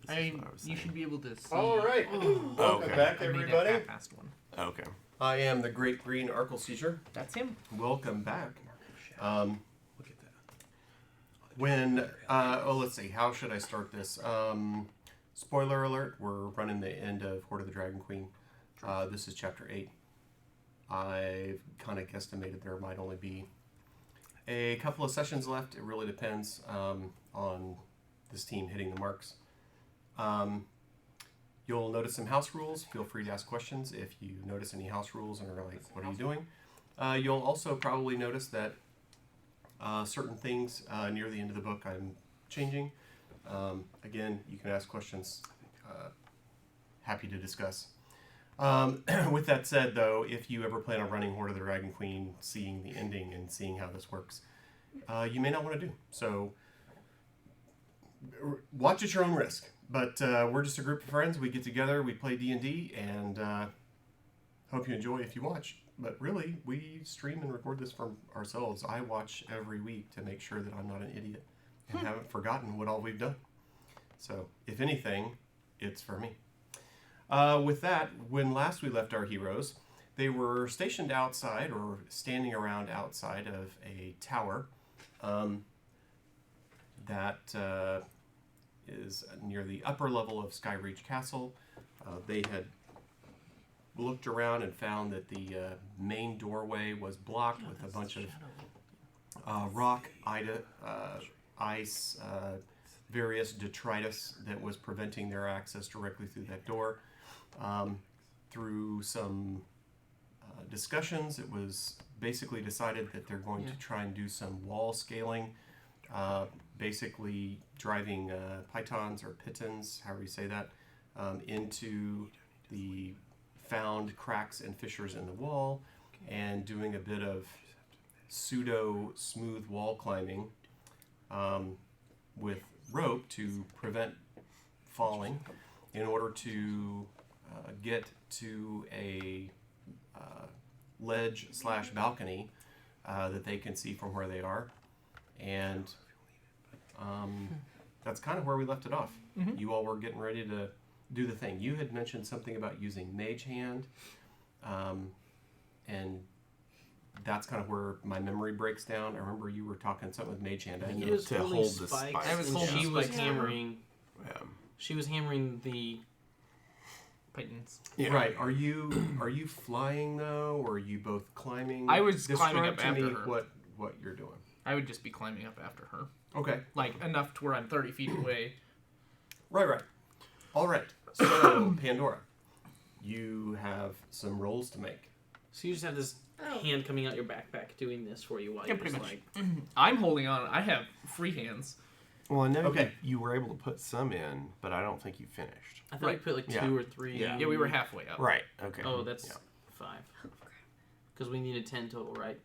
You should be able to see. All right. Welcome back, everybody. I made a half-assed one. Okay. I am the Great Green Arkle Seizure. That's him. Welcome back. Look at that. Let's see. How should I start this? Spoiler alert. We're running the end of Hoard of the Dragon Queen. This is Chapter 8. I've kind of guesstimated there might only be a couple of sessions left. It really depends on this team hitting the marks. You'll notice some house rules. Feel free to ask questions if you notice any house rules and are like, what are you doing? You'll also probably notice that certain things near the end of the book I'm changing. Again, you can ask questions. Happy to discuss. With that said, though, if you ever plan on running Hoard of the Dragon Queen, seeing the ending and seeing how this works, you may not want to do. So watch at your own risk. But we're just a group of friends. We get together, we play D&D, and hope you enjoy if you watch. But really, we stream and record this for ourselves. I watch every week to make sure that I'm not an idiot and haven't forgotten what all we've done. So, if anything, it's for me. With that, when last we left our heroes, they were stationed outside or standing around outside of a tower that is near the upper level of Skyreach Castle. They had looked around and found that the main doorway was blocked with a bunch of rock, ice, various detritus that was preventing their access directly through that door. Through some discussions, it was basically decided that they're going to try and do some wall scaling, basically driving pythons or pitons, however you say that, into the found cracks and fissures in the wall, and doing a bit of pseudo smooth wall climbing with rope to prevent falling in order to get to a ledge / balcony that they can see from where they are. And that's kind of where we left it off. Mm-hmm. You all were getting ready to do the thing. You had mentioned something about using Mage Hand, and that's kind of where my memory breaks down. I remember you were talking something with Mage Hand. I think it was to hold the spikes. She was hammering. Yeah. She was hammering the pythons. Yeah. Right. Are you flying though, or are you both climbing? I was climbing up after her. What you're doing? I would just be climbing up after her. Okay. Like enough to where I'm 30 feet away. Right. All right. So Pandora, you have some rolls to make. So you just have this hand coming out your backpack doing this for you while you're pretty just much. I'm holding on. I have free hands. Well, I know you were able to put some in, but I don't think you finished. I thought you put like 2 or 3. Yeah, we were halfway up. Right. Okay. Oh, that's 5. Because we needed 10 total, right?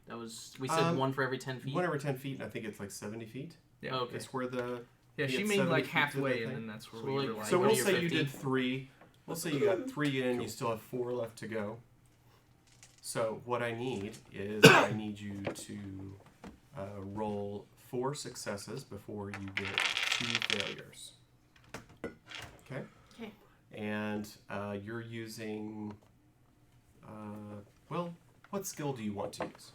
We said 1 for every 10 feet. 1 every 10 feet, and I think it's like 70 feet. Yeah. Okay. It's where the she made like halfway, and then that's where we were like. So we'll say you did 3. We'll say you got 3 in. Cool. You still have 4 left to go. So what I need is I need you to roll 4 successes before you get 2 failures. Okay? Okay. And you're using... what skill do you want to use?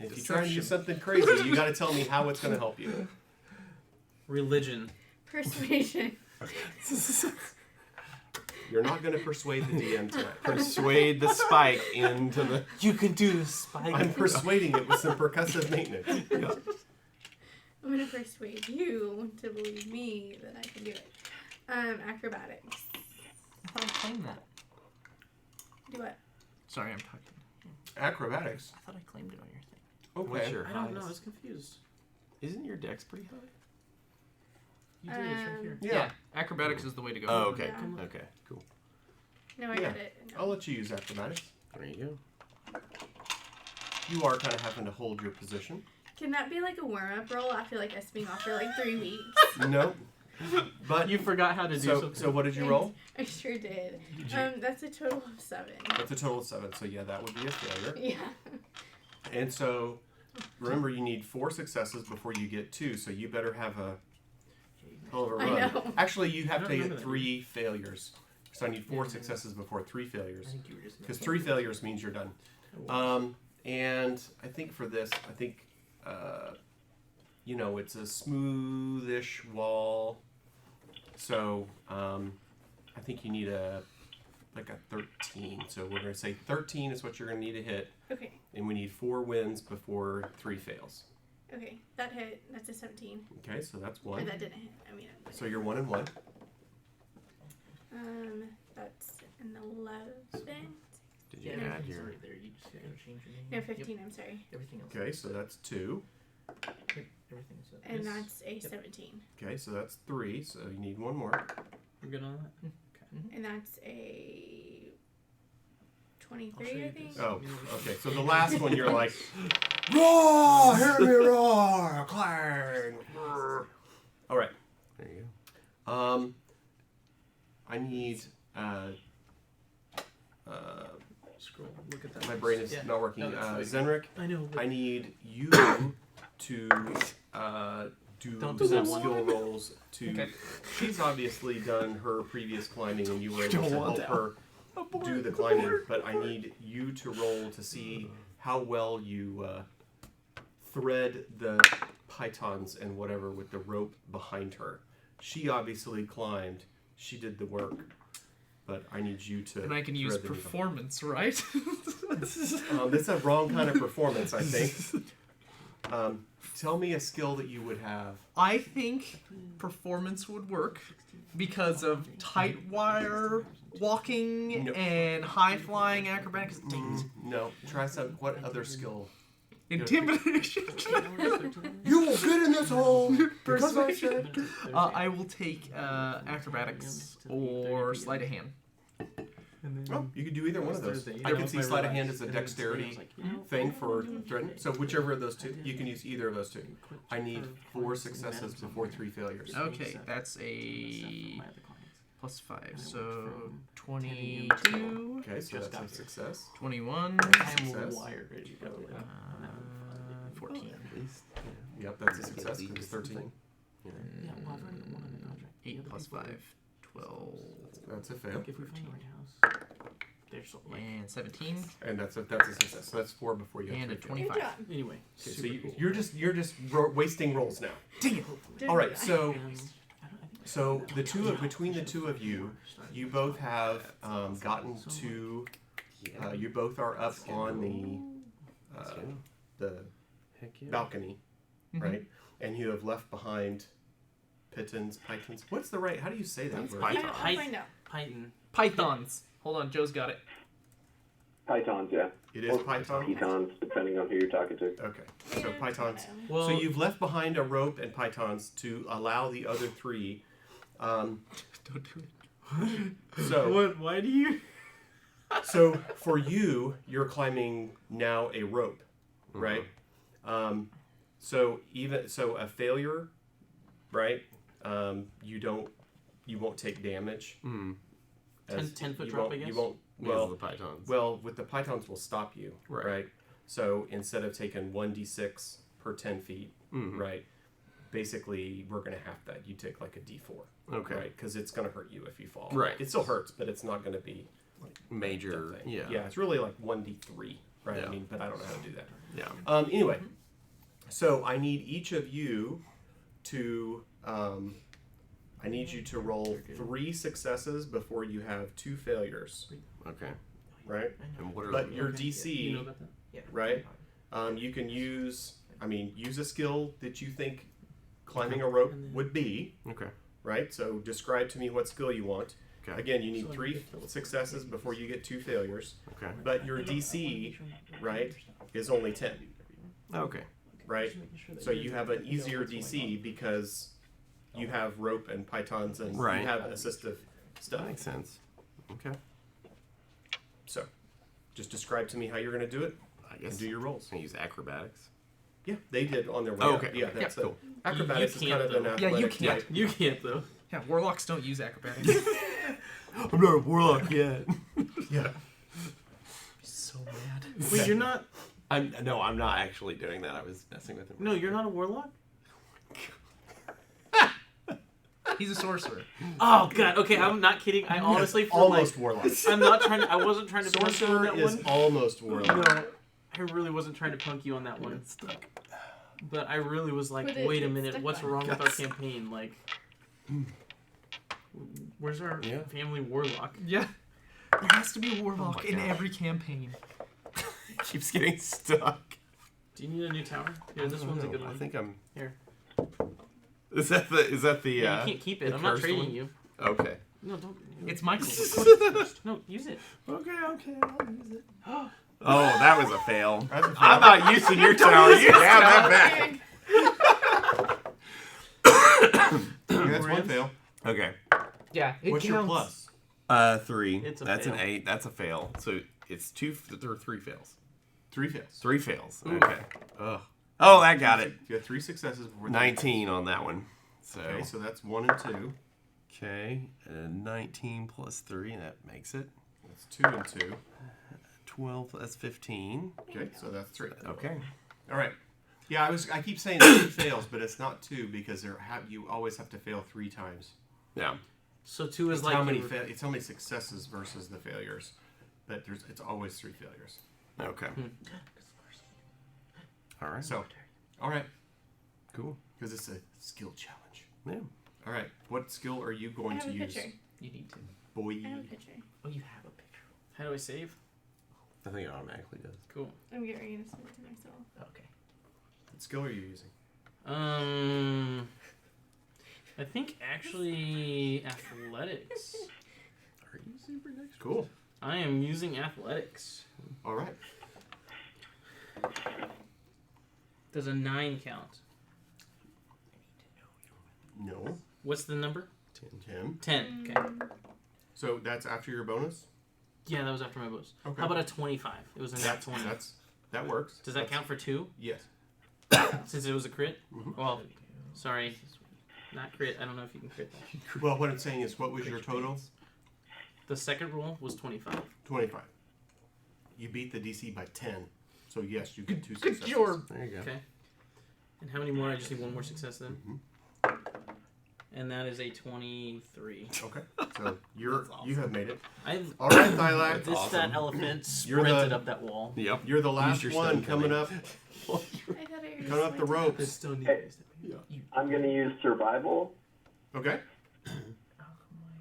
If you try and use something crazy, you got to tell me how it's going to help you. Religion. Persuasion. You're not going to persuade the DM tonight. Persuade the spike into the... You can do the spike. I'm persuading it with some percussive maintenance. Yeah. I'm going to persuade you to believe me that I can do it. Acrobatics. I thought I claimed that. Do what? Sorry, I'm talking. Acrobatics? I thought I claimed it on your thing. Okay. What's your I don't know. I was confused. Isn't your dex pretty high? You do, it's right here. Yeah. Acrobatics is the way to go. Oh, okay. Yeah. Okay, cool. No, I got it. No. I'll let you use acrobatics. There you go. You are kind of having to hold your position. Can that be like a warm-up roll after like us being off for like 3 weeks? No. But you forgot how to do something. So what did you roll? I sure did. That's a total of 7. That's a total of 7. So yeah, that would be a failure. Yeah. And so remember, you need 4 successes before you get 2. So you better have a hell of a I run. know. Actually, you have I to don't get remember that. 3 failures. So I need 4 Yeah. successes before 3 failures. I think you were just Because 3 failures means you're done. And I think for this, it's a smoothish wall. So I think you need a 13. So we're going to say 13 is what you're going to need to hit. Okay. And we need 4 wins before 3 fails. Okay. That hit. That's a 17. Okay, so that's Or 1. that didn't hit. I mean. So you're 1 and 1. That's an 11. Did you Yeah, add it's your... right there. You just gotta change your name. No, 15. I'm sorry. Yep. Everything else. Okay, so that's 2. Yep. Everything is up. And Yes. that's a Yep. 17. Okay, so that's 3. So you need 1 more. We're good on that. Okay. And that's a I'll show 23, you I think. this. Oh, okay. So the last one, you're like, roar! Hear me roar! Clang! Roar. All right. There you go. I need. Scroll. Look at that. My brain is Yeah. not working. No, that's Zenric, I know. I need you to do Don't do some that one. skill rolls to. Okay. She's obviously done her previous climbing, and you were able Don't to want help that. her do the climbing. But I need you to roll to see how well you thread the pythons and whatever with the rope behind her. She obviously climbed. She did the work. But I need you to. And I can use thread the needle. performance, right? That's a wrong kind of performance, I think. Tell me a skill that you would have. I think performance would work because of tight wire walking No. and high flying acrobatics. No, try some. What other skill? Intimidation. You will get in this hole because I said. I will take acrobatics or sleight of hand. Oh, you could do either one of those. I can see sleight of hand as a dexterity thing for threading. So whichever of those two, you can use either of those two. I need 4 successes before 3 failures. Okay, that's a +5, so 22, Okay, so that's a success. 21, Success. 14, At least. Yep, that's a success because it's 13. 8 + 5, 12, That's a fail. If we find the right house, there's so, like, and 17, And that's a success. So that's 4 before you have and a 3 fails. Good 25. job. anyway. Okay, so super cool. you're just wasting rolls now. Dang it! All right, so I think between the two of you, you both have gotten to. You both are up on the Heck yeah. balcony, Mhm. right? And you have left behind pythons. What's the right? How do you say that It's word? python. I'll find out. Python. Pythons. Hold on, Joe's got it. Pythons, yeah. It is Or python. Pythons, depending on who you're talking to. Okay, so pythons. Well, So you've left behind a rope and pythons to allow the other 3. Don't do it. So what? Why do you? So for you, you're climbing now a rope, right? So a failure, right? You won't take damage. Mm. 10-foot you drop, won't, I guess? You won't. Well, the pythons. Well, with the pythons will stop you, Right. right? So instead of taking 1d6 per 10 feet, Mhm. right? Basically, we're gonna have that. You take like a d4, Okay. right? Because it's gonna hurt you if you fall. Right. It still hurts, but it's not gonna be Major. death thing. Yeah. Yeah, it's really like 1d3, right? Yeah. I mean, but I don't know how to do that. Yeah. Anyway, so I need each of you to I need you to roll 3 successes before you have 2 failures, Okay. right? And what are But the... your You know DC, about that? Yeah. right? You can use a skill that you think climbing a rope would be, Okay. right? So describe to me what skill you want. Okay. Again, you need 3 successes before you get 2 failures, Okay. but your DC, right, is only 10. Okay. Right? So you have an easier DC because you have rope and pythons and Right. you have assistive That stuff. makes sense. Okay. So just describe to me how you're going to do it I and guess do your rolls. I use acrobatics. Yeah, they did on their way Oh, up. okay. Yeah, Okay. that's Yeah, it. cool. Acrobatics You is kind of can't, an though. Yeah, you athletic can't. type. You can't though. Yeah, warlocks don't use acrobatics. I'm not a warlock yet. Yeah. So mad. Wait, you're not. I'm not actually doing that. I was messing with him. No, you're not a warlock. He's a sorcerer. Oh god. Okay, I'm not kidding. I honestly feel almost like warlock. I'm not trying to. I wasn't trying to punk you on Sorcerer that is one. almost warlock. No, I really wasn't trying to punk you on that one. But I really was like, Would it wait a get minute, stuck what's on? wrong with our campaign? Like, where's our family warlock? Yeah. There has to be a warlock in every campaign. Keeps getting stuck. Do you need a new tower? Here, this one's a good one. I think I'm. Here. Is that the? Yeah, you can't keep it. the I'm not cursed trading one? you. Okay. No, don't. It's Michael's. No, use it. Okay, I'll use it. Oh, that was a fail. That's a fail. I'm not using your tower. You can have that back. Okay, that's one fail. Okay. Yeah, it What's your plus? 3. It's a That's fail. an 8. That's a fail. So it's 2 or 3 fails. 3 fails. 3 fails. Okay. Ugh. Oh, I got it. You have 3 successes before 19 on that one. So Okay, so that's 1 and 2. okay, 19 plus 3, that makes it That's 2 and 2. 12. That's 15. Okay, so that's 3. Okay. All right. Yeah, I keep saying 3 fails, but it's not 2 because you always have to fail 3 times. Yeah. So 2 is It's like how many you were- it's how many successes versus the failures, but it's always 3 failures. Okay. All right. So, all right, Cool. because it's a skill challenge. Yeah. All right, what skill are you I going have to a use, picture. You need to. boy? I have a picture. Oh, you have a picture. How do I save? I think it automatically does. Cool. I'm getting ready to send it to myself. Okay. What skill are you using? I think actually athletics. Are you super next? Cool. I am using athletics. All right. Does a 9 count? No. What's the number? 10. 10. Okay. So that's after your bonus. Yeah, that was after my bonus. Okay. How about a 25? It was a nat 20. That works. Does that count for 2? Yes. Since it was a crit? Mhm. Well, sorry. Not crit. I don't know if you can crit that. Well, what I'm saying is, what was your total? The second roll was 25. 25. You beat the DC by 10. So yes, you get 2 Good successes. job. There you go. Okay. And how many more? I just need one more success then. Mhm. And that is a 23. Okay. So you have made it. I've All right, Thylac. this awesome. that elephant You're sprinted the- up that wall. Yep. You're the last your one stun coming cunning. up. I thought I already Coming up the selected ropes. Still need Hey. I'm going to use survival Okay.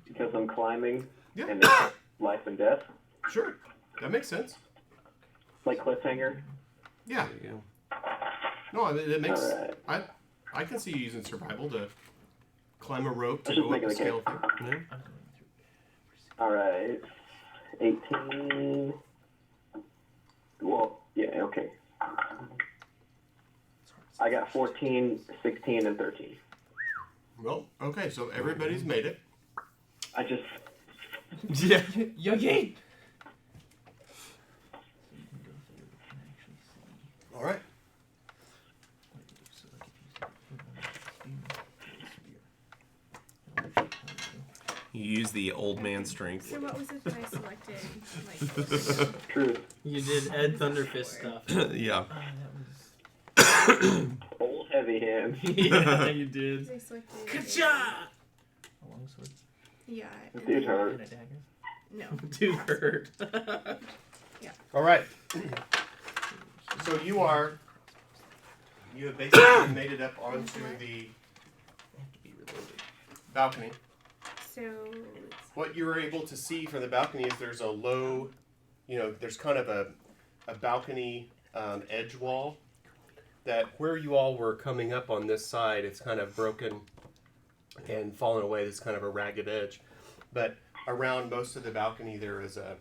because I'm climbing Yeah. and it's life and death, Sure. That makes sense. like cliffhanger. Yeah. There you go. No, I mean, it makes. All right. I can see you using survival to climb a rope to Let's just go up make the it a scale. Yeah. All right. 18. Well, yeah, okay. I got 14, 16, and 13. Well, okay, so everybody's made it. I just. Yeah. Yogi. All right. You use the old man strength. So what was it that I selected? Like, True. You did Ed Thunderfist stuff. Yeah. Old heavy hand. Yeah, you did. I selected. Ka-cha! A longsword Yeah. This and dude then- hurt. and a dagger. No. Dude hurt. All right. So you have basically made it up onto the balcony. So it's What you were able to see from the balcony is there's a low, there's kind of a balcony edge wall that where you all were coming up on this side, it's kind of broken and fallen away. There's kind of a ragged edge. But around most of the balcony, there is a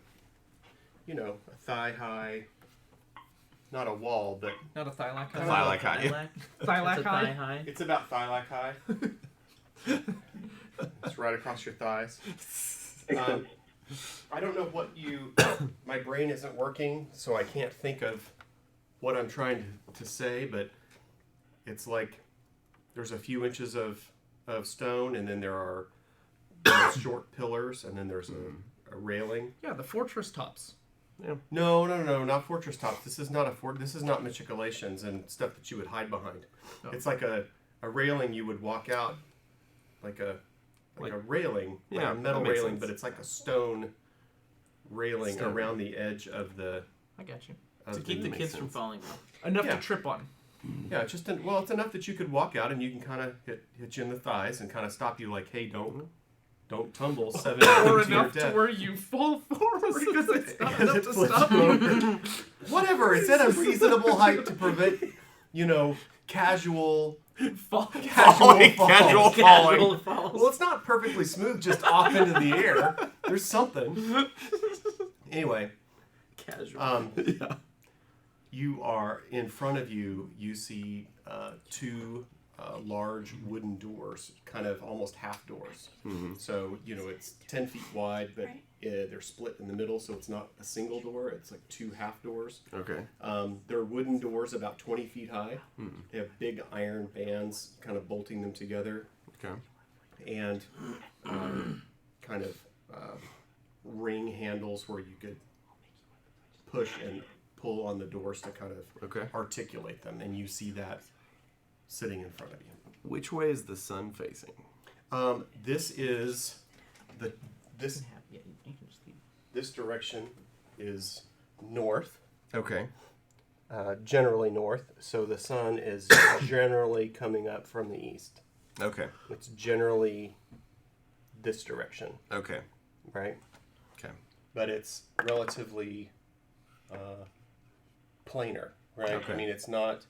thigh-high, not a wall, but Not a Thylac. A Thylac high. Thylac? Thylac It's a high. thigh high. it's about thigh-like high. It's right across your thighs. Makes sense. I don't know what my brain isn't working, so I can't think of what I'm trying to say, but it's like there's a few inches of stone, and then there are short pillars, and then there's a railing. Yeah, the fortress tops. No, not fortress tops. This is not a fort. This is not machicolations and stuff that you would hide behind. Oh. It's like a railing you would walk out, like a like a railing, like Yeah, a metal that makes railing, sense. but it's like a stone railing around the edge of the. I got you. To keep the makes kids from sense. falling off. Enough Yeah. to trip on. Yeah, it's just it's enough that you could walk out and you can kind of hit you in the thighs and kind of stop you, like, hey, don't tumble 7 Or feet to your enough to death. where you fall forward because it's not Because enough it to flips stop you you. over. Whatever, it's at a reasonable height to prevent, casual Fall. falling. Casual Casual falls. Well, it's not perfectly smooth, just off into the air. There's something. Anyway, Casual. Yeah. you are in front of you. You see two large wooden doors, kind of almost half doors. Mm-hmm. So it's 10 feet wide, but they're split in the middle, so it's not a single door. It's like two half doors. Okay. They're wooden doors, about 20 feet high. Mm-hmm. They have big iron bands, kind of bolting them together, Okay. and kind of ring handles where you could push and pull on the doors to kind of articulate them, and you see that sitting in front of you. Which way is the sun facing? This is this direction is north, Okay. generally north. So the sun is generally coming up from the east. Okay. It's generally this direction, Okay. right? Okay. But it's relatively planar, right? Okay. I mean, it's not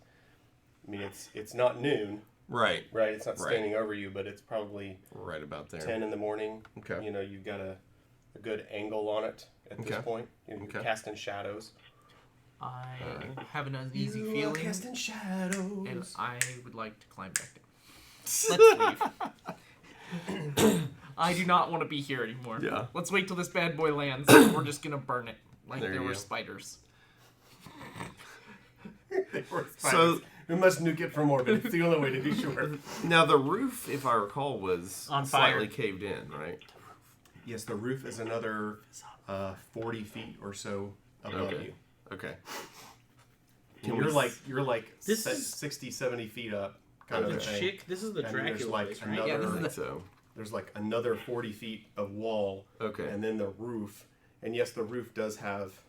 noon, Right. right? It's not Right. standing over you, but it's probably Right about there. 10 in the morning. Okay. You've got a good angle on it at this Okay. point. You're Okay. casting shadows. I have an uneasy feeling, casting shadows. and I would like to climb back down. Let's leave. I do not want to be here anymore. Yeah. Let's wait till this bad boy lands, and we're just gonna burn it like There there you were go. spiders. They were So- spiders. We must nuke it from orbit. It's the only way to be sure. Now the roof, if I recall, was On fire. slightly caved in, right? Yes, the roof is another 40 feet or so above Okay. you. Okay. And we you're like This is- 60, 70 feet up, kind of the a thing. chick. This is the And there's Dracula like place, right? another, Yeah, this is I think so. there's like another 40 feet of wall, Okay. and then the roof. And yes, the roof does have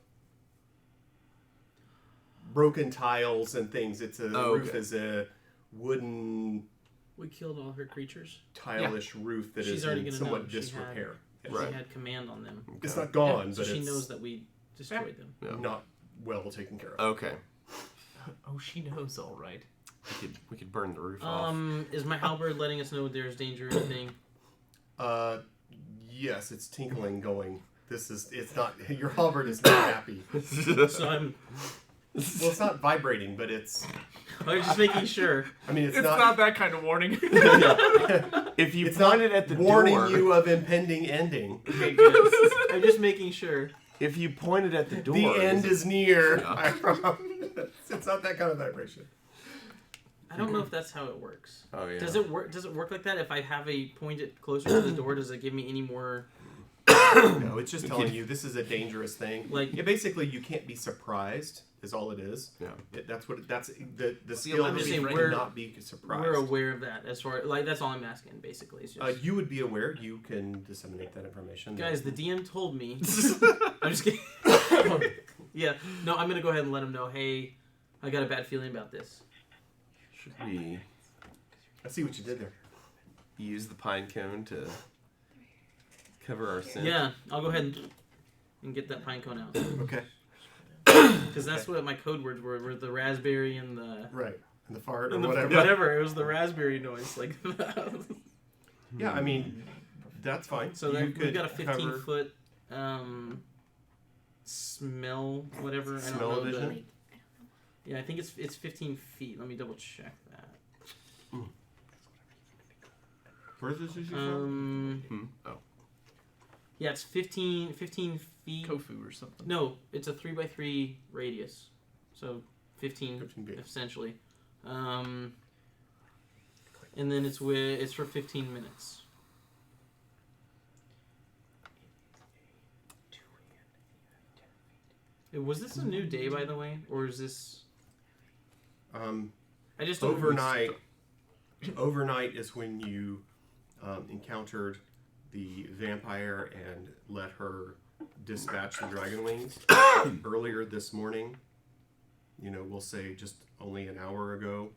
broken tiles and things. The roof okay. is a wooden We killed all her creatures. tile-ish roof that She's is already in gonna somewhat know. She had- disrepair. Right. She had command on them. It's not gone, So but she it's knows that we destroyed them. Yeah. not well taken care of. Okay. Oh, she knows, all right. We could burn the roof off. Is my halberd letting us know there's danger or anything? Yes, it's tinkling going. It's not, your halberd is not happy. So I'm Well, it's not vibrating, but it's, I was just making sure. I mean, it's It's not, not that kind of warning. If you it's not pointed at the warning door, you of impending ending. Okay, good. I'm just making sure. if you pointed at the door, The end is near. Yeah. I promise. It's not that kind of vibration. I don't know if that's how it works. Oh yeah. Does it work? Does it work like that? If I have a pointed closer to the door, does it give me any more? No, it's just telling you this is a dangerous thing. Like- basically, you can't be surprised. Is all it is. Yeah. That's the skill I'm is just saying to we're- not be surprised. We're aware of that. As far like that's all I'm asking. Basically, it's just, You would be aware. You can disseminate that information. guys. The DM told me. I'm just kidding. Yeah. No, I'm gonna go ahead and let him know. Hey, I got a bad feeling about this. Should we I see what you did there. use the pine cone to cover our scent? Yeah, I'll go ahead and get that pine cone out Okay. because that's what my code words were the raspberry and the. Right. And the fart or And the, whatever. whatever. It was the raspberry noise. Like Yeah, I mean, that's fine. so you then we've could got a 15 cover foot smell whatever. I smell don't know vision. yeah, I think it's 15 feet. Let me double check that. Where's this issue from? Oh. Yeah, it's 15 feet. Tofu or something. No, it's a 3x3 radius, so 15 15 feet. essentially. And then it's for 15 minutes. Was this a new day, by the way, or is this? I just don't Overnight is when you encountered the vampire and let her dispatch the dragon wings. Earlier this morning, we'll say just only an hour ago,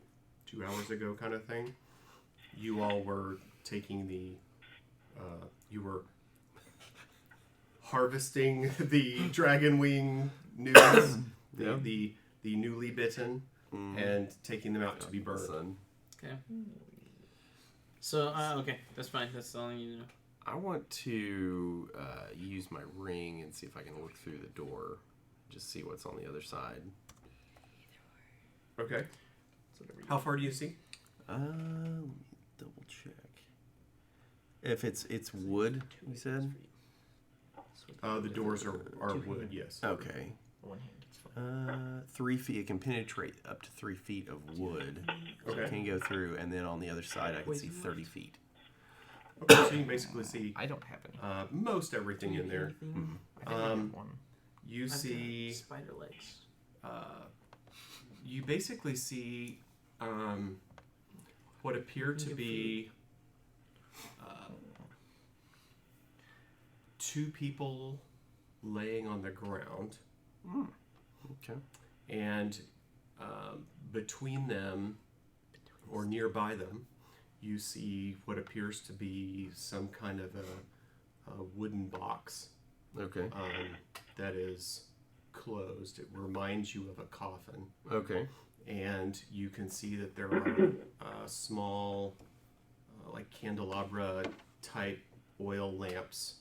2 hours ago kind of thing, you all were taking you were harvesting the dragon wing news, the newly bitten, and taking them out to be burned. Okay. So, okay, that's fine. That's all I need to know. I want to use my ring and see if I can look through the door. Just see what's on the other side. Okay. How far do you see? Let me double check. If it's wood, you said? The doors are wood, yes. Okay. One hand, it's fine. 3 feet. It can penetrate up to 3 feet of wood. So Okay. it can go through, and then on the other side, I can see 30 feet. Okay, so you basically see I don't have any. most everything in there. I think I have one. You I've got see, spider legs. you basically see what appear to be 2 people laying on the ground, Okay. and between them or nearby them, you see what appears to be some kind of a wooden box Okay. that is closed. It reminds you of a coffin. Okay. And you can see that there are small, like candelabra type oil lamps.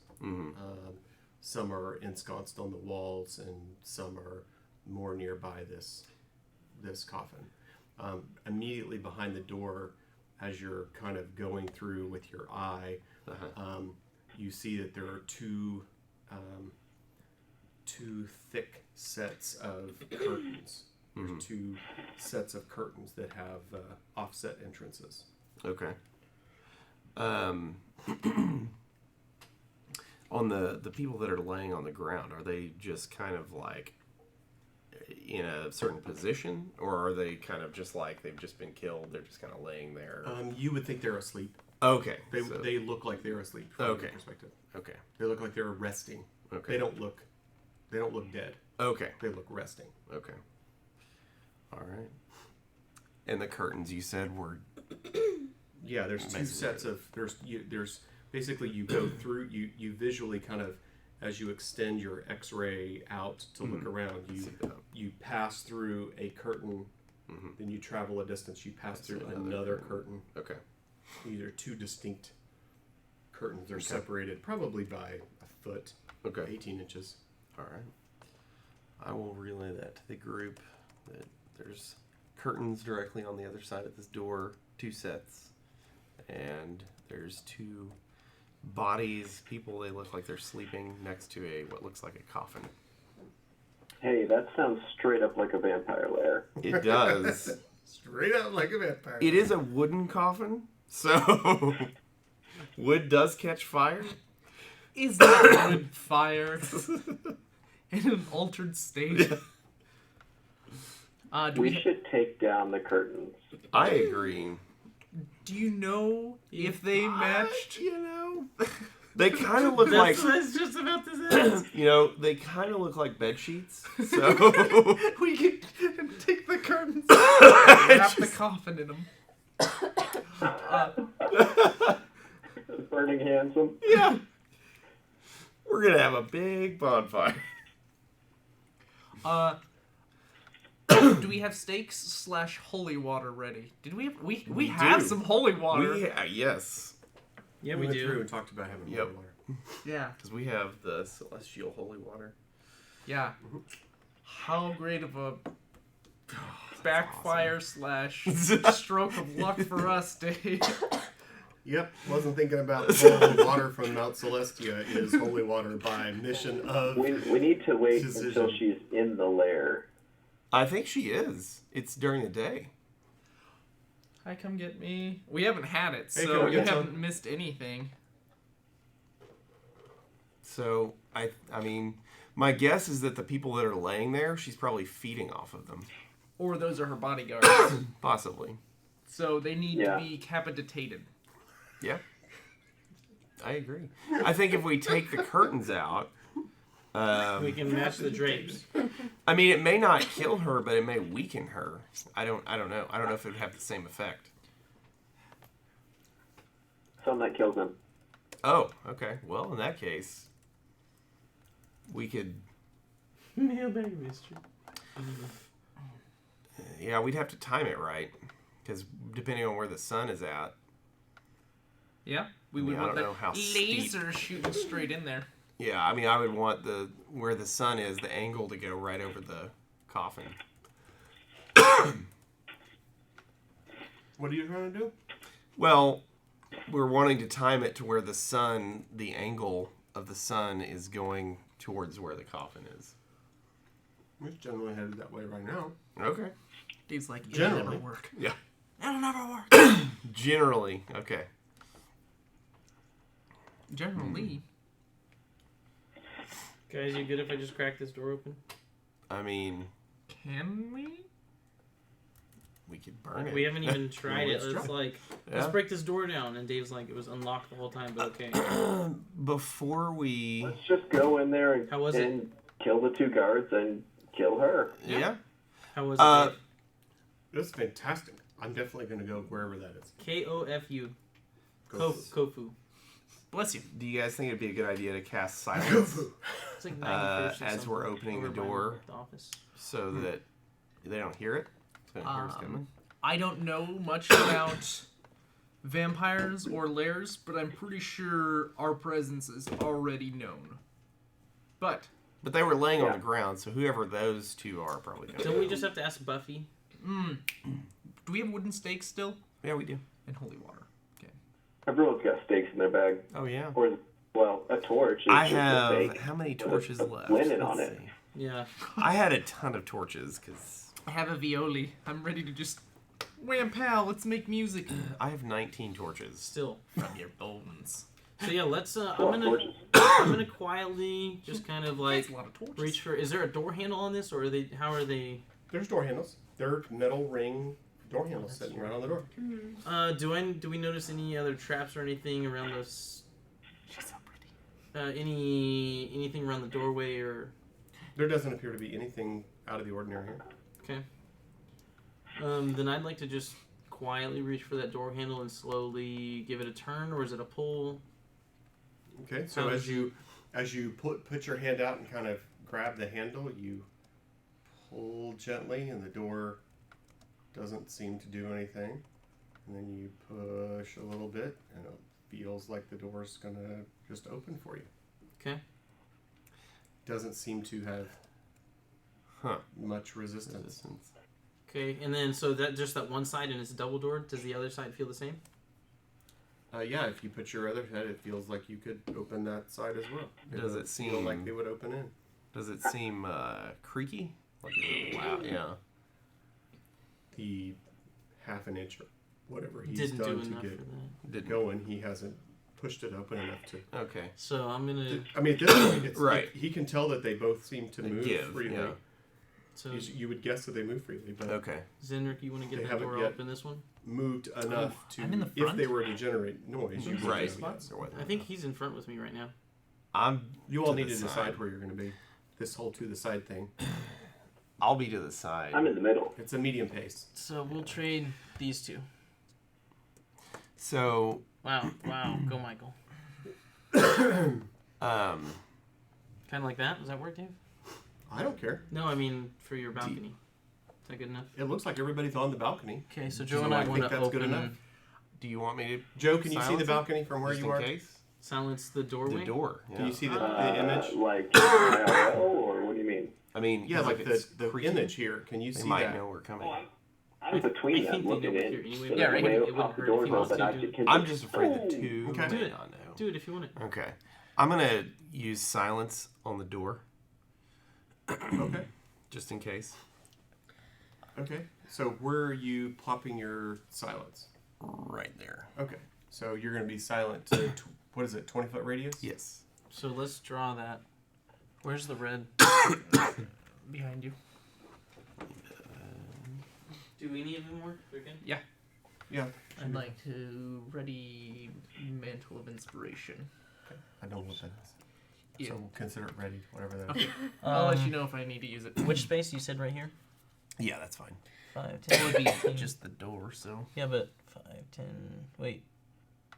Some are ensconced on the walls, and some are more nearby this coffin. Immediately behind the door, as you're kind of going through with your eye, you see that there are two thick sets of curtains. There's 2 sets of curtains that have offset entrances. Okay. On the people that are laying on the ground, are they just kind of like in a certain position, or are they kind of just like they've just been killed? They're just kind of laying there. You would think they're asleep. Okay. They look like they're asleep from your perspective. Okay. They look like they're resting. Okay. They don't look dead. Okay. They look resting. Okay. All right. And the curtains you said were. Yeah, there's 2 sets of there's basically you go through you visually kind of, as you extend your X-ray out to look around, you pass through a curtain, then you travel a distance, you pass through another curtain. Okay. These are 2 distinct curtains. They're separated probably by a foot, 18 inches. All right. I will relay that to the group that there's curtains directly on the other side of this door, 2 sets, and there's 2 bodies, people. They look like they're sleeping next to what looks like a coffin. Hey, that sounds straight up like a vampire lair. It does. Straight up like a vampire. It is a wooden coffin, so wood does catch fire. Is that wood fire in an altered state? We should take down the curtains. I agree. Do you know if they matched? They kind of look like, That's just about to say. they kind of look like bed sheets. So We could take the curtains, wrap the coffin in them. Burning handsome. yeah, we're gonna have a big bonfire. Do we have steaks / holy water ready? Did we have we have do. some holy water? Yes, Yeah, we we went through do. and talked about having Yep. more water. Yeah. because we have the celestial holy water. Yeah. How great of a backfire / stroke of luck for us, Dave. Yep, wasn't thinking about the bowl of water from Mount Celestia is holy water by mission of. We need to wait Decision. until she's in the lair. I think she is. It's during the day. Hi, come get me. We haven't had it, Hey, so come you get haven't some. missed anything. So I mean, my guess is that the people that are laying there, she's probably feeding off of them, Or those are her bodyguards. possibly. So they need Yeah. to be decapitated. Yeah. I agree. I think if we take the curtains out, We can match the drapes. I mean, it may not kill her, but it may weaken her. I don't know. I don't know if it would have the same effect. Something that kills them. Oh, okay. Well, in that case, we could. Mailbag mystery. Yeah, we'd have to time it right, because depending on where the sun is at. Yeah, we would I want don't that know how laser shooting straight in there. Yeah, I mean, I would want where the sun is, the angle to go right over the coffin. What are you trying to do? Well, we're wanting to time it to where the angle of the sun is going towards where the coffin is. It's generally headed that way right now. Okay. Dave's like, it'll Generally. never work. Yeah. It'll never work. Generally, okay. Generally. Guys, you good if I just crack this door open? I mean, Can we? we could burn Like, it. we haven't even tried it. let's It's try. like, Yeah. let's break this door down. And Dave's like, it was unlocked the whole time, but okay. Before we... Let's just go in there and, How was it? and kill the 2 guards and kill her. Yeah? How was it? Dave? That's fantastic. I'm definitely going to go wherever that is. Kofu. Go. Kofu. Bless you. Do you guys think it'd be a good idea to cast silence It's like 91st or as something. we're opening the Over by door the office. so that they don't hear it? They don't hear us coming? I don't know much about vampires or lairs, but I'm pretty sure our presence is already known. But But they were laying on Yeah. the ground, so whoever those two are probably going to Don't we just have to ask Buffy? do we have wooden stakes still? Yeah, we do. And holy water. Okay. Everyone's got stakes in their bag. Oh, yeah. Or, well, a torch is I just a have... stake. How many with a- torches a left? linen on Let's it. see. Yeah. I had a ton of torches, because I have a violi. I'm ready to just wham pal, let's make music I have 19 torches. Still. from your bones. So yeah, let's. I'm Well, gonna. torches. I'm gonna quietly just kind of like That's a lot of torches. reach for. Is there a door handle on this, or are they? How are they? There's door handles. There are metal ring door handles sitting right on the door. Do we notice any other traps or anything around this? She's so pretty. Anything around the doorway or? There doesn't appear to be anything out of the ordinary here. Okay. Then I'd like to just quietly reach for that door handle and slowly give it a turn, or is it a pull? Okay, so How as does- you put your hand out and kind of grab the handle, you pull gently, and the door doesn't seem to do anything. And then you push a little bit, and it feels like the door's gonna just open for you. Okay. Doesn't seem to have Huh. much resistance. Resistance. Okay, and then so that just that one side and it's double doored. Does the other side feel the same? Yeah, if you put your other head, it feels like you could open that side as well. Does would it feel seem- like they would open in? Does it seem creaky? Like loud? Yeah. The half an inch or whatever he's Didn't do done to enough get for that. Didn't. going, he hasn't pushed it open enough to. Okay. So I'm gonna. I mean, at this point, it's Right. he can tell that they both seem to They move give, freely. yeah. So You would guess that they move freely, but Okay. Zenrik, you want to They get that haven't door yet. open? This one. moved enough to. I'm in the If front? they were to generate noise, you would Right. know, yes. Or what? I think he's in front with me right now. I'm. You all to need the to side. decide where you're going to be. This whole to the side thing. I'll be to the side. I'm in the middle. It's a medium pace. So we'll trade these two. So, Wow, go Michael. um, Kind of like that. Does that work, Dave? I don't care. No, I mean for your balcony. Is that good enough? It looks like everybody's on the balcony. Okay, so So Joe and I I want think to that's good open, enough. do you want me to Joe, can you see Silence the it? balcony from where just you in are? case? silence the doorway. The door. Yeah. Can you see the image? Like IRL, or what do you mean? I mean, Yeah, 'cause like if it's the creaking, image here. Can you They see might that? know we're coming. I'm between I think them, they know looking we're in. here anyway, So but Yeah, that right. way it if wouldn't the hurt door's if he wants open, to I do can I'm just afraid that two Okay. may Do it. not know. Do it if you want it. Okay. I'm gonna use silence on the door, Okay. just in case. Okay. So where are you plopping your silence? Right there. Okay. So you're going to be silent to, what is it, 20-foot radius? Yes. So let's draw that. Where's the red? Behind you. Do we need any more? We're good? Yeah. Yeah. I'd like to ready Mantle of Inspiration. I don't know what that is. Yeah. So we'll consider it ready, whatever that is. Okay. I'll let you know if I need to use it. Which space you said right here? Yeah, that's fine. 5, It 10, would be 15. just the door, so. Yeah, but 5, 10. Wait,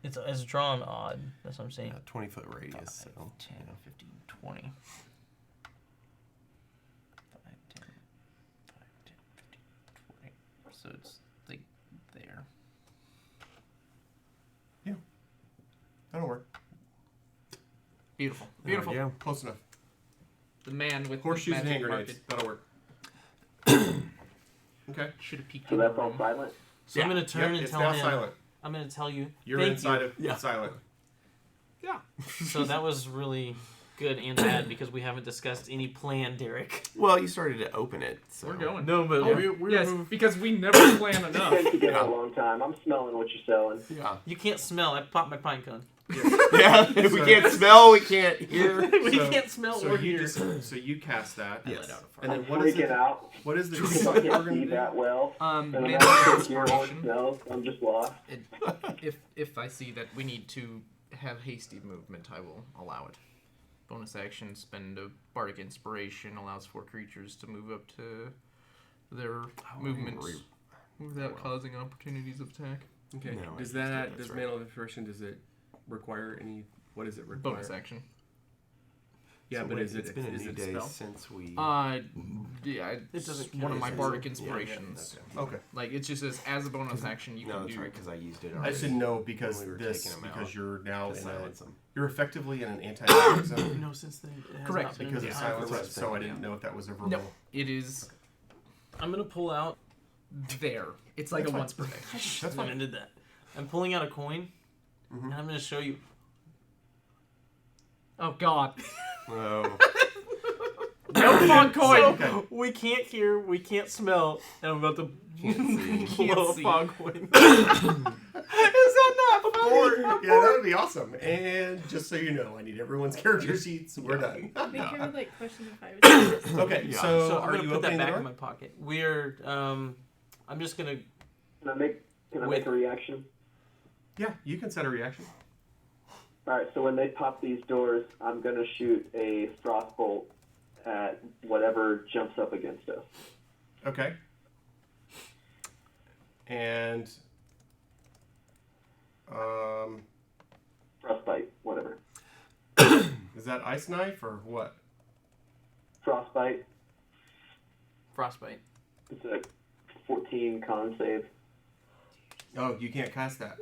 it's drawn odd. That's what I'm saying. 20-foot radius. So 10, 15, 20. 5, 10. 5, 10, 15, 20. So it's like there. That'll work. Beautiful. Beautiful. Yeah. Close enough. The man with Horseshoes and hand magic grenades. That'll work. Okay. Should have peeked So in the that's all room. silent? So I'm gonna turn and it's tell now him. silent. I'm gonna tell you. You're thank inside you. of silent. So that was really good and bad because we haven't discussed any plan, Derek. Well, you started to open it. So. We're going. No, but Yes, because we never plan It's enough. been together a long time. I'm smelling what you're selling. Yeah. you can't smell. I popped my pine cone. Yeah. If we can't smell, we can't hear. We So- can't smell So or you hear. so you cast that. Yes. And then I'm what is freaking it? out What is the because I we're can't gonna see do? that well. And I'm Mantle not of sure what Inspiration. smells. I'm just lost. If I see that we need to have hasty movement, I will allow it. Bonus action, spend a bardic inspiration, allows 4 creatures to move up to their movement without causing opportunities of attack. Okay. No, does I that understand, does that's Mantle of Inspiration, does it require any? What does it require? Bonus action. Yeah, So but wait, is it it's been a is new it day spell? since we. Yeah, it's doesn't one of count my as bardic Yeah, inspirations. Okay. Like it just says as a bonus action you No, can that's do. right, because I used it. I just didn't know because When we were this taking 'em because out you're now to in silence them. you're effectively in an anti-magic zone No, since then it has Correct, not been because in of time silence. for right. us. So I didn't know if that was a verbal. No, it is I'm gonna pull out. there. It's like That's a fine. once per day. That's fine. I did that. I'm pulling out a coin, Mhm. and I'm gonna show you. Oh God! Oh. No fun coin. Okay. We can't hear, we can't smell, and I'm about to Can't see. blow a see. fog coin. Is that not funny? Yeah, that would be awesome. And just so you know, I need everyone's character sheets. We're done. I think I would like question if I was. Okay, Yeah. so, So I'm are gonna you put that opening the back door? in my pocket. We're I'm just gonna. Can I make a reaction? Yeah, you can set a reaction. Alright, so when they pop these doors, I'm going to shoot a frostbolt at whatever jumps up against us. Okay. And Frostbite, whatever. is that ice knife or what? Frostbite. Frostbite. It's a 14 con save. Oh, you can't cast that.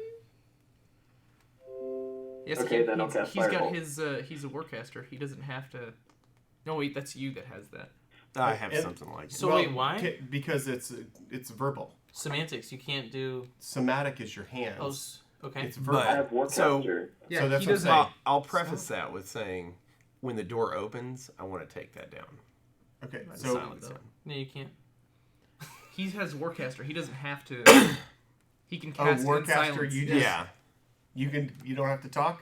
Yes, Okay, then I'll he's cast got Fireball. his. He's a warcaster. He doesn't have to. No, wait, that's you that has that. I have And- something like it. So wait, why? Because it's verbal. Semantics. You can't do. Somatic is your hands. Oh, okay. It's verbal. I have But so Warcaster. Yeah, So that's he what I'm doesn't. saying. I'll preface that with saying, when the door opens, I want to take that down. Okay, That's so silent, though. No, you can't. He has warcaster. He doesn't have to. He can oh, cast in Warcaster, silence. you just Yeah. you don't have to talk.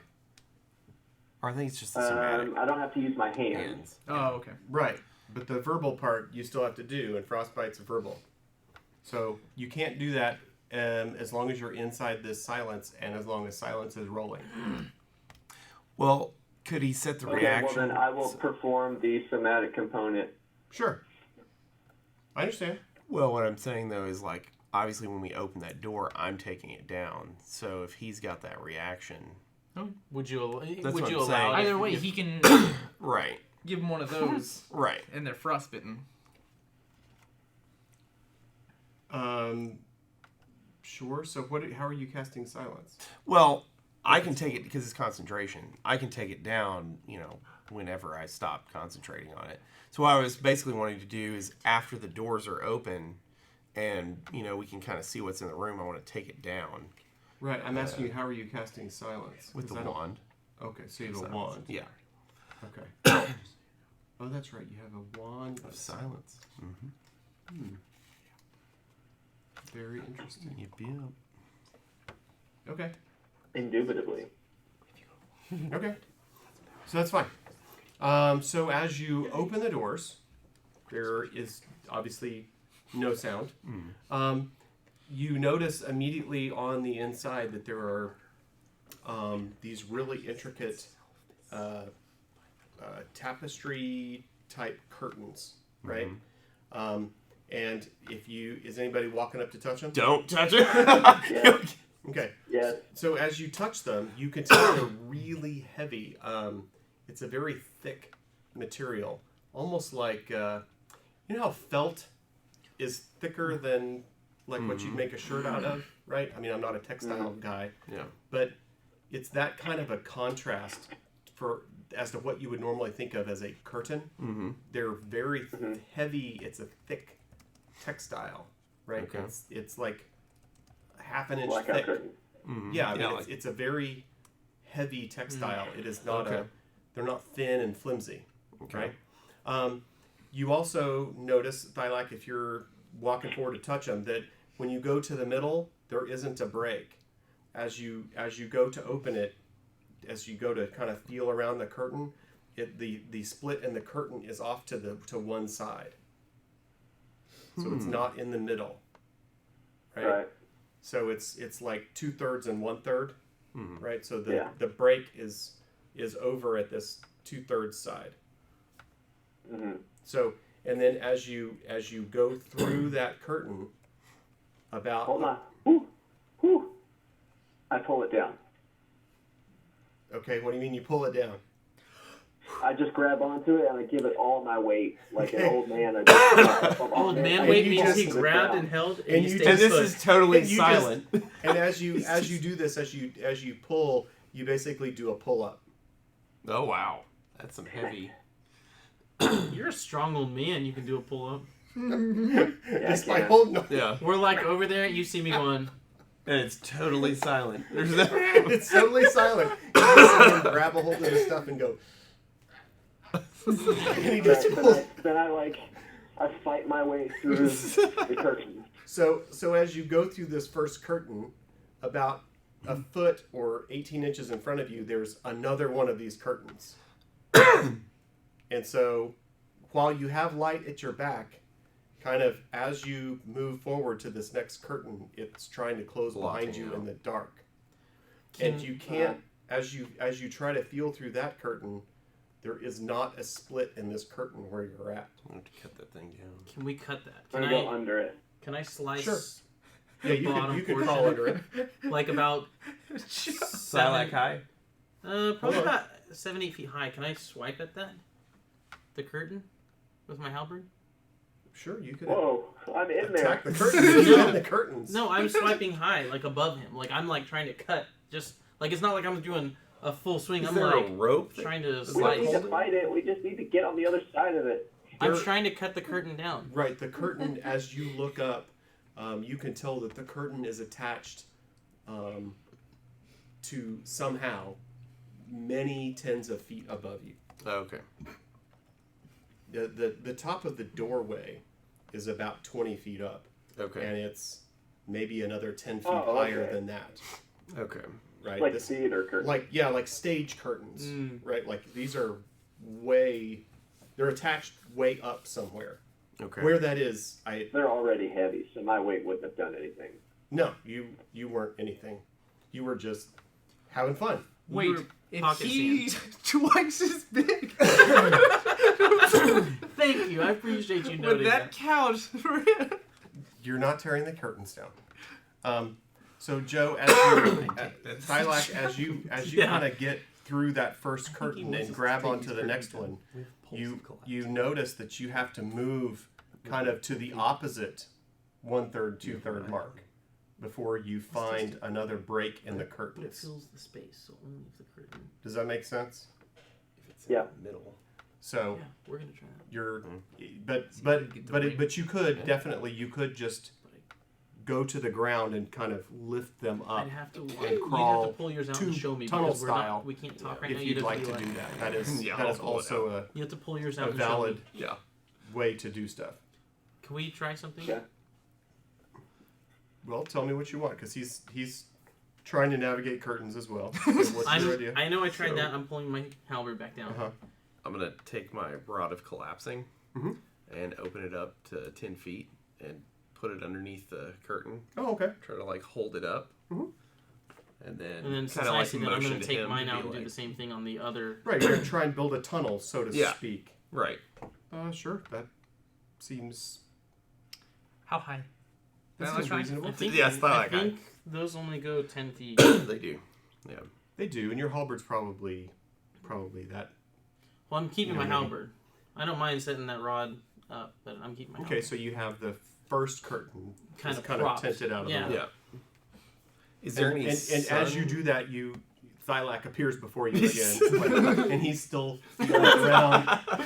Or I think it's just the somatic I don't have to use my hands. hands. Oh, okay. Right, but the verbal part you still have to do, and Frostbite's verbal. So you can't do that as long as you're inside this silence, and as long as silence is rolling. Well, could he set the Okay, reaction? well then I will perform the somatic component. Sure. I understand. Well, what I'm saying though is like, obviously when we open that door, I'm taking it down. So if he's got that reaction, Would you? That's Would what you I'm allow? saying. it Either if- way, if- he can right, give him one of those, right. and they're frostbitten. Sure. So how are you casting silence? Well, I can take it because it's concentration. I can take it down, whenever I stop concentrating on it. So what I was basically wanting to do is after the doors are open and, we can kind of see what's in the room, I want to take it down Right. I'm asking you, how are you casting silence? with Is the that a- wand. Okay, so you have a Silence. wand. Yeah. Okay. Oh, that's right. You have a wand Of silence. Mm-hmm. Very interesting. Yep. Okay. Indubitably. Okay. So that's fine. So as you open the doors, there is obviously no sound. you notice immediately on the inside that there are these really intricate tapestry type curtains, right? And if you is anybody walking up to touch them? Don't touch it. Yeah. Okay. Yes. So as you touch them, you can tell they're really heavy. It's a very thick material, almost like you know how felt is thicker than like what you'd make a shirt out of, right? I mean, I'm not a textile guy, Yeah. but it's that kind of a contrast as to what you would normally think of as a curtain. Mm-hmm. They're very heavy. It's a thick textile, right? Okay. It's like half an inch Blackout thick. curtain. Mm-hmm. Yeah, I mean, it's a very heavy textile. It is not Okay. they're not thin and flimsy, Okay. right? You also notice, Thylak, if you're walking forward to touch them, that when you go to the middle, there isn't a break. As you go to open it, as you go to kind of feel around the curtain, the split in the curtain is off to one side. So it's not in the middle. Right. So it's like 2/3 and 1/3, right? So the break is over at this 2/3 side. Mm-hmm. So and then as you go through that curtain, about Hold on. Whew. Whew. I pull it down. okay, what do you mean you pull it down? I just grab onto it and I give it all my weight, like an old man. I just, Old man And weight you means he just- grabbed and held, and, and he you stayed And this put. is totally And you silent. And as you do this, as you pull, you basically do a pull up. Oh wow, that's some heavy. You're a strong old man. You can do a pull up. Just by can. holding on. Yeah, We're like over there. You see me going. and it's totally silent. There's no. It's totally silent. You just grab a hold of the stuff and go. And he just pulls. Then I fight my way through the curtain. So as you go through this first curtain, about a foot or 18 inches in front of you, there's another one of these curtains. And so while you have light at your back, kind of as you move forward to this next curtain, it's trying to close behind Blocking you out. in the dark. And you can't, as you try to feel through that curtain, there is not a split in this curtain where you're at. I have to cut that thing down. Can we cut that? I'm Can gonna go I? under it. Can I slice? Sure. the Yeah, you bottom could portion? crawl under it. Like about Silent high. probably Hold on. about 7-8 feet high. Can I swipe at that? The curtain with my halberd? Sure, you could Whoa, I'm in there. attack the curtains. You're in the curtains. No, I'm swiping high, like above him. Like I'm like trying to cut. Just like it's not like I'm doing a full swing. Is I'm there like a rope? trying to We don't slice. need to fight it. We just need to get on the other side of it. I'm trying to cut the curtain down. Right, the curtain, as you look up, you can tell that the curtain is attached to somehow many tens of feet above you. Oh, okay. The top of the doorway is about 20 feet up, Okay. and it's maybe another 10 feet Oh, higher okay. than that. Okay. Right, Like This- theater curtain. like stage curtains, right? Like these are they're attached way up somewhere. Okay. Where that is, They're already heavy, so my weight wouldn't have done anything. no, you weren't anything. You were just having fun. Wait, were if pocket he's twice as big, Thank you. I appreciate you would noting that count for him? You're not tearing the curtains down. So Joe, as you, Thylak, as you Yeah. kind of get through that first curtain wants and us grab to take onto these the next curtains one, We have pulse you of collapse. you notice that you have to move kind of to the opposite 1/3, 2/3 mark before you find another break in the But it curtains. fills the space, so only if the curtain. Does that make sense? If it's in Yeah. the middle. So Yeah, we're gonna try that. you're, Mm-hmm. but you could definitely just But go to the ground and kind of lift them up. I'd have to. and You'd have crawl to pull yours out to and show me tunnel because we're style, not. We can't talk right now. if you'd have like be to do that. That is Yeah, that I'll is pull it also You have to pull yours out a and show valid me. Yeah. way to do stuff. Can we try something? Yeah. Well, tell me what you want, because he's trying to navigate curtains as well. So what's your idea? I know I tried So- that. I'm pulling my halberd back down. Uh-huh. I'm gonna take my rod of collapsing Mhm. and open it up to 10 feet and put it underneath the curtain. Oh, okay. Try to like hold it up. Mhm. And then since kind of I like see that, I'm motion going to to take him mine to out be and do like- the same thing on the other. Right, you're gonna try and build a tunnel, so to Yeah. speak. Right. Sure. That seems How high? that Well, seems that's right. reasonable. I think, Yeah, it's not I like think those only go 10 feet. They do. Yeah. They do, and your halberd's probably that. Well, I'm keeping Yeah, my maybe. halberd. I don't mind setting that rod up, but I'm keeping my Okay, halberd. so you have the first curtain Kind is of kind propped. of tinted out of Yeah. the way. Yeah. Is there any And as you sun? do that, Thylac appears before you again, like, and he's still feeling around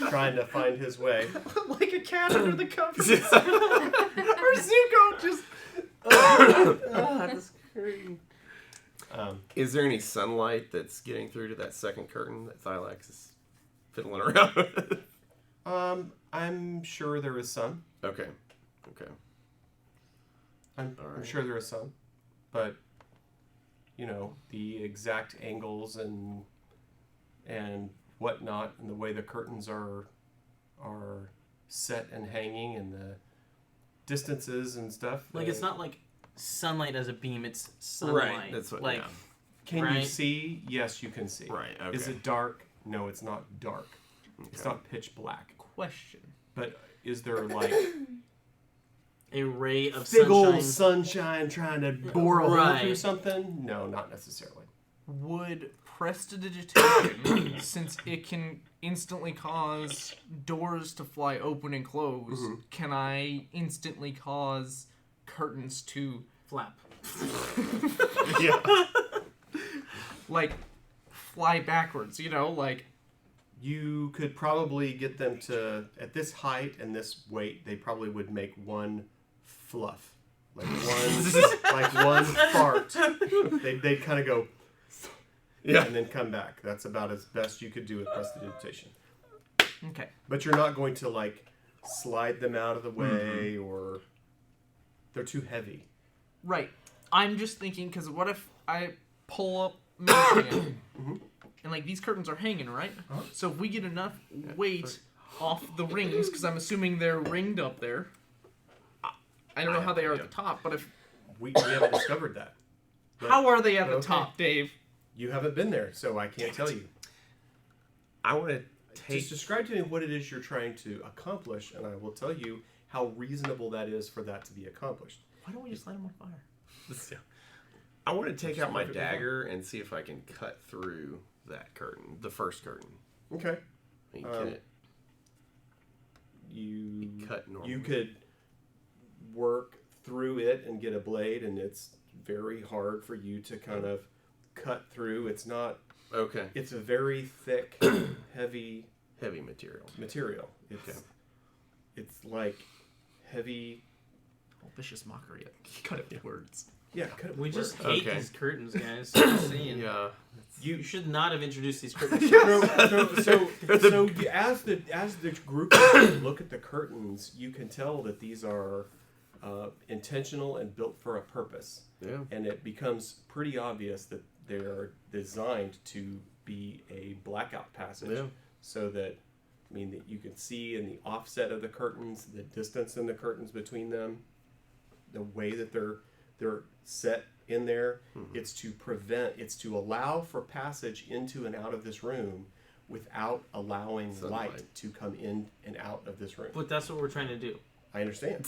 trying to find his way. Like a cat under the covers. Or Zuko just. That's crazy. Is there any sunlight that's getting through to that second curtain that Thylax is fiddling around with? I'm sure there is some. Okay. I'm Alright. sure there is some, but the exact angles and whatnot, and the way the curtains are set and hanging, and the distances and stuff. Like, it's not like sunlight as a beam, it's sunlight. Right, that's what- Like, yeah. Can you right? see? Yes, you can see. Right, okay. Is it dark? No, it's not dark. It's Okay. not pitch black. Question. But is there like a ray of big old sunshine. sunshine trying to bore a hole Right. through something? No, not necessarily. Would prestidigitation, since it can instantly cause doors to fly open and close, can I instantly cause curtains to Flap. Yeah. like fly backwards? Like You could probably get them to, at this height and this weight, they probably would make one fluff. Like one fart. They'd kind of go, Yeah. and then come back. That's about as best you could do with prestidigitation. okay. But you're not going to like slide them out of the way, or they're too heavy. Right. I'm just thinking, because what if I pull up my hand, and like these curtains are hanging, right? Uh-huh. So if we get enough weight off the rings, because I'm assuming they're ringed up there. I don't know how they are at the top, but if We haven't discovered that. But how are they at the okay. top, Dave? You haven't been there, so I can't tell you. I want to take. Just describe to me what it is you're trying to accomplish, and I will tell you how reasonable that is for that to be accomplished. Why don't we just light them on fire? I want to take out my perfectly fine. dagger and see if I can cut through that curtain, the first curtain. Okay. I mean, can it You cut normally? you could work through it and get a blade, and it's very hard for you to kind of cut through. It's not. Okay. It's a very thick, heavy Heavy material. material. It's like heavy. Oh, vicious mockery. Cut it with words. Yeah, cut it We with just words. hate Okay. these curtains, guys. Just saying. Yeah. You should not have introduced these curtains. So you, as the group look at the curtains, you can tell that these are intentional and built for a purpose, Yeah. and it becomes pretty obvious that they are designed to be a blackout passage, Yeah. so that that you can see in the offset of the curtains, the distance in the curtains between them, the way that they're set in there. It's to allow for passage into and out of this room without allowing Sunlight. light to come in and out of this room. But that's what we're trying to do. I understand.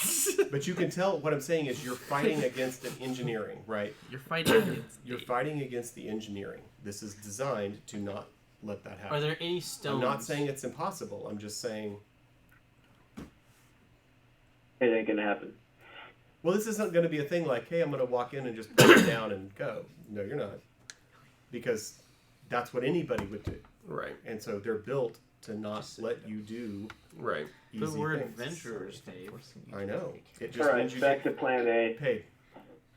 But you can tell what I'm saying is you're fighting against an engineering, right? You're fighting against. You're fighting against the engineering. This is designed to not let that happen. Are there any stones? I'm not saying it's impossible. I'm just saying, It ain't gonna happen. well, this isn't going to be a thing like, hey, I'm going to walk in and just put it down and go. No, you're not. Because that's what anybody would do. Right. And so they're built to not let you do Right. easy But we're things. adventurers, Dave. I know. It All just right, means you back get to plan A. paid.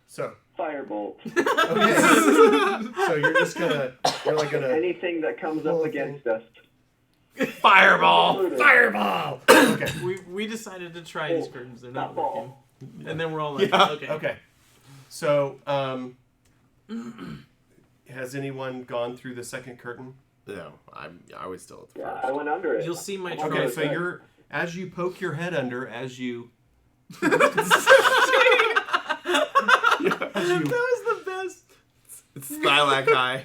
So, Firebolt. okay. So you're like gonna Anything that comes up against us. Fireball. fireball. Okay. We decided to try these curtains. They're not Not working. ball. And then we're all like, Yeah. okay. Okay. So, has anyone gone through the second curtain? No, I was still at the Yeah, first. I went under it. You'll see my Okay, Okay, trunk. so good. you're as you poke your head under, as you That was the best. It's Stylac Eye.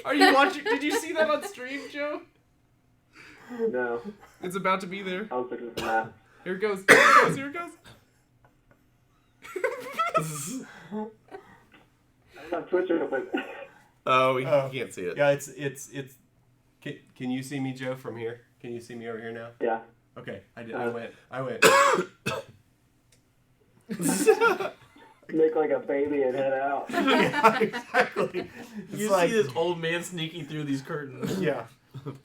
Are you watching? Did you see that on stream, Joe? No, It's about to be there. I was looking for that. Here it goes. Here it goes. Here it goes. It's on Twitch open. Oh, you Oh. can't see it. Yeah, it's. Can you see me, Joe, from here? Can you see me over here now? Yeah. Okay, I did. I went. Make like a baby and head out. Yeah, exactly. It's You like, see this old man sneaking through these curtains. yeah.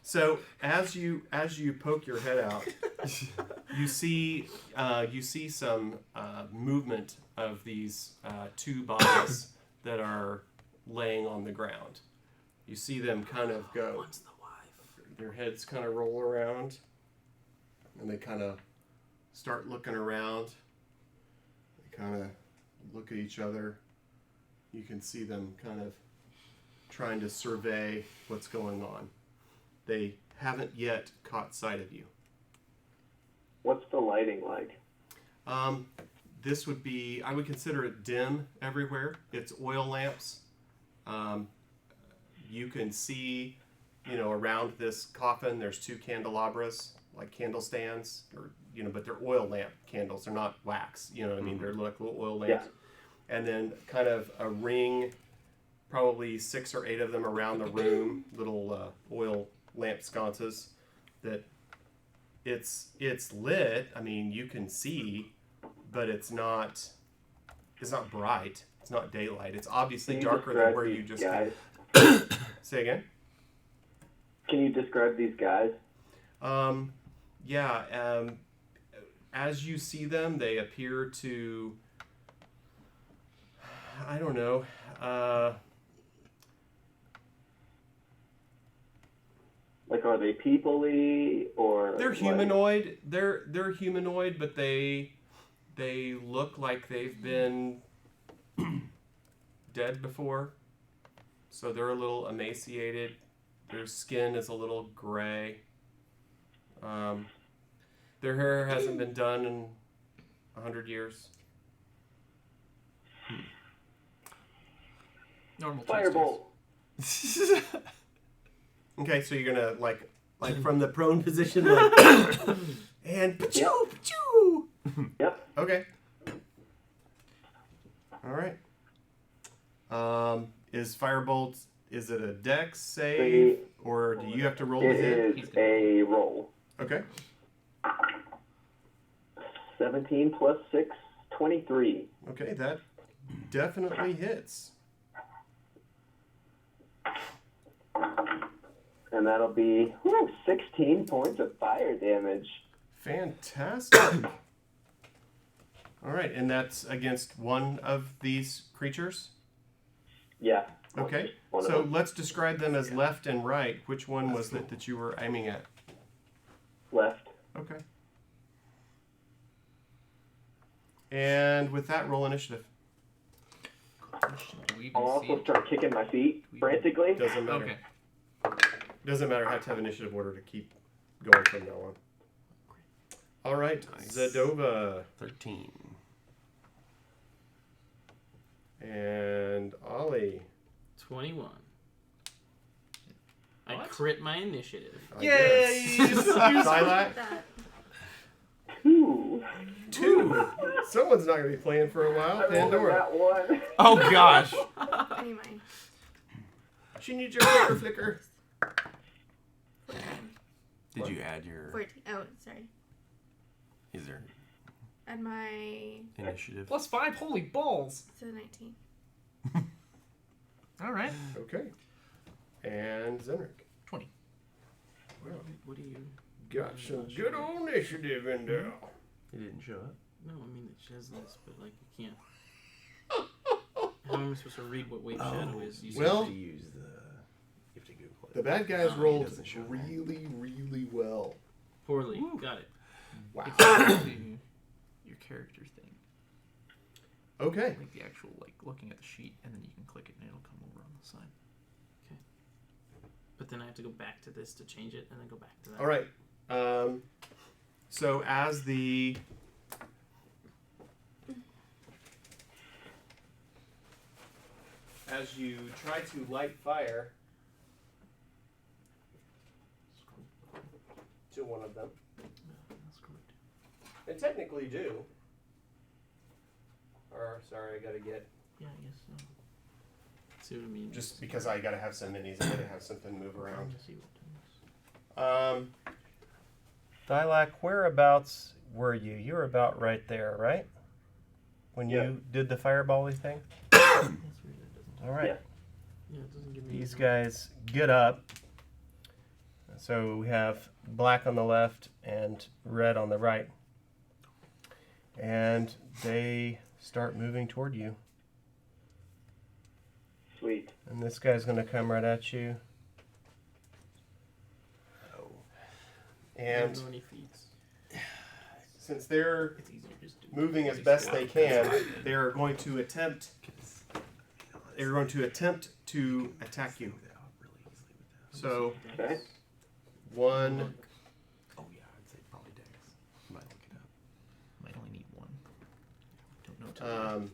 So as you poke your head out, you see some movement of these two bodies that are laying on the ground. You see them kind of go. One's the wife. Their heads kind of roll around, and they kind of start looking around. They kind of look at each other. You can see them kind of trying to survey what's going on. They haven't yet caught sight of you. What's the lighting like? This would be, I would consider it dim everywhere. It's oil lamps. You can see, around this coffin, there's two candelabras, like candle stands, or but they're oil lamp candles. They're not wax. You know what I mean? They're like little oil lamps. Yeah. And then kind of a ring, probably 6 or 8 of them around the room, little oil lamp sconces. That it's lit. I mean, you can see, but it's not bright. It's not daylight. It's obviously Can you darker than describe where you these just guys? Say again. Can you describe these guys? As you see them, they appear to, I don't know, Like, are they people-y or? they're like- humanoid. They're humanoid, but they look like they've been dead before. So they're a little emaciated. Their skin is a little gray. Their hair hasn't been done in 100 years. Normal Firebolt. Okay, so you're gonna like from the prone position, like, and pachoo, pachoo. Yep. Okay. All right. Is Firebolt? Is it a Dex save, or do you have to roll to It hit? is a roll. Okay. 17 plus 6, 23. Okay, that definitely hits. And that'll be 16 points of fire damage. Fantastic. All right, and that's against one of these creatures? Yeah. Okay, One of so them. let's describe them as left and right. Which one was it that you were aiming at? Left. Okay. And with that, roll initiative. Do we even I'll see also it? start kicking my feet frantically. Doesn't matter. Okay. Doesn't matter. I have to have initiative order to keep going from now on. All right, Nice. Zadova 13. and Ollie. 21. I What? crit my initiative. I Yay! guess. Silac, That. 2. 2. Someone's not going to be playing for a while. I rolled Pandora. that one. Oh gosh. Anyway. She needs your flicker flicker. 14. Did you add your 14. Oh, sorry. is there Add my. initiative? +5. Holy balls. So 19. All right. Okay. And Zenric. 20. Wow. What do you? Got some good old initiative in there. It didn't show up. No, I mean it says this, but like you can't. How am I supposed to read what Wave Shadow is? You Well- you have to use the. You have to Google it. The bad guys Oh, it rolled doesn't show that. really, really well. poorly. Got it. Wow. It's actually your character thing. Okay. Like the actual, like looking at the sheet, and then you can click it, and it'll come over on the side. But then I have to go back to this to change it, and then go back to that. All right. So as the as you try to light fire to one of them. And technically do. Or, sorry, I gotta get... Yeah, I guess so. See what I mean? Just because I gotta have some minis, I gotta have something move around. See what Thylac, whereabouts were you? You were about right there, right? When you did the firebally thing? All right. Yeah. Yeah, it doesn't give me These guys get up. So we have black on the left and red on the right. And they start moving toward you. Sweet. And this guy's going to come right at you. And know any feats. since they're It's easier just to moving as best they can, they're going to attempt to attack you. So Okay. one, Oh, yeah, I'd say probably Dex. Might look it up. Might only need one. Don't know.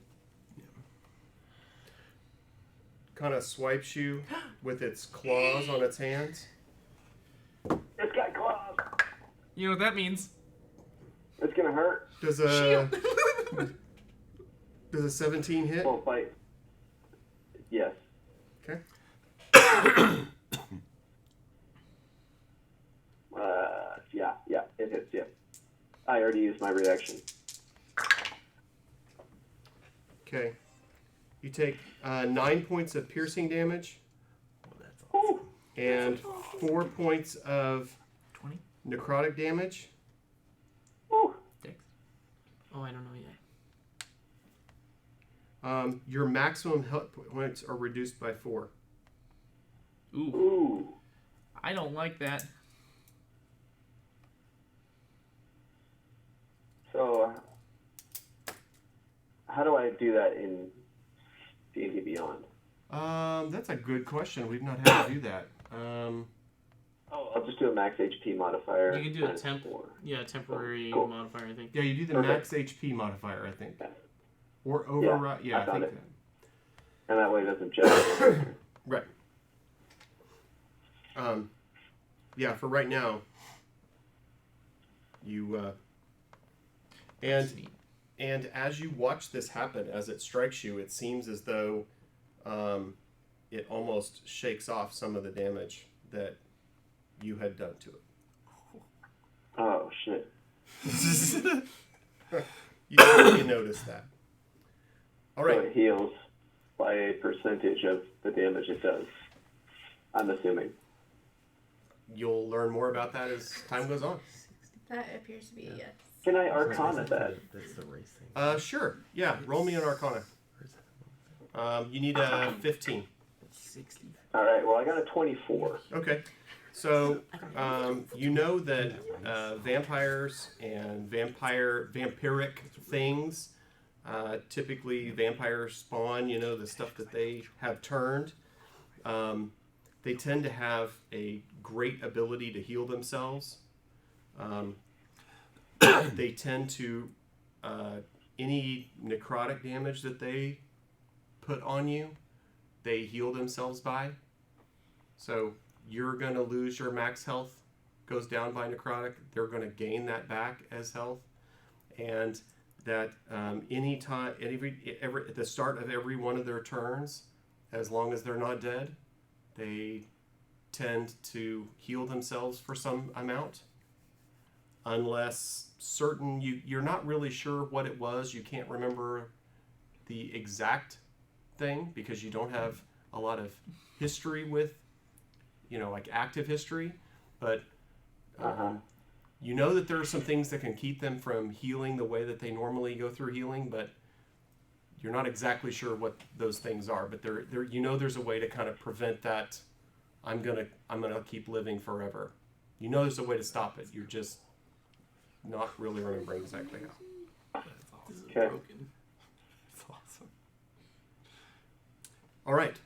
kind of swipes you with its claws on its hands. It's got claws. You know what that means? It's gonna hurt. Does a 17 hit? Won't bite. Yes. Okay. Yeah, it hits. Yeah. I already used my reaction. Okay. You take 9 points of piercing damage Ooh. and 4 points of 20? necrotic damage. Ooh. Dex? Oh, I don't know yet. Your maximum health points are reduced by 4. Ooh. Ooh. I don't like that. So, how do I do that in D&D Beyond? That's a good question. We've not had to do that. I'll just do a max HP modifier. You can do a times temp. 4. Yeah, temporary Cool. modifier, I think. Yeah, you do the Perfect. max HP modifier, I think. Yeah. Or override. Yeah, I I found think it. that. And that way it doesn't judge. Right. Yeah, for right now, you That's neat. and as you watch this happen, as it strikes you, it seems as though it almost shakes off some of the damage that you had done to it. Oh, shit. You notice that. All So right. it heals by a percentage of the damage it does. I'm assuming. You'll learn more about that as time goes on. That appears to be a yes. Can I Arcana that? That's the race thing. Sure. Yeah, roll me an Arcana. You need a 15. 60. All right. Well, I got a 24. Okay. So, you know that vampires and vampiric things, typically vampires spawn, you know, the stuff that they have turned. They tend to have a great ability to heal themselves. They tend to, any necrotic damage that they put on you, they heal themselves by. So you're going to lose your max health, goes down by necrotic. They're going to gain that back as health. And that any time, at the start of every one of their turns, as long as they're not dead, they tend to heal themselves for some amount. Unless certain, you're not really sure what it was. You can't remember the exact thing because you don't have a lot of history with, you know, like active history, but you know that there are some things that can keep them from healing the way that they normally go through healing, but you're not exactly sure what those things are. But there, you know, there's a way to kind of prevent that. I'm gonna keep living forever. You know, there's a way to stop it. You're just not really remembering exactly how. This is Okay. broken. That's awesome. All right.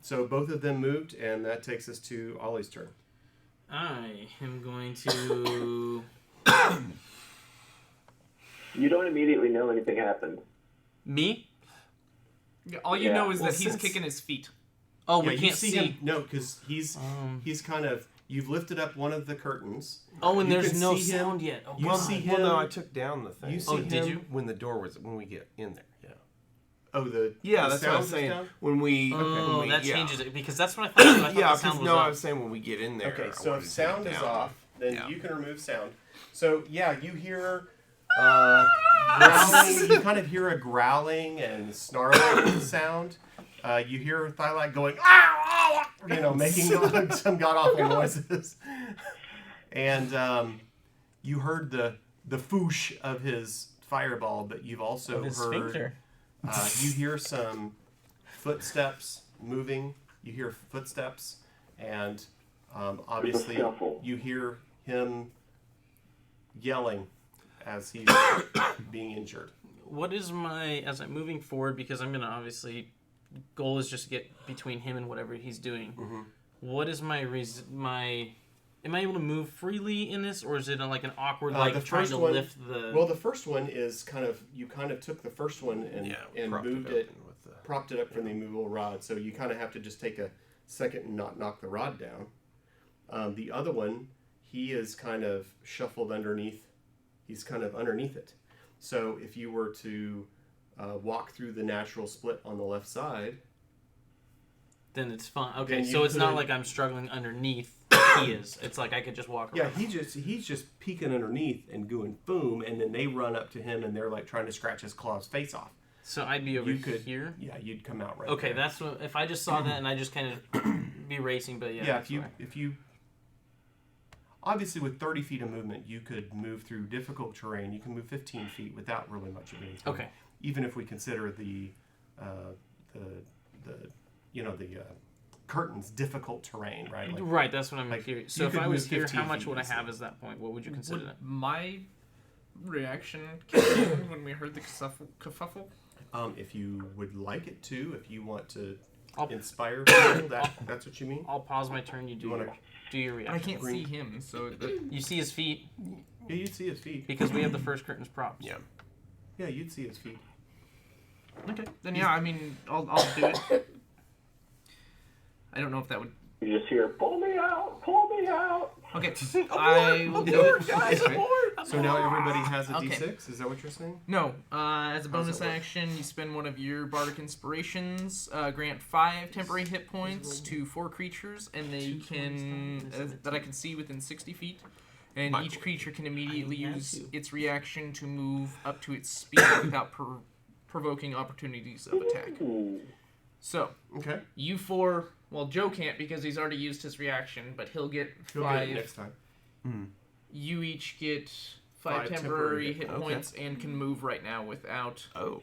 So both of them moved, and that takes us to Ollie's turn. I am going to. You don't immediately know anything happened. Me? All you Yeah. know is Well, that he's since- kicking his feet. Oh, Yeah, we you can't see see. him. No, because he's kind of. You've lifted up one of the curtains. Oh, and You there's can no see him. sound yet. Oh, You God. see Well, no, him- I took down the thing. You see Oh, did him- you? When we get in there, yeah. Oh, the Yeah, the that's what I'm sound is saying. down? When we, Oh, when we that yeah. changes it because that's what I thought. I thought Yeah, the sound because was no, up. I was saying when we get in there. Okay, I so wanted if to take it sound is down. off, then Yeah. you can remove sound. So yeah, you hear growling. You kind of hear a growling and snarling sound. You hear Thylac going, "Ah, ah," making some god awful noises. And you heard the foosh of his fireball, but you've also heard. You hear some footsteps moving. You hear footsteps, and obviously scuffle. you hear him yelling as he's being injured. What is as I'm moving forward, because I'm gonna obviously, goal is just to get between him and whatever he's doing. Mhm. What is am I able to move freely in this, or is it like an awkward, like the trying first to one- lift the? Well, the first one is you kind of took the first one and propped moved it it, open with the- propped it up from the immovable rod. So you kind of have to just take a second and not knock the rod down. The other one, he is kind of shuffled underneath. He's kind of underneath it. So if you were to walk through the natural split on the left side, Then it's fine. Okay, Then you so it's not could- like I'm struggling underneath. He is. It's like I could just walk yeah, around. he's just peeking underneath and going boom, and then they run up to him and they're like trying to scratch his claw's face off. So I'd be over You could- here. Yeah, you'd come out right. Okay, there. that's what. If I just saw that and I just kind of be racing, but yeah. Yeah, that's fine. if you obviously with 30 feet of movement, you could move through difficult terrain. You can move 15 feet without really much of anything. Okay. Even if we consider the curtains difficult terrain, right? Like, Right, that's what I'm like, curious. you So if could I was move here, 15 how much feet would I easily. have as that point? What would you consider Would that? my reaction kick in when we heard the kerfuffle? if you would like it to, if you want to I'll- inspire people, that's what you mean. I'll pause my turn. You do You wanna- your But I reaction. can't see him, so You see his feet Yeah, you'd see his feet. because we have the first curtains props. Yeah. Yeah, you'd see his feet. okay. Then yeah, I mean, I'll do it. I don't know if that would. You just hear, pull me out, pull me out. Okay, I will do it. So now everybody has a Okay. D6. Is that what you're saying? No, as a bonus it work? action, you spend one of your bardic inspirations. Grant 5 temporary hit points to 4 creatures, and they can that I can see within 60 feet. And each creature can immediately use its reaction to move up to its speed without provoking opportunities of attack. Ooh. So Okay. you 4. Well, Joe can't because he's already used his reaction, but he'll get He'll 5. get it next time. You each get 5 5 temporary temporary hit okay. points and can move right now without. Oh.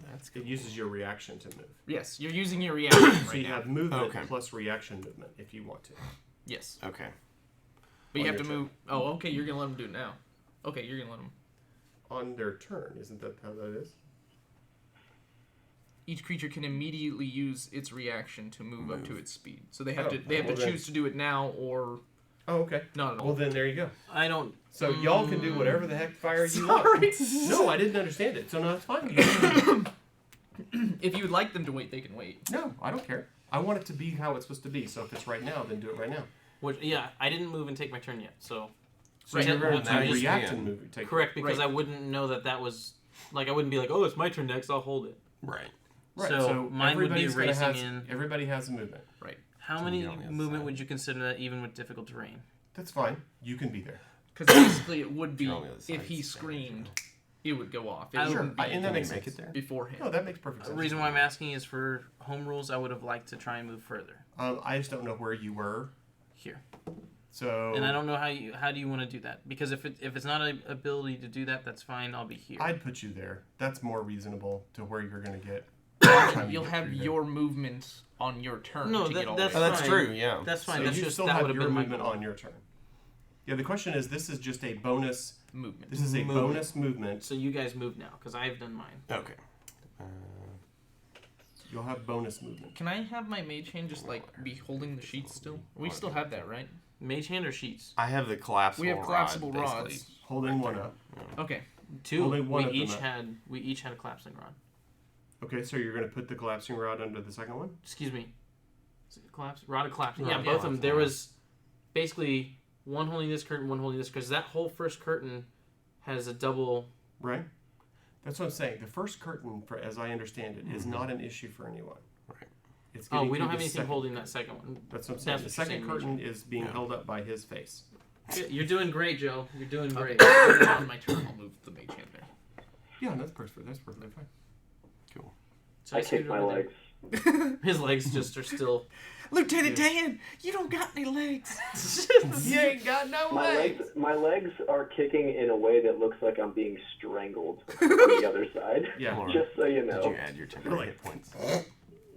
That's It good. uses your reaction to move. Yes, you're using your reaction right So you now. have movement Okay. plus reaction movement if you want to. Yes, Okay. but you On have to your move. Oh, okay. You're gonna let him do it now. Okay, you're gonna let him. On their turn, isn't that how that is? Each creature can immediately use its reaction to move up to its speed. So they have Oh, to. They have well to then- choose to do it now or Oh, okay. not at all. Well, then there you go. I don't. So y'all can do whatever the heck fire you want. No, I didn't understand it. So no, that's fine. You- If you would like them to wait, they can wait. no, I don't care. I want it to be how it's supposed to be. So if it's right now, then do it right now. Which, yeah, I didn't move and take my turn yet. So So Right. you're going Now to you react can. and move. Take correct, because Right. I wouldn't know that was like I wouldn't be like, oh, it's my turn next. I'll hold it. Right. Right. So mine would be everybody's gonna racing have- in. Everybody has a movement. How So many you're on the other movement side. would you consider that even with difficult terrain? That's fine. You can be there. Because basically, it would be You're on the other side, if he it's the same screamed, it would go off. It I- Sure. wouldn't be And that makes Make sense. it there. beforehand. No, that makes perfect The sense. reason why I'm asking is for home rules. I would have liked to try and move further I just don't know where you were. here, So and I don't know how do you want to do that? Because if it's not an ability to do that, that's fine. I'll be here. I'd put you there. That's more reasonable to where you're going to get. by the time you You'll get have through there. your movement on your turn No, to that- get all that's the Oh, way. that's fine. true. Yeah. That's fine. So That's you just still that have would have your been my movement goal. on your turn. Yeah, the question is, this is just a bonus. movement. This is a Movement. bonus movement. So you guys move now because I've done mine. Okay. You'll have bonus movement. Can I have my mage hand just like be holding the sheets still? We still have that, right? Mage hand or sheets? I have the collapsible. We have collapsible rod, rods. basically. Holding one up. Okay. Two. Only one we of them each up. had a collapsing rod. Okay, so you're going to put the collapsing rod under the second one? Excuse me. Is it collapse? Rod of collapsing. Rod Yeah, of both of them. collapsing, There yeah. was basically one holding this curtain, one holding this, because that whole first curtain has a double. Right? That's what I'm saying. The first curtain, for as I understand it, is not an issue for anyone. Right. It's Oh, getting we don't through have the anything second holding curtain. that second one. That's what I'm saying. That's The what you're second saying, curtain is being Yeah. held up by his face. You're doing great, Joe. You're doing great. On my turn, I'll move the mage hand there. Yeah, that's perfectly fine. Cool. So I scoot kick my over there. legs. His legs just are still. Lieutenant Dan, you don't got any legs. You ain't got no legs. My legs are kicking in a way that looks like I'm being strangled on the other side. Yeah. Lauren, Just so you did know. you add your temporary hit points?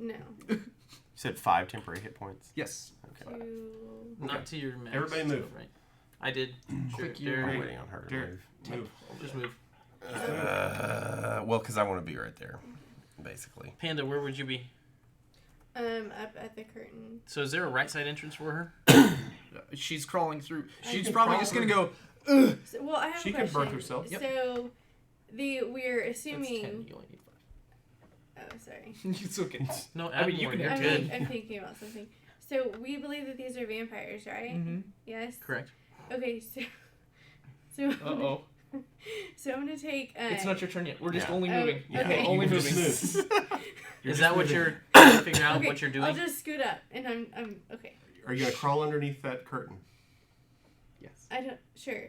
You No. said 5 temporary hit points. Yes. Okay. Not to your max. Everybody move. Right. I did. Sure. Quick, you I'm Derek, waiting on her to Derek, move. move. just move. Well, because I want to be right there, basically. Panda, where would you be? Up at the curtain. So is there a right side entrance for her? She's crawling through. She's can probably crawl just gonna through. go. So, well, I have She a can birth question. herself. Yep. So, we're That's 10. assuming. You only need Oh, sorry. 5. It's okay. No, I mean, you Abmore, can you're have good. I'm thinking about something. So we believe that these are vampires, right? Mm-hmm. Yes. Correct. Okay. So. Uh oh. So I'm gonna take. It's not your turn yet. We're just Yeah. only Oh, moving. okay. Only You moving. just move. Is that what moving. you're trying to figure out Okay, what you're doing? I'll just scoot up, and I'm okay. Are you going to crawl underneath that curtain? Yes. I don't. Sure.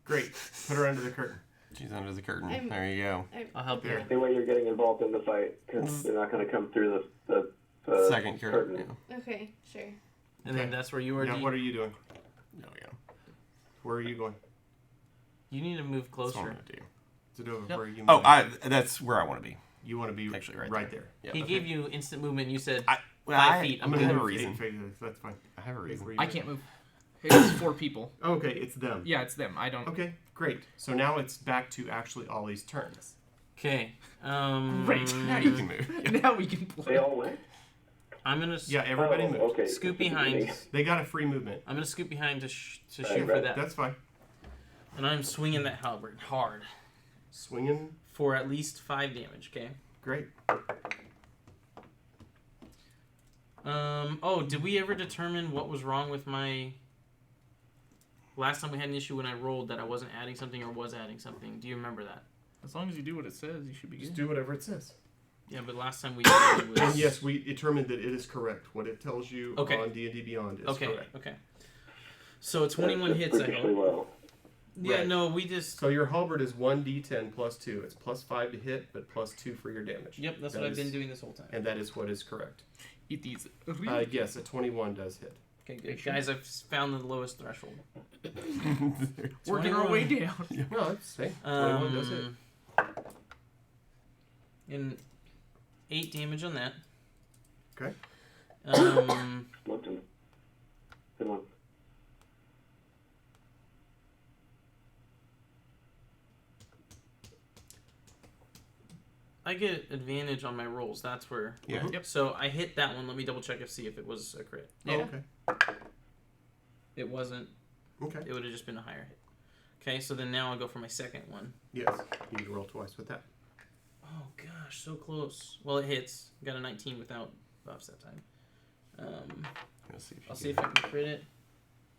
Great. Put her under the curtain. She's under the curtain. I'm- There you go. I'll help you. There. Anyway, you're getting involved in the fight because they're not going to come through the Second curtain. Yeah. Okay. Sure. And then Okay. that's where you are. Now, D. what are you doing? There we go. Where are you going? You need to move That's what I'm closer. gonna do. Zadova, Yep. where are you Oh, moving? that's where I want to be. You want to be Actually, right, right there. Yeah. He gave you instant movement. And you said Well, 5 feet. I'm I going to have a move reason. 8 feet. That's fine. I have a reason. Where you I going? can't move. It's 4 people. Okay, it's them. Yeah, it's them. I don't. Okay, great. So now it's back to actually Ollie's turns. okay. Great. Now you can move. Now we can They play. all went? I'm gonna Yeah, everybody Oh, moves. okay. scoot behind. They got a free movement. I'm gonna scoot behind to shoot Right, for right. that, That's fine. and I'm swinging that halberd hard Swinging. for at least 5 damage. Okay. Great. Oh, did we ever determine what was wrong with my? Last time we had an issue when I rolled that I wasn't adding something or was adding something. Do you remember that? As long as you do what it says, you should be Just good. do whatever it says. Yeah, but last time we did it was. And yes, we determined that it is correct. What it tells you Okay. on D&D Beyond is Okay. correct. Okay. So 21 That's hits. I freakishly hope. low. Yeah. Right. No, we just. So your halberd is 1d10 plus 2. It's plus 5 to hit, but plus 2 for your damage. Yep, that's That what I've is- been doing this whole time. And that is what is correct. Eat these. Yes, a 21 does hit. Okay, good. Guys, I've found the lowest threshold. Working our way 21. down. No, that's hey, 21 does hit. And 8 damage on that. Okay. Looked him. Good one. I get advantage on my rolls. That's where. Yeah. Mhm. Yep. So I hit that one. Let me double check and see if it was a crit. Oh, Yeah. okay. It wasn't. Okay. It would have just been a higher hit. Okay, so then now I'll go for my second one. Yes. You need to roll twice with that. Oh gosh, so close. Well, it hits. Got a 19 without buffs that time. Let's see if you I'll see if I can crit it.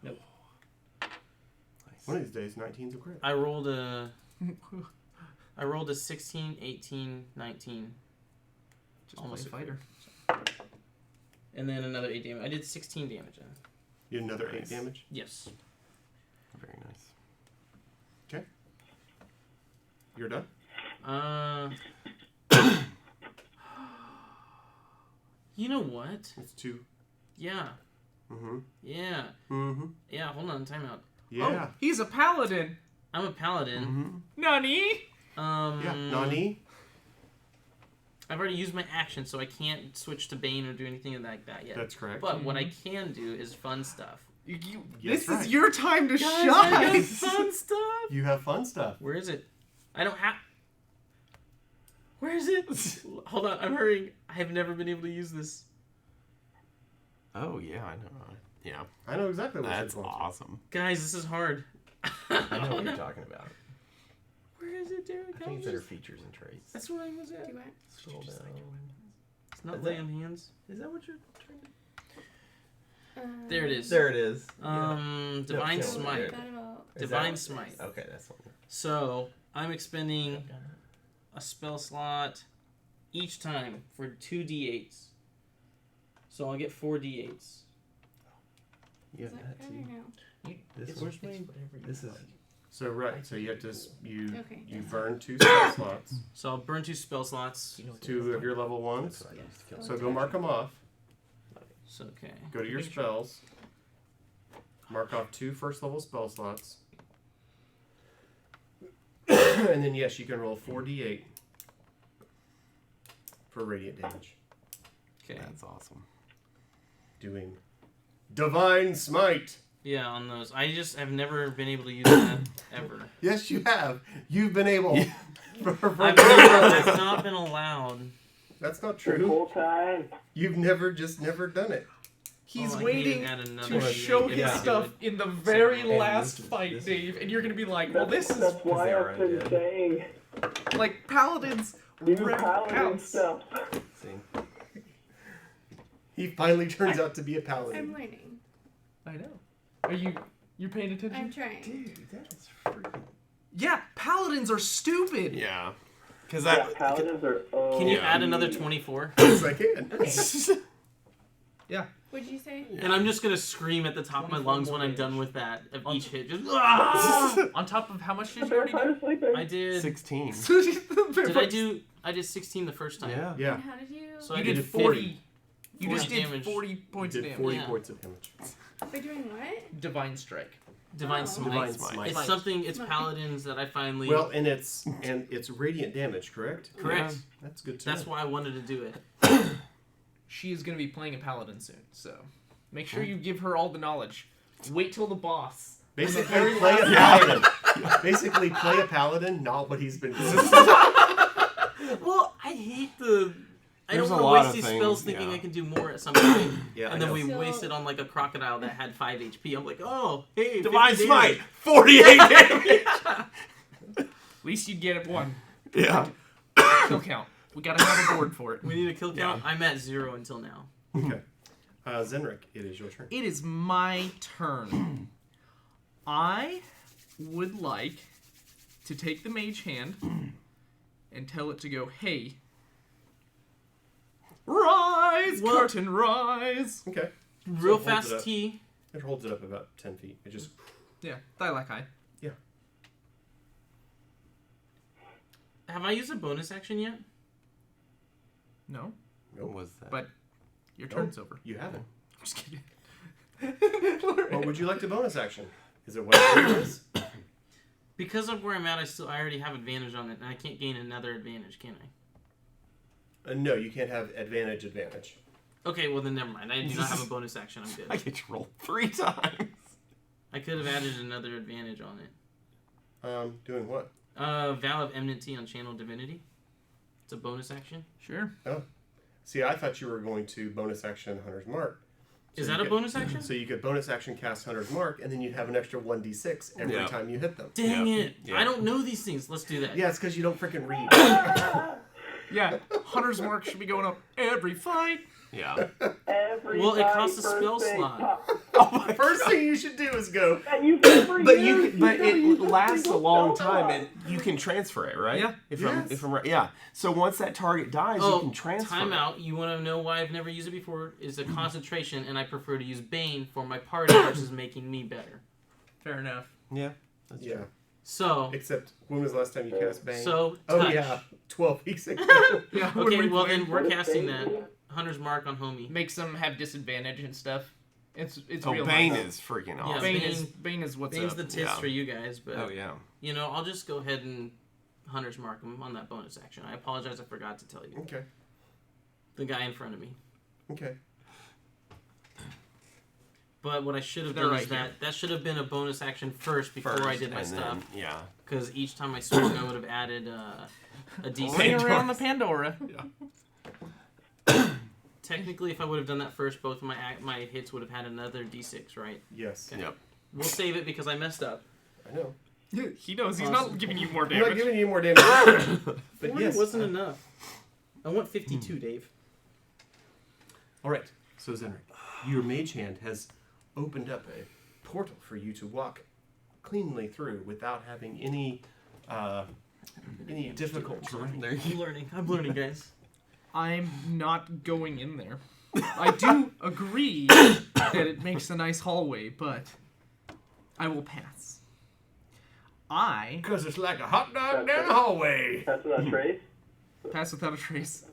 Nope. Nice. One of these days, 19's a crit. I rolled a 16, 18, 19, Just Almost play a a fighter. and then another 8 damage. I did 16 damage. You had another 8 Nice. damage. Yes. Very nice. You're done? You know what? It's 2. Yeah. Mm-hmm. Yeah. Mm-hmm. Yeah, hold on, time out. Yeah. Oh, he's a paladin. I'm a paladin. Mm-hmm. Nani? Yeah. Nani? I've already used my action, so I can't switch to Bane or do anything like that yet. That's correct. But what I can do is fun stuff. Yes, This right. is your time to I got shine. fun stuff. You have fun stuff. Where is it? I don't have. Where is it? Hold on, I'm hurrying. I have never been able to use this. Oh yeah, I know. Yeah, I know exactly what that's you're going awesome. Guys, this is hard. I know what you're talking about. Where is it, Derek? I think it's under features and traits. That's where I was at. Do what? Scroll down. It's not Is lay that- on hands. Is that what you're trying to? There it is. There it is. Divine No, Oh, I Smite. thought about Is Divine that- Smite. Okay, that's one. So I'm expending a spell slot each time for 2d8s. So I'll get 4d8s. You Is have that that better too. now? This It's one. whatever you This is. like. So right, so you have to you Okay. you burn 2 spell slots. So I'll burn 2 spell slots. You know what 2 of your level ones. That's what I used to kill. So go mark them off. So okay. Go to your spells. Mark off 2 first level spell slots. And then yes, you can roll 4d8 for radiant damage. Okay. That's awesome. Doing Divine Smite. Yeah, on those. I just have never been able to use that ever. Yes, you have. You've been able. I've not been allowed. That's not The true. whole time. You've never done it. He's Oh, I waiting need to add another to D8 show his if I do stuff it. in the very And last this is- fight, this is- Dave, and you're gonna be like, well, That's, this is that's why they are I've been undead. saying like paladins. new rip paladin counts. stuff. See. He finally turns out to be a I'm paladin. learning. I know. Are you paying attention? I'm trying. Dude, that is freaking. Yeah, paladins are stupid. Yeah. Because Yeah, that. paladins are. Can you Yeah. add another 24? Yes, I can. Yeah. What'd you say? And I'm just gonna scream at the top of my 24 lungs when I'm more done damage. with that. Of On- each hit, just ah! On top of how much did The you already do? vampire sleeping. I did. 16. Did I do? I did 16 the first time. Yeah. Yeah. And how did you? So You I did did 40. You 40 just did damage. 40 You points of did damage. 40 Yeah. points of damage. By doing what? Divine strike. Divine Oh. Smite. Divine Smite. It's Smite. something. It's Smite. paladins that I finally. Well, and it's radiant damage, correct? Correct. Yeah, that's good too. That's why I wanted to do it. She is gonna be playing a paladin soon, so make sure you give her all the knowledge. Wait till the boss. Basically, very play a last- paladin. Basically, play a paladin, not what he's been doing. Well, I hate the. I There's don't a want lot to of waste these things, spells thinking yeah. I can do more at some point. Yeah, And then we So- wasted on like a crocodile that had 5 HP. I'm like, oh, hey, Divine 50 Smite! damage. 48 damage! At least you'd get it one. Yeah. Kill count. We gotta have a board for it. We need a kill count. Yeah. I'm at 0 until now. Okay. Zenrik, it is your turn. It is my turn. I would like to take the mage hand and tell it to go, hey, rise, What? curtain, rise. Okay. Real So it holds it fast up. T. It holds it up about 10 feet. It just. Yeah, Thylac High. Have I used a bonus action yet? No, What was that? but your turn's over. You haven't. I'm just kidding. What would you like to bonus action? Is it what it is? Because of where I'm at, I already have advantage on it, and I can't gain another advantage, can I? No, you can't have advantage. Okay, well then never mind. I do not have a bonus action. I'm I good. get to roll 3 times. I could have added another advantage on it. Doing what? Vow of Enmity on Channel Divinity. It's a bonus action. Sure. See, I thought you were going to bonus action Hunter's Mark. Is So that you a could- bonus action? So you could bonus action cast Hunter's Mark, and then you'd have an extra 1d6 every Yeah. time you hit them. Dang Yeah. it! Yeah. I don't know these things. Let's do that. Yeah, it's because you don't freaking read. Yeah, Hunter's Mark should be going up every fight. Yeah. Every Well, it time costs a first spell thing slot. pops. The first thing you should do is go. And you've never But used- but never it used a lasts a single long spell time, slot. and you can transfer it, right? Yeah. If Yes. I'm right, yeah. So once that target dies, you can transfer. time it. out. You want to know why I've never used it before? Is a concentration, and I prefer to use Bane for my party versus making me better. Fair enough. Yeah. That's Yeah. true. So, Except when was the last time you cast Bane? so oh touch. yeah, 12 weeks ago. Yeah. when Okay, we well play, then we're What is casting Bane? that Hunter's Mark on Homie. makes them have disadvantage and stuff. It's Oh, real Bane nice. is freaking Yeah, awesome. Bane is what's Bane's up. the tits Yeah. for you guys, but Oh yeah. you know, I'll just go ahead and Hunter's Mark him on that bonus action. I apologize, I forgot to tell you. Okay. The guy in front of me. Okay. But what I should have They're done right is here. that should have been a bonus action first before I did that and stuff. Then, yeah. Because each time I swung, I would have added a D6. Bring around the Pandora. Technically, if I would have done that first, both of my hits would have had another D6, right? Yes. Okay. Yep. We'll save it because I messed up. I know. He knows he's Awesome. not giving you more I'm not damage. giving you more damage. But 40 yes. wasn't enough. I want 52, Dave. All right. So Zenrik, your mage hand has opened up a portal for you to walk cleanly through without having any difficult terrain. There you I'm learning, guys. I'm not going in there. I do agree that it makes a nice hallway, but I will pass. Because it's like a hot dog That's down right. the hallway. Pass without trace. Pass without a trace.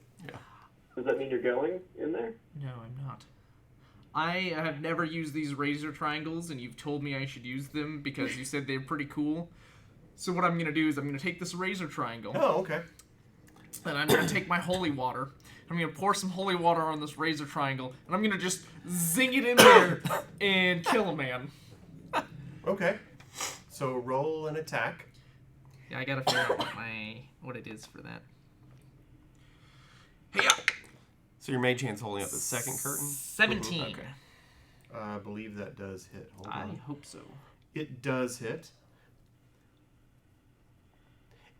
Does that mean you're going in there? No, I'm not. I have never used these razor triangles, and you've told me I should use them because you said they're pretty cool. So what I'm going to do is I'm going to take this razor triangle, Oh, okay. and I'm going to take my holy water. I'm going to pour some holy water on this razor triangle, and I'm going to just zing it in there and kill a man. Okay. So roll an attack. Yeah, I got to figure out what it is for that. Hey, So your mage hand's holding up the second curtain? 17. Okay. I believe that does hit. Hold I on. hope so. It does hit.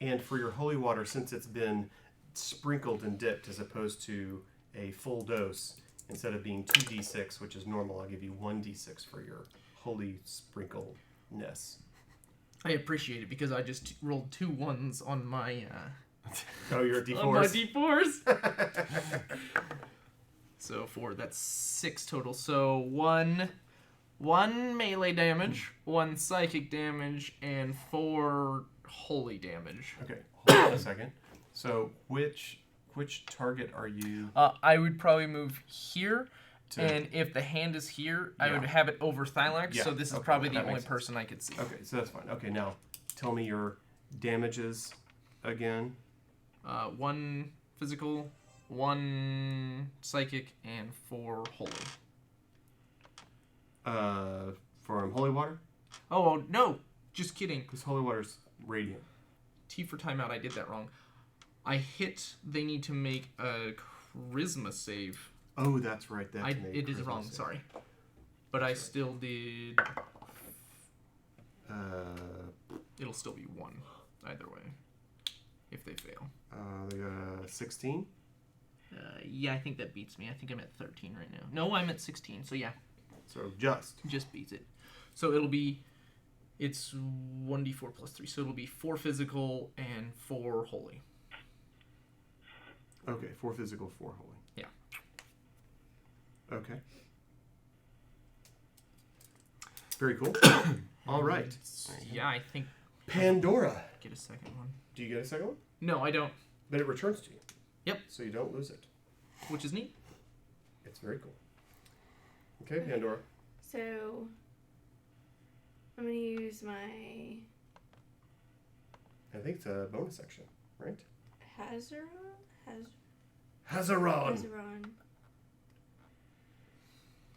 And for your holy water, since it's been sprinkled and dipped as opposed to a full dose, instead of being 2d6, which is normal, I'll give you 1d6 for your holy sprinkleness. I appreciate it because I just rolled 2 1s on my Oh, you're at on my d4s? d4s. So 4, that's 6 total. So 1 melee damage, 1 psychic damage, and 4 holy damage. Okay, hold on a second. So which target are you I would probably move here, to? and if the hand is here, I Yeah. would have it over Thylax. Yeah, So this is okay, probably that the only makes sense. person I could see. Okay, so that's fine. Okay, now tell me your damages again. 1 physical, 1 psychic, and 4 holy. From holy water? Oh no, just kidding. Because holy water's radiant. T for timeout. I did that wrong. I hit. They need to make a charisma save. Oh, that's right. That It is wrong. Sorry, but I still did. It'll still be 1 either way if they fail. They got 16. Yeah, I think that beats me. I think I'm at 13 right now. No, I'm at 16. So yeah, So just beats it. So it'll be. It's 1d4 plus 3, so it'll be 4 physical and 4 holy. okay. 4 physical, 4 holy. Yeah. Okay. Very cool. All right. Yeah, I think. Pandora. Get a second one. Do you get a second one? No, I don't. But it returns to you. Yep. So you don't lose it. Which is neat. It's very cool. Okay, Pandora. So I'm gonna use my I think it's a bonus action, right? Hazaron Hazaron.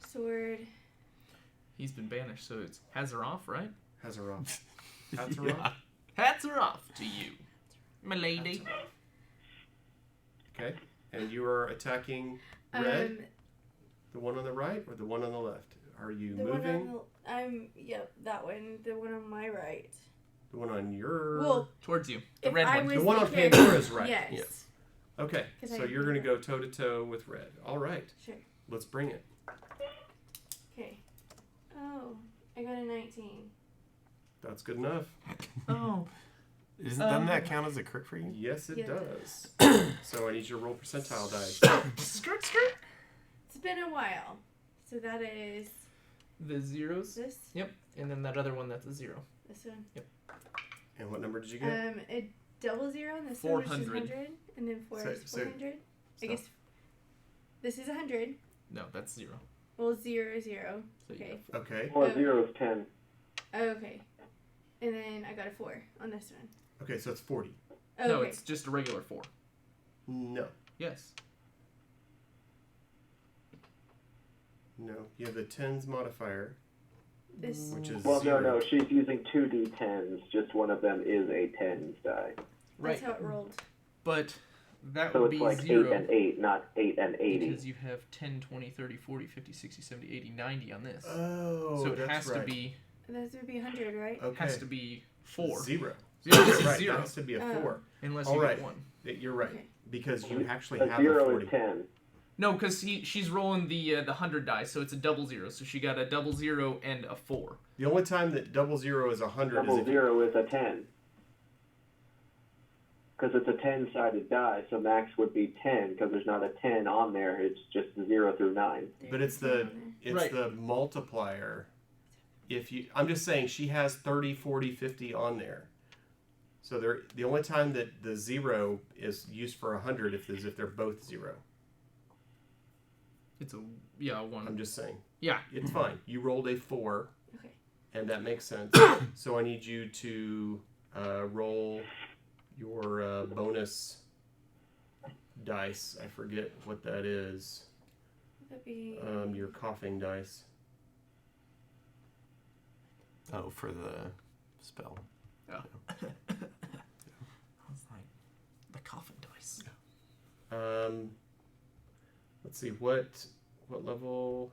sword. He's been banished, so it's hats are off, right? Hazaron. Hazaron. Yeah. Hats are off to you, my lady. Okay. And you are attacking red, the one on the right or the one on the left? Are you The moving? one on that one. The one on my right. The one on your. Well, Towards you. The if red I one. was The one on character- Pandora's right. Yes. Yes. Okay. 'Cause So I you're did going to go toe to toe with red. All right. Sure. Let's bring it. Okay. Oh, I got a 19. That's good enough. Oh. Doesn't that count as a crit for you? Yes, it Yeah. does. So I need you to roll percentile dice. Skirt, skirt. It's been a while. So that is The zeros. this. Yep. And then that other one, that's a 0. This one. And what number did you get? A double 0 and this one, which is 400. 100, and then 4 is So- 400. I stop. guess this is 100. No, that's 0. Well, 0 is 0. So you Okay. got Okay. 4 0 is 10. Oh, okay. And then I got a 4 on this one. Okay, so it's 40. Oh, No, okay. it's just a regular 4. No. Yes. No. You have the tens modifier, This. which is Well, 0. no, she's using 2d10s. Just one of them is a 10s die. Right. That's how it rolled. But that So would it's be like 0. 8 and 8, not 8 and 80. Because you have 10, 20, 30, 40, 50, 60, 70, 80, 90 on this. Oh, so it that's has right. to be That would be 100, right? Okay. Has to be 4. Zero. Zero. This is Right, zero. that has to be a 4. Unless All you right. get 1. You're right. Okay. Because you actually A have a 0 40. is 10. No, because she's rolling the 100 dice, so it's a double 0. So she got a double 0 and a 4. The only time that double 0 is 100 is Double if 0 is a 10. Because it's a 10-sided die, so max would be 10, because there's not a 10 on there. It's just 0 through 9. But it's Right. the multiplier. If you, I'm just saying she has 30, 40, 50 on there. So the only time that the 0 is used for 100 is if they're both 0. It's a 1. I'm just saying. Yeah. It's fine. You rolled a 4. Okay. And that makes sense. So I need you to roll your bonus dice. I forget what that is. That'd be... Your coughing dice. Oh, for the spell. I was like, the coffin dice. Let's see, what level?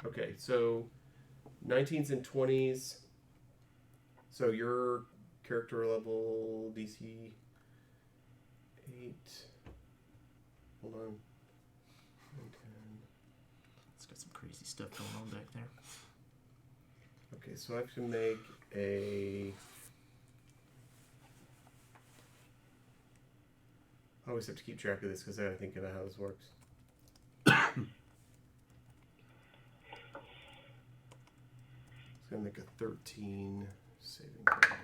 Okay, so 19s and 20s. So your character level DC 8. Hold on. 9, 10. It's got some crazy stuff going on back there. Okay, so I have to make a... I always have to keep track of this because I gotta think about how this works. It's gonna make a 13 saving throw,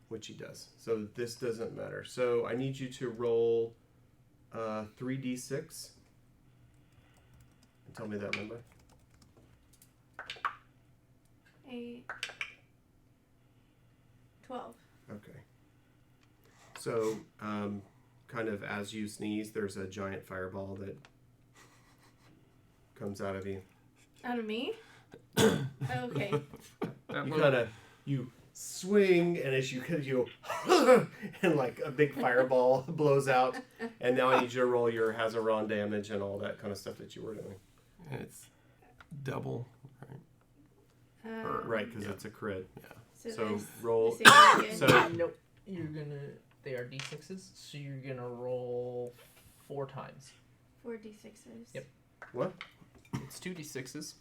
which he does. So this doesn't matter. So I need you to roll 3d6 and tell me that number. 8, 12. Okay. So, kind of as you sneeze, there's a giant fireball that comes out of you. Out of me? Okay. You swing, and as you go, and like a big fireball blows out, and now I need you to roll your Hazaron damage and all that kind of stuff that you were doing. And it's double, right? Right, because it's a crit. So that's roll. the same again. So Nope. You're gonna. They are d6s, so you're gonna roll 4 times. 4 d6s. Yep. what? It's 2 d6s.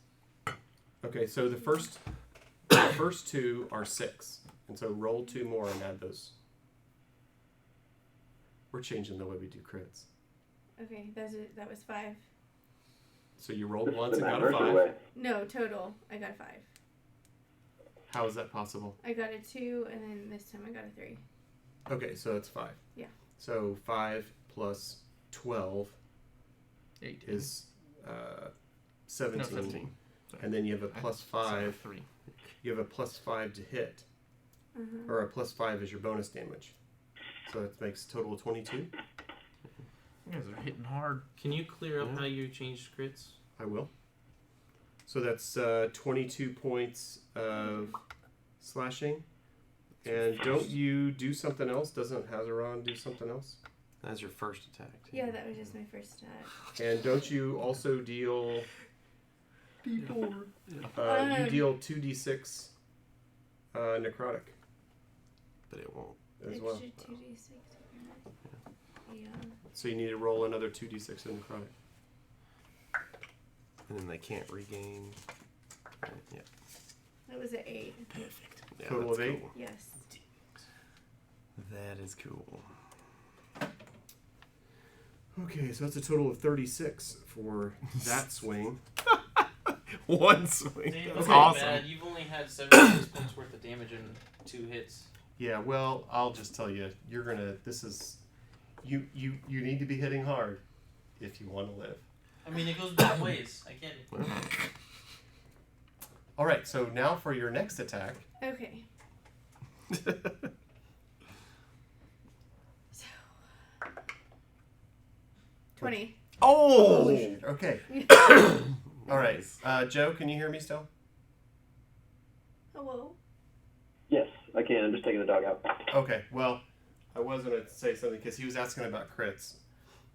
Okay, so the first 2 are 6, and so roll 2 more and add those. We're changing the way we do crits. Okay, that was 5. So you rolled This is once the and got Matt a Mercer 5. way. No, total. I got a 5. How is that possible? I got a 2, and then this time I got a 3. Okay, so it's 5. Yeah. So 5 plus 12 18. is 17. No, 17. Sorry. And then you have a plus 5. 3. You have a plus 5 to hit. Uh-huh. Or a plus 5 is your bonus damage. So it makes a total of 22. You guys are hitting hard. Can you clear up how you changed crits? I will. So that's 22 points of slashing. And don't you do something else? Doesn't Hazaron do something else? That's your first attack. Too. Yeah, that was just my first attack. And don't you also deal... D4. you deal 2d6 necrotic But it won't. as well. Extra 2d6. Yeah. So you need to roll another 2d6 in necrotic. And then they can't regain. Right, yeah. That was an 8. Perfect. Yeah, Total that's of 8? cool. Yes. That is cool. Okay, so that's a total of 36 for that swing. One swing. Damn, That's okay. awesome. Bad. You've only had 76 points worth of damage in 2 hits. Yeah, well, I'll just tell you, you're gonna. This is, you need to be hitting hard if you want to live. I mean, it goes both ways. I get it. All right, so now for your next attack. Okay. So. 20. Oh! Holy shit, okay. All right, Joe, can you hear me still? Hello. Yes, I can. I'm just taking the dog out. Okay, well, I was going to say something because he was asking about crits.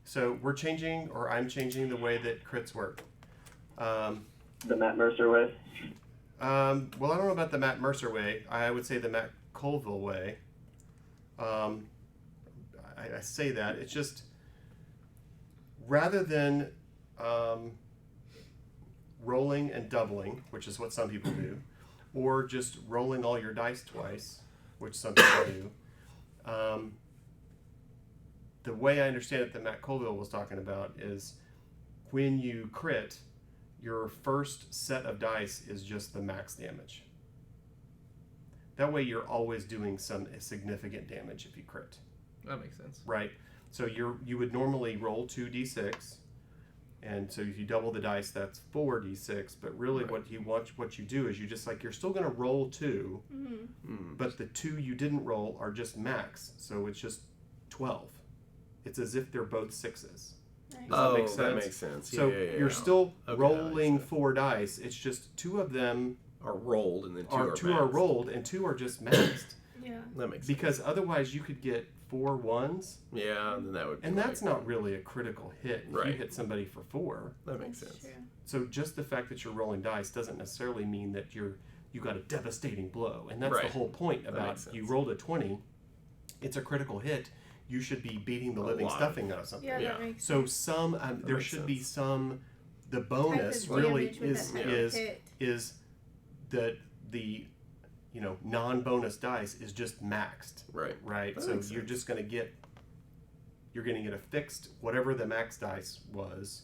So we're changing, or I'm changing the way that crits work. The Matt Mercer way. Well, I don't know about the Matt Mercer way. I would say the Matt Colville way. I say that. It's just, rather than rolling and doubling, which is what some people do, or just rolling all your dice twice, which some people do, the way I understand it that Matt Colville was talking about is when you crit, your first set of dice is just the max damage. That way you're always doing some significant damage if you crit. That makes sense. Right? So you would normally roll 2d6, and so if you double the dice, that's 4d6, but really what you do is you're still going to roll 2, but the 2 you didn't roll are just max, so it's just 12. It's as if they're both 6s. Right. That makes sense. So Yeah. you're still Okay, rolling 4 dice. It's just 2 of them are rolled, and then two are rolled, and 2 are just maxed. Yeah. That makes sense. Because otherwise you could get 4 1s, Yeah, and then that would. and that's not really a critical hit. If you Right. hit somebody for 4. That makes That's sense. true. So just the fact that you're rolling dice doesn't necessarily mean that you got a devastating blow, and that's the Right. whole point That about makes sense. you rolled a 20. It's a critical hit. You should be beating the A living lot. stuffing out of something. Yeah, Yeah. that makes So sense. there makes should be sense. some. The Type bonus of really damage with is that type of hit. that the non-bonus dice is just maxed, Right. right? That So makes you're sense. just going to get a fixed whatever the max dice was,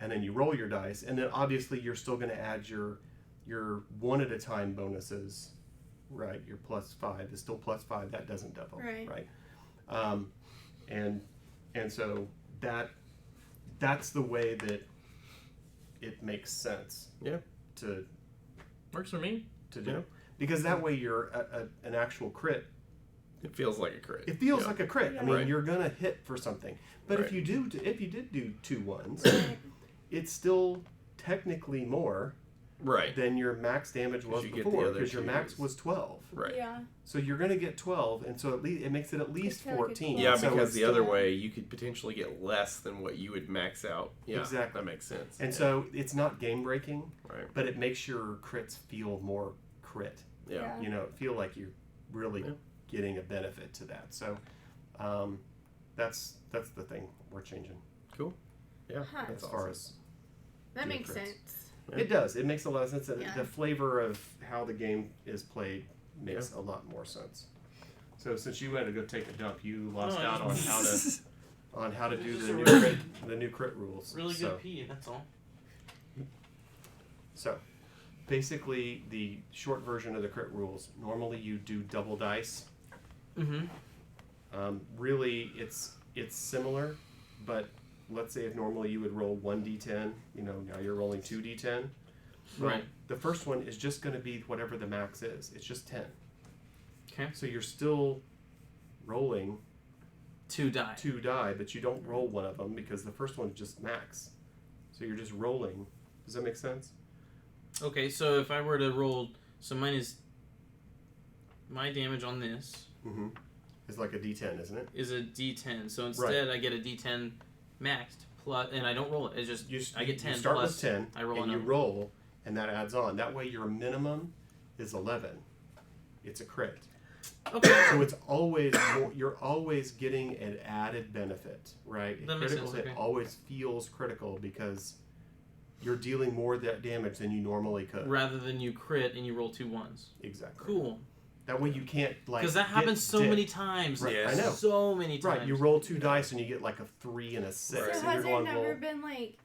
and then you roll your dice, and then obviously you're still going to add your one at a time bonuses, right? Your +5 is still +5. That doesn't double, Right. And so that's the way that it makes sense. Yeah. To Works for me. do, Yeah. because that way you're an actual crit. It feels like a crit. It feels Yeah. like a crit. I Yeah. mean, Right. you're gonna hit for something. But Right. if you did do 2 1s, Right. it's still technically more Right. than your max damage was you get the before, other because your max twos. was 12. Right. Yeah. So you're gonna get 12, and so it makes it at least It's kinda like a 14. Yeah, So because it's the other still- way you could potentially get less than what you would max out. Yeah, Exactly. That makes sense. And Yeah. so it's not game breaking, Right. but it makes your crits feel more crit. Yeah. Feel like you're really Yeah. getting a benefit to that. So that's the thing we're changing Cool. Yeah. Huh. That's as far awesome. as That Doing makes crits. sense. Yeah. it does. It makes a lot of sense. Yeah. The flavor of how the game is played makes a lot more sense. So since you had to go take a dump, you lost out on how to do Just the a new really- crit rules. Really good So, pee, that's all. so basically, the short version of the crit rules. Normally, you do double dice. Mm-hmm. Really, it's similar, but let's say if normally you would roll 1d10, now you're rolling 2d10. Well, Right. the first one is just going to be whatever the max is. It's just 10. Okay. So you're still rolling 2 die. 2 die, but you don't roll one of them because the first one's just max. So you're just rolling. Does that make sense? Okay, so if I were to roll, so mine is my damage on this Mm-hmm. It's like a d10, isn't it? is a D10. So instead, I get a D10 maxed plus, and I don't roll it. It's just I get 10 You start plus. with 10, I roll and a you number. roll, and that adds on. That way your minimum is 11. It's a crit. Okay. So it's always you're always getting an added benefit, right? A That makes critical sense, hit okay. always feels critical because you're dealing more that damage than you normally could. Rather than you crit and you roll 2 1s. Exactly. Cool. That way you can't Because that happens so many times. Right, Yes. I know. So many times. Right, you roll 2 dice and you get like a 3 and a 6. Right. So And has you're there going, never well, been like?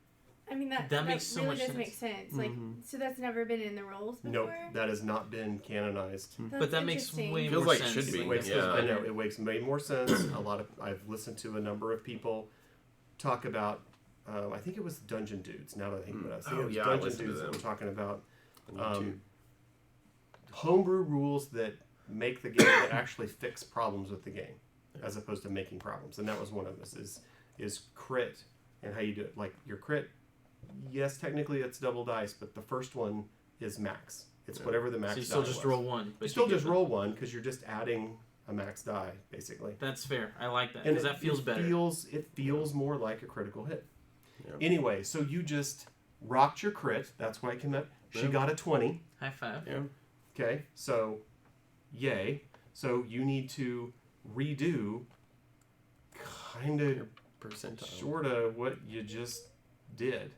I mean That makes so really much does sense. make sense. Like, Mhm. so that's never been in the rules before. nope, that has not been canonized. That's But that makes interesting. way Feels more like it sense. should be. It makes, Yeah. I know it makes way more sense. I've listened to a number of people talk about. I think it was Dungeon Dudes. Now that I think about it, I think Oh, it was yeah, I Dungeon listened to Dudes that were them. talking about On YouTube. homebrew rules that make the game that actually fix problems with the game, as opposed to making problems. And that was one of this is crit and how you do it. Like your crit, yes, technically it's double dice, but the first one is max. It's Yeah. whatever the max. So you still die just was. roll 1. You But still get just the- roll 1 because you're just adding a max die, basically. That's fair. I like that And because that feels better. It feels more like a critical hit. Yeah. Anyway, so you just rocked your crit. That's why I came up. She Yeah. got a 20. High five. Yeah. Okay, so yay. So you need to redo kind of Percentile. sort of what you just did.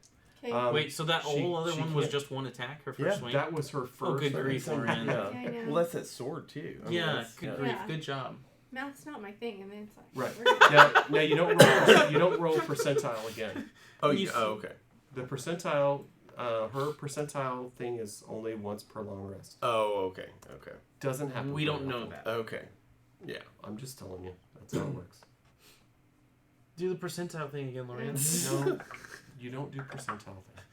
Okay. Wait, so that she- whole other she one was can't- just one attack, her first Yeah, swing? that was her first. Oh, good grief, Something. Lorian. Yeah. Yeah, I know. Well, that's that sword too. I mean, Yeah, that's- good yeah. grief. Yeah. Good job. Math's not my thing, and then it's like Right. we're good. Now you don't roll percentile again. Oh, You yeah. see- Oh, okay. The percentile, her percentile thing is only once per long rest. Oh, okay. Okay. Doesn't happen. We very don't know often. that. Okay. Yeah. I'm just telling you. That's how it works. Do the percentile thing again, Lorian. No, you don't do percentile thing.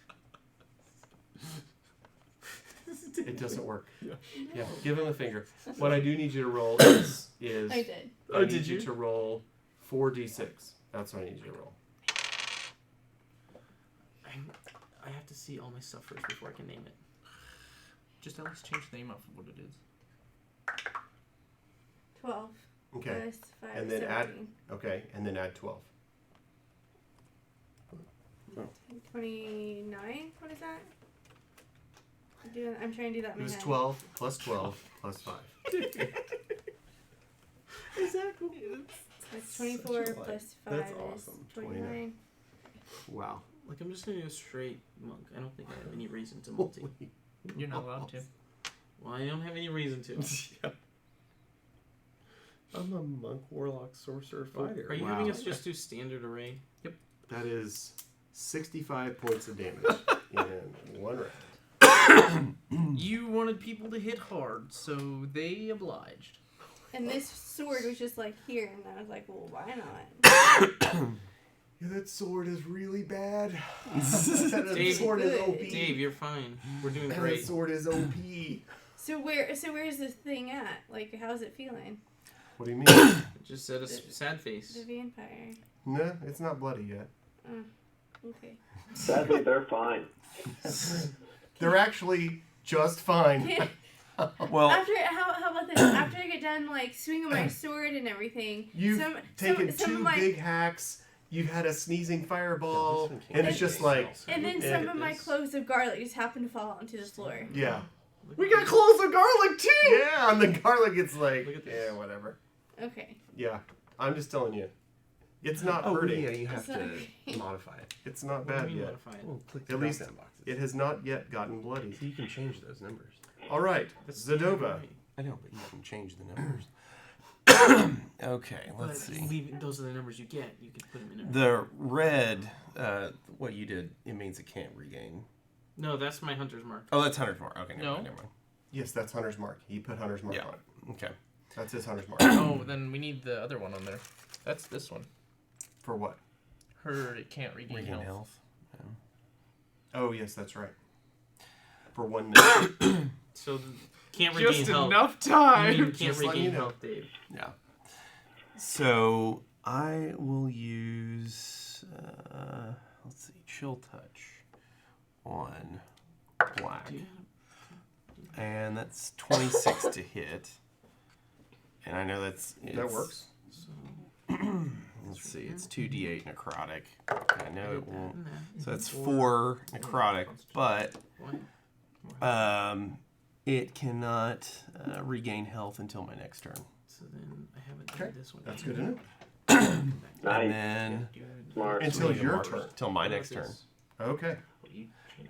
It doesn't work. Yeah, give him a finger. What I do need you to roll is I did. I Oh, need did you you? to roll 4d6. That's what I need you to roll. I have to see all my stuff first before I can name it. Just at least change the name off of what it is. 12 Okay. plus 5 And then add- 17. Okay, and then add 12. 29? What is that? I'm trying to do that in It my was head. 12 plus 12 plus 5. Exactly. That's 24 Such a lie. plus 5 That's is awesome. 29. Wow. Like, I'm just gonna do a straight monk. I don't think I have any reason to multi. You're not allowed to. Well, I don't have any reason to. Yeah. I'm a monk, warlock, sorcerer, fighter. Are you Wow. having us just do standard array? That is 65 points of damage in one round. You wanted people to hit hard, so they obliged. And this sword was just like here, and I was like, well, why not? Yeah, that sword is really bad. Dave, sword is OP. Dave, you're fine. We're doing That great. sword is OP. So where's this thing at? Like, how's it feeling? What do you mean? It just said a sad face. The vampire. No, it's not bloody yet. Okay. Sadly, they're fine. They're actually just fine. Well, How about this? After I get done like swinging my sword and everything, You've taken some two of my, big hacks. You've had a sneezing fireball, Yeah, this one can't and it's be just anything like, else. and then Yeah. some of my cloves of garlic just happen to fall onto the floor. yeah. Look We at got this. cloves of garlic too. Yeah, and the garlic, it's like, Look at this. yeah, whatever. Okay. Yeah, I'm just telling you, it's not oh, hurting. yeah, you have It's not to okay. modify it. It's not What do bad you mean yet. modify it? Well, click the At least drop-down boxes. It has not yet gotten bloody. So you can change those numbers. All right, That's standard Zadova. array. I know, but you can change the numbers. Okay, let's But see. those are the numbers you get. You can put them in. The red, what you did, it means it can't regain. No, that's my hunter's mark. Oh, that's Hunter's Mark. Okay, No. never mind. Yes, that's Hunter's Mark. He put Hunter's Mark Yeah. on it. Okay. That's his Hunter's Mark. Oh, then we need the other one on there. That's this one. For what? Her, it can't regain, Regain health. health. Oh, yes, that's right. For 1 minute. So can't regain Just health. enough You mean time. can't Just letting regain you know. health, Dave. Yeah. So I will use, let's see, Chill Touch on black. Do you And that's 26 to hit. And I know That it's- works. Let's see, it's 2d8 necrotic. I know it won't. and that. So that's 4 necrotic, but Why? it cannot regain health until my next turn. So then I haven't Okay, done this one. That's yet. good to know. Nice. And then Smart. Until we need a your marker. turn. Till my What next about turn. this? Okay.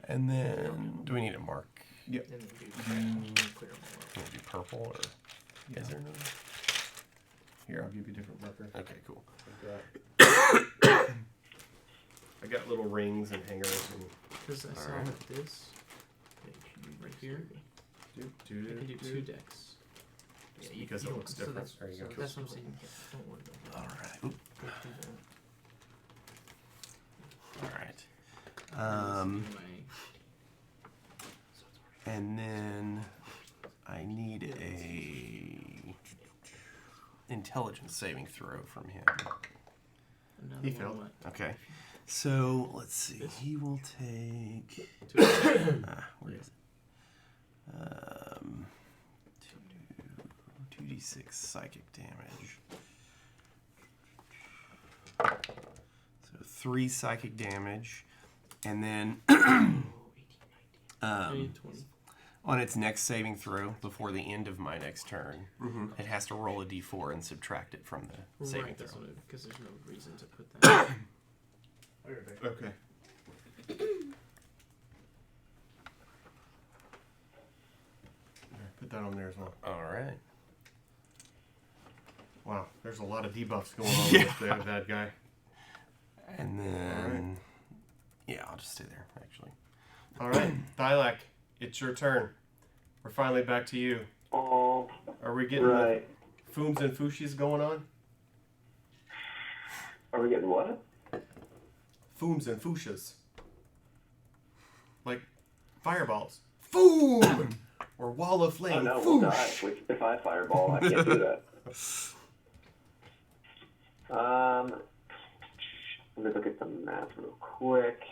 And then do we need a mark? And then do clear them all Can we do purple or Yeah. is there no? Here, I'll give you a different marker. Okay, cool. I got little rings and hangers and Because I saw Alright. that this right here, I can do 2 decks. Yeah, because it looks different. There you go. That's what I'm saying. Don't worry about All right. that. All right. My And then I need a intelligence saving throw from him. another He one, failed. what? Okay. So let's see. He will take. 2 Where is it? 2d6 2d6 psychic damage. So 3 psychic damage, and then 20. on its next saving throw before the end of my next turn, it has to roll a d4 and subtract it from the saving Right, that's throw. what because there's no reason to put that. Okay. Put that on there as well. All right. Wow, there's a lot of debuffs going on with that bad guy. And then, yeah, I'll just stay there, actually. All right, Thylak, it's your turn. We're finally back to you. Oh, Are we getting right. the fooms and fushis going on? Are we getting what? Fooms and fushas. Like fireballs. Foom! Or wall of Oh flame. no, we'll die. Foosh! If I fireball, I can't do that. Let me look at the map real quick.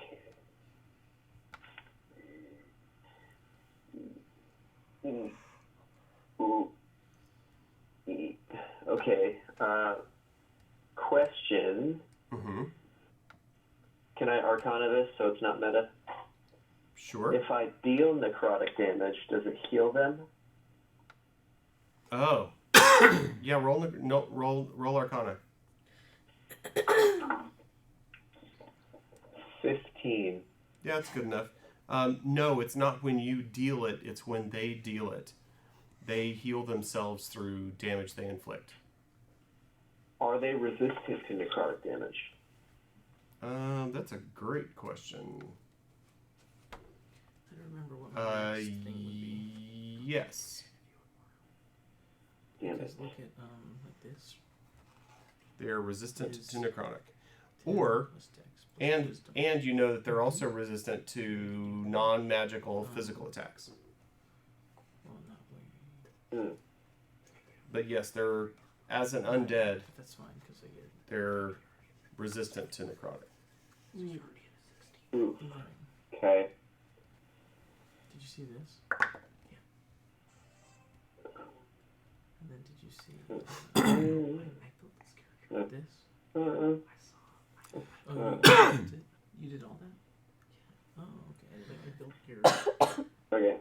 Ooh. Okay. Question. Mm-hmm. Can I Arcana this so it's not meta? Sure. If I deal necrotic damage, does it heal them? Oh. Yeah, roll Arcana. 15. Yeah, that's good enough. No, it's not when you deal it, it's when they deal it. They heal themselves through damage they inflict. Are they resistant to necrotic damage? That's a great question. I don't remember what my next thing would be. Yes. Damn it. Because look at like this. They are resistant Is- to necrotic. 10 Or, plus dex plus and wisdom. you know that they're also resistant to non-magical physical attacks. Well, not really. But yes, they're, as an undead, But that's fine because I get. they're resistant to necrotic. Ooh. Right. Okay. Did you see this? And then did you see I built this character? This? Uh, Oh, you built it? You did all that? Oh, okay. Like I built your. okay.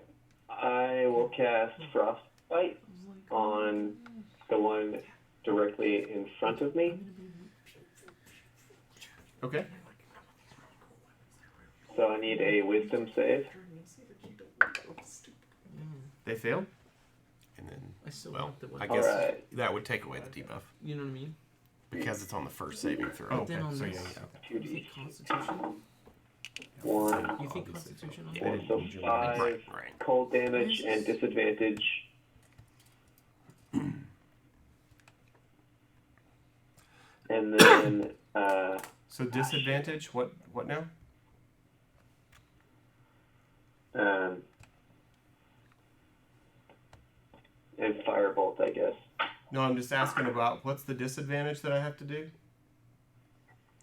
I will cast Frostbite on the one directly in front of me. Okay. So I need a Wisdom save. They failed? And then, I still well, want the I one. guess Alright. that would take away the debuff You know what I mean? because it's on the first saving throw. Oh, But then okay. on So this, yeah, you think Constitution? 1, You think Constitution on They that? didn't so need you to- 5 Right, right. cold damage and disadvantage. And then So disadvantage, what now? and Firebolt, I guess. No, I'm just asking about what's the disadvantage that I have to do?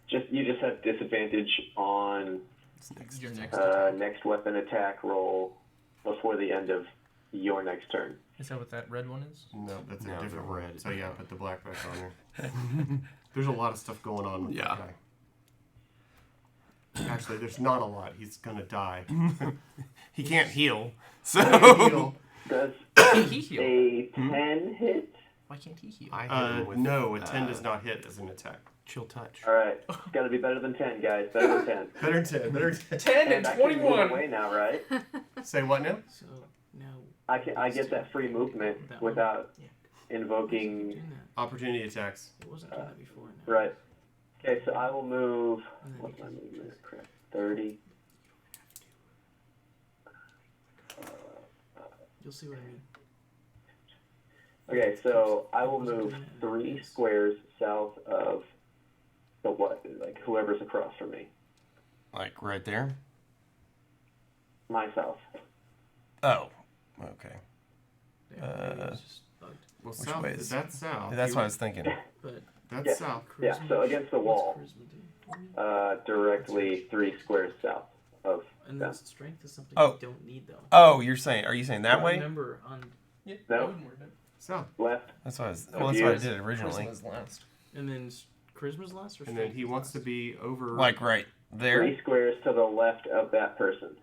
You just have disadvantage on It's next. Your next next weapon attack roll before the end of your next turn. Is that what that red one is? No, that's No, a the different one. red. So yeah, put the black back on there. There's a lot of stuff going on with Yeah. that guy. Actually, there's not a lot. He's gonna die. He can't heal, so Heal. Does Can't he heal? a 10 hit? Why can't he heal? I hit him with, No, a 10 does not hit as an attack. chill touch. All right, it's got to be better than 10, guys. Better than 10. Better than 10. Better than 10. 10 And I can move away now, right? Say what now? So now. I get that free movement without invoking. Doing that. Opportunity attacks. It wasn't doing that before. Now. Right. Okay, so I will move. And then What's you my can- movement? Crap. 30. You'll see what I mean. Okay, so I will move 3 squares south of the what? Like whoever's across from me. Like right there. My south. Oh, okay. Yeah, it's just bugged. Well, Which south, way is- that's south. That's what I was thinking. But That's Yeah. south. Yeah, so against the wall. What's charisma do? Directly 3 squares south of And them. then strength is something Oh. you don't need though. Oh, are you saying that way? Remember on No? So So, Left. That's why that's Of why I yours. did it originally. Charisma's last. And then charisma's last or and then strength he is wants to last? be over. Like right there. 3 squares to the left of that person.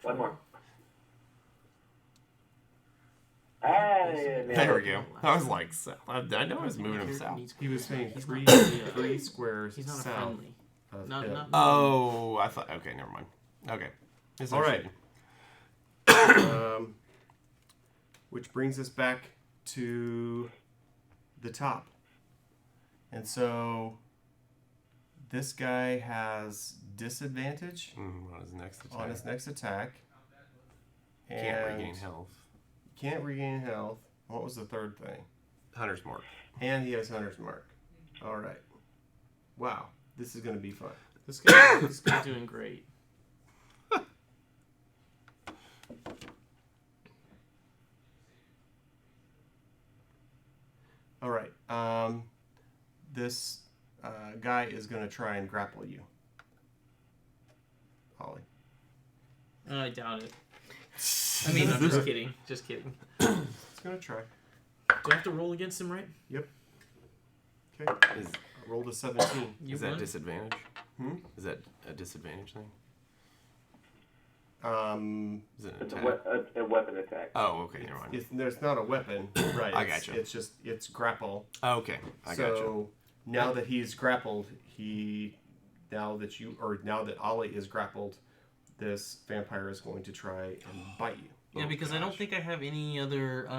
One more. Hey, There we go. I was like, I know I was moving him south. He was saying He's three, not really, 3 squares He's not a south friendly. of Not, him. not Oh, I thought. Okay, never mind. Okay. It's All right. actually- Which brings us back to the top. And so this guy has disadvantage on his next attack. on his next attack. Can't And regain health. Can't regain health. What was the third thing? Hunter's mark. And he has Hunter's Mark. All right. Wow. This is going to be fun. This guy's doing great. All right. This guy is going to try and grapple you. Ollie. I doubt it. I mean, I'm just kidding. Just kidding. It's going to try. Do I have to roll against him, right? Okay. Is, I rolled a 17. You is that won? disadvantage? Hmm? Is that a disadvantage thing? Is it an It's attack? a weapon attack. Oh, okay, never mind. There's not a weapon, right? I it's- gotcha. It's just grapple. Oh, okay, I so gotcha. now that he's grappled, now that Ollie is grappled, this vampire is going to try and bite you. Yeah, Oh, because I don't gosh. think I have any other. Do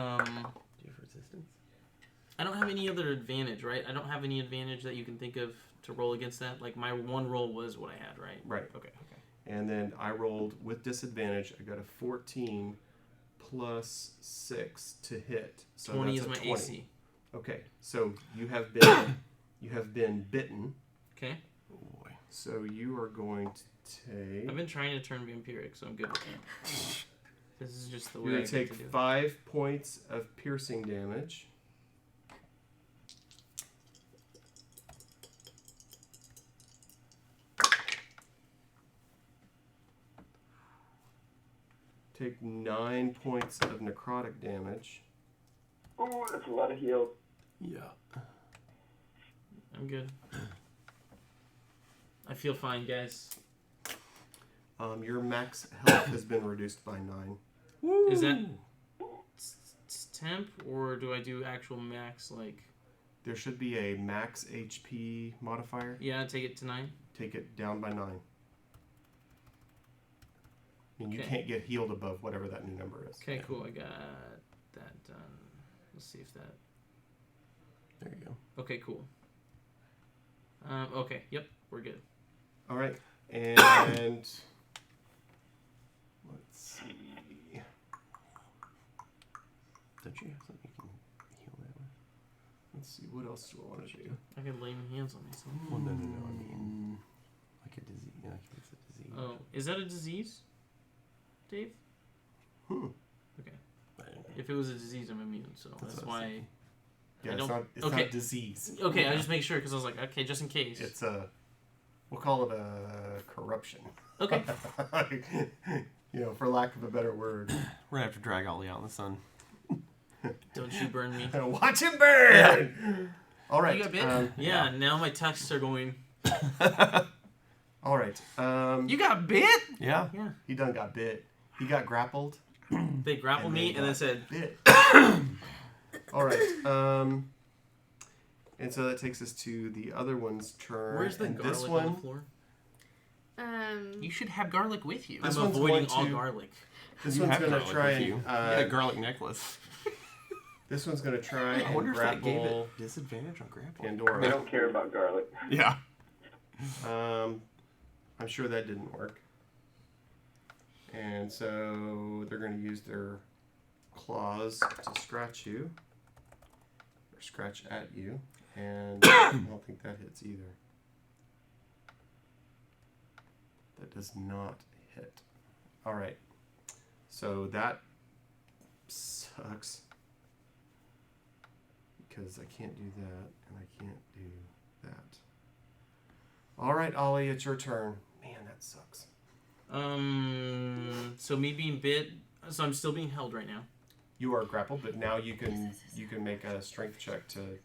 you have resistance? I don't have any other advantage, right? I don't have any advantage that you can think of to roll against that. Like my one roll was what I had, right? Right. Okay. And then I rolled with disadvantage. I got a 14 plus 6 to hit. So 20 that's is a my 20. AC. Okay, so you have been bitten. Okay. Oh boy. So you are going to take. I've been trying to turn vampiric, so I'm good with that. This is just the way You're I going to get take to do it. 5 points of piercing damage. Take 9 points of necrotic damage. Ooh, that's a lot of heals. Yeah. I'm good. I feel fine, guys. Your max health has been reduced by 9. Is that temp, or do I do actual max? Like, There should be a max HP modifier. yeah, take it to 9. Take it down by 9. And you Okay. can't get healed above whatever that new number is. Okay, cool. I got that done. Let's see if that. There you go. Okay, cool. Okay, yep, we're good. All right, and let's see. Don't you have something you can heal that with? Let's see. What else do I want to do? I can lay my hands on myself. Well, no. I mean, like a disease. Yeah, like it's a disease. Oh, is that a disease, Dave? Hmm. Okay. I don't know. If it was a disease, I'm immune, so That's that's what I was why. thinking. Yeah, I it's don't- not. It's okay. not disease. Okay, I just make sure because I was like, okay, just in case. It's a. We'll call it a corruption. Okay. For lack of a better word. We're gonna have to drag Ollie out in the sun. Don't you burn me. Watch him burn. All right. You got bit? Yeah, now my texts are going. All right. You got bit? Yeah. Yeah. He done got bit. He got grappled. They grappled And me then and then got said, bit. All right. And so that takes us to the other one's turn. "Where's the and garlic this on one, the floor?" You should have garlic with you. This I'm one's avoiding going all to- garlic. This You one's have gonna garlic try with and you. You got a garlic necklace. this one's gonna try I and wonder if that gave grapple it disadvantage on grapple. I Pandora. don't care about garlic. Yeah. I'm sure that didn't work. And so they're gonna use their claws to scratch you. Or scratch at you. And I don't think that hits either. That does not hit. Alright. So that sucks. Because I can't do that, and I can't do that. Alright, Ollie, it's your turn. Man, that sucks. So me being bit, so I'm still being held right now. You are grappled, but now you can make a strength check to.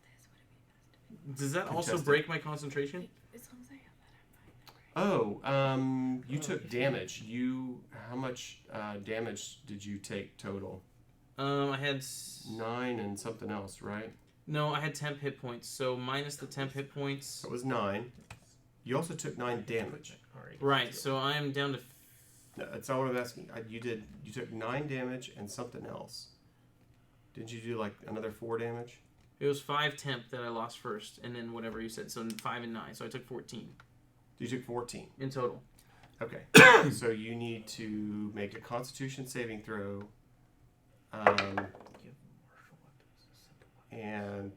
Does that also Contested. break my concentration? Oh, you took damage. How much damage did you take total? I had 9 and something else, right? No, I had temp hit points. So minus the temp hit points. It was 9. You also took 9 damage. Right. So I am down to. No, that's not what I'm asking. You took 9 damage and something else. Didn't you do like another 4 damage? It was 5 temp that I lost first, and then whatever you said. So 5 and 9. So I took 14 You took 14 in total. Okay. So you need to make a Constitution saving throw. And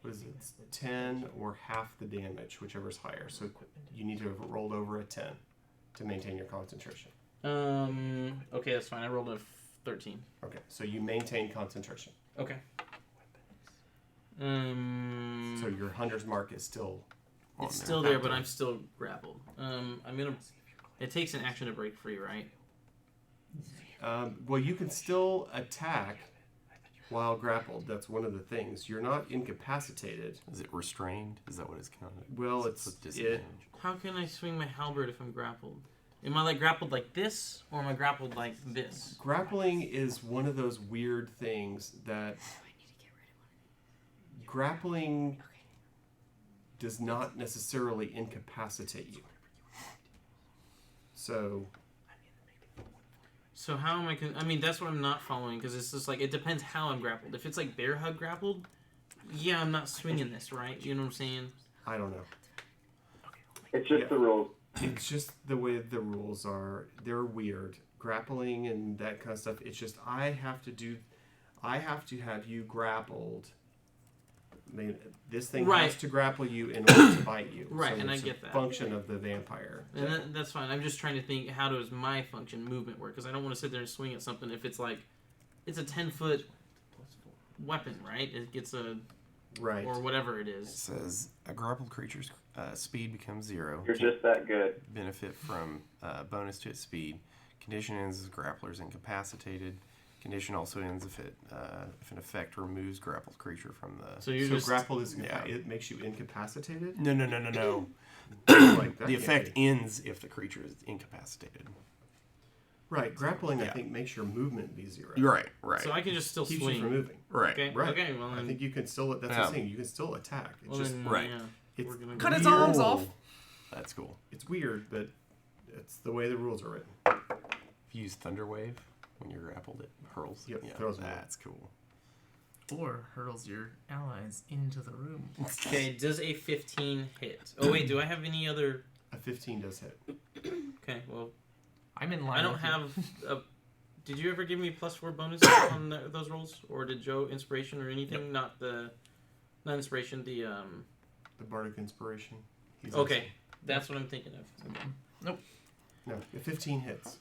what is it? It's 10 or half the damage, whichever's higher. So you need to have rolled over a 10 to maintain your concentration. Okay, that's fine. I rolled a 13. Okay, so you maintain concentration. Okay. So your hunter's mark is still on It's there. still there, but I'm still grappled. I'm gonna. It takes an action to break free, right? Well, you can still attack while grappled. That's one of the things. You're not incapacitated. Is it restrained? Is that what it's counted? Well, With it's disadvantage. How can I swing my halberd if I'm grappled? Am I like grappled like this, or am I grappled like this? grappling is one of those weird things that grappling does not necessarily incapacitate you. So So how am I? I mean, that's what I'm not following because it's just like it depends how I'm grappled. If it's like bear hug grappled, yeah, I'm not swinging this, right? You know what I'm saying? I don't know. It's just the rules. It's just the way the rules are. They're weird. Grappling and that kind of stuff. It's just I have to have you grappled. I mean, this thing Right. has to grapple you in order to bite you. Right, So and I it's a get that. function of the vampire. And that's fine. I'm just trying to think how does my function movement work? Because I don't want to sit there and swing at something if it's like it's a 10-foot weapon, right? It gets a Right. or whatever it It is. says a grappled creature's speed becomes 0. You're just that good. Benefit from bonus to its speed. Condition ends as grappler is incapacitated. Condition also ends if an effect removes grappled creature from the. So you're So just grapple is Yeah. it makes you incapacitated. No. Like that The can't effect be. ends if the creature is incapacitated. Right, grappling I Yeah. think makes your movement be 0. Right. so I can just still Keeps you from swing. moving. Right. Okay. Right. Okay. Well, I then, think you can still. That's what Yeah. I'm saying. You can still attack. It's well, just then, right. Yeah, It's we're gonna cut go- its arms Oh. off. That's cool. It's weird, but it's the way the rules are written. If you use Thunder Wave when you're grappled, it hurls. Yep, yeah, throws them away. that's cool. Or hurls your allies into the room. Okay. Does a 15 hit? Oh wait, do I have any other? A 15 does hit. Okay. Well, I'm in line. I don't with you. have a. Did you ever give me +4 bonus on those rolls, or did Joe inspiration or anything? Not inspiration. The The bardic inspiration. He's Okay, awesome. that's what I'm thinking of. No, a 15 hits.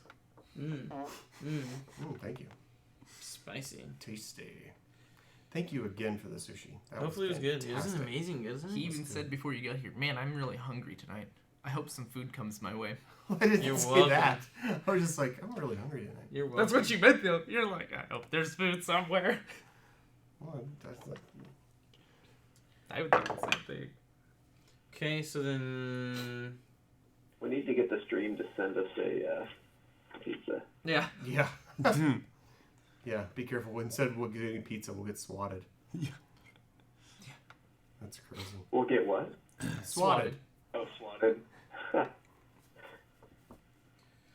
Thank you. Spicy. Tasty. Thank you again for the sushi. That Hopefully it was good. It was fantastic. amazing, isn't it? He even said before you got here, man, I'm really hungry tonight. I hope some food comes my way. I didn't You're say welcome. that. I was just like, I'm really hungry tonight. You're welcome. That's what you meant, though. You're like, I hope there's food somewhere. Well, that's like, I would think the same thing. Okay, so then We need to get the stream to send us a pizza. Yeah. yeah. Yeah, be careful. Instead we'll get any pizza, we'll get swatted. Yeah. That's crazy. We'll get what? Swatted. Oh, swatted. I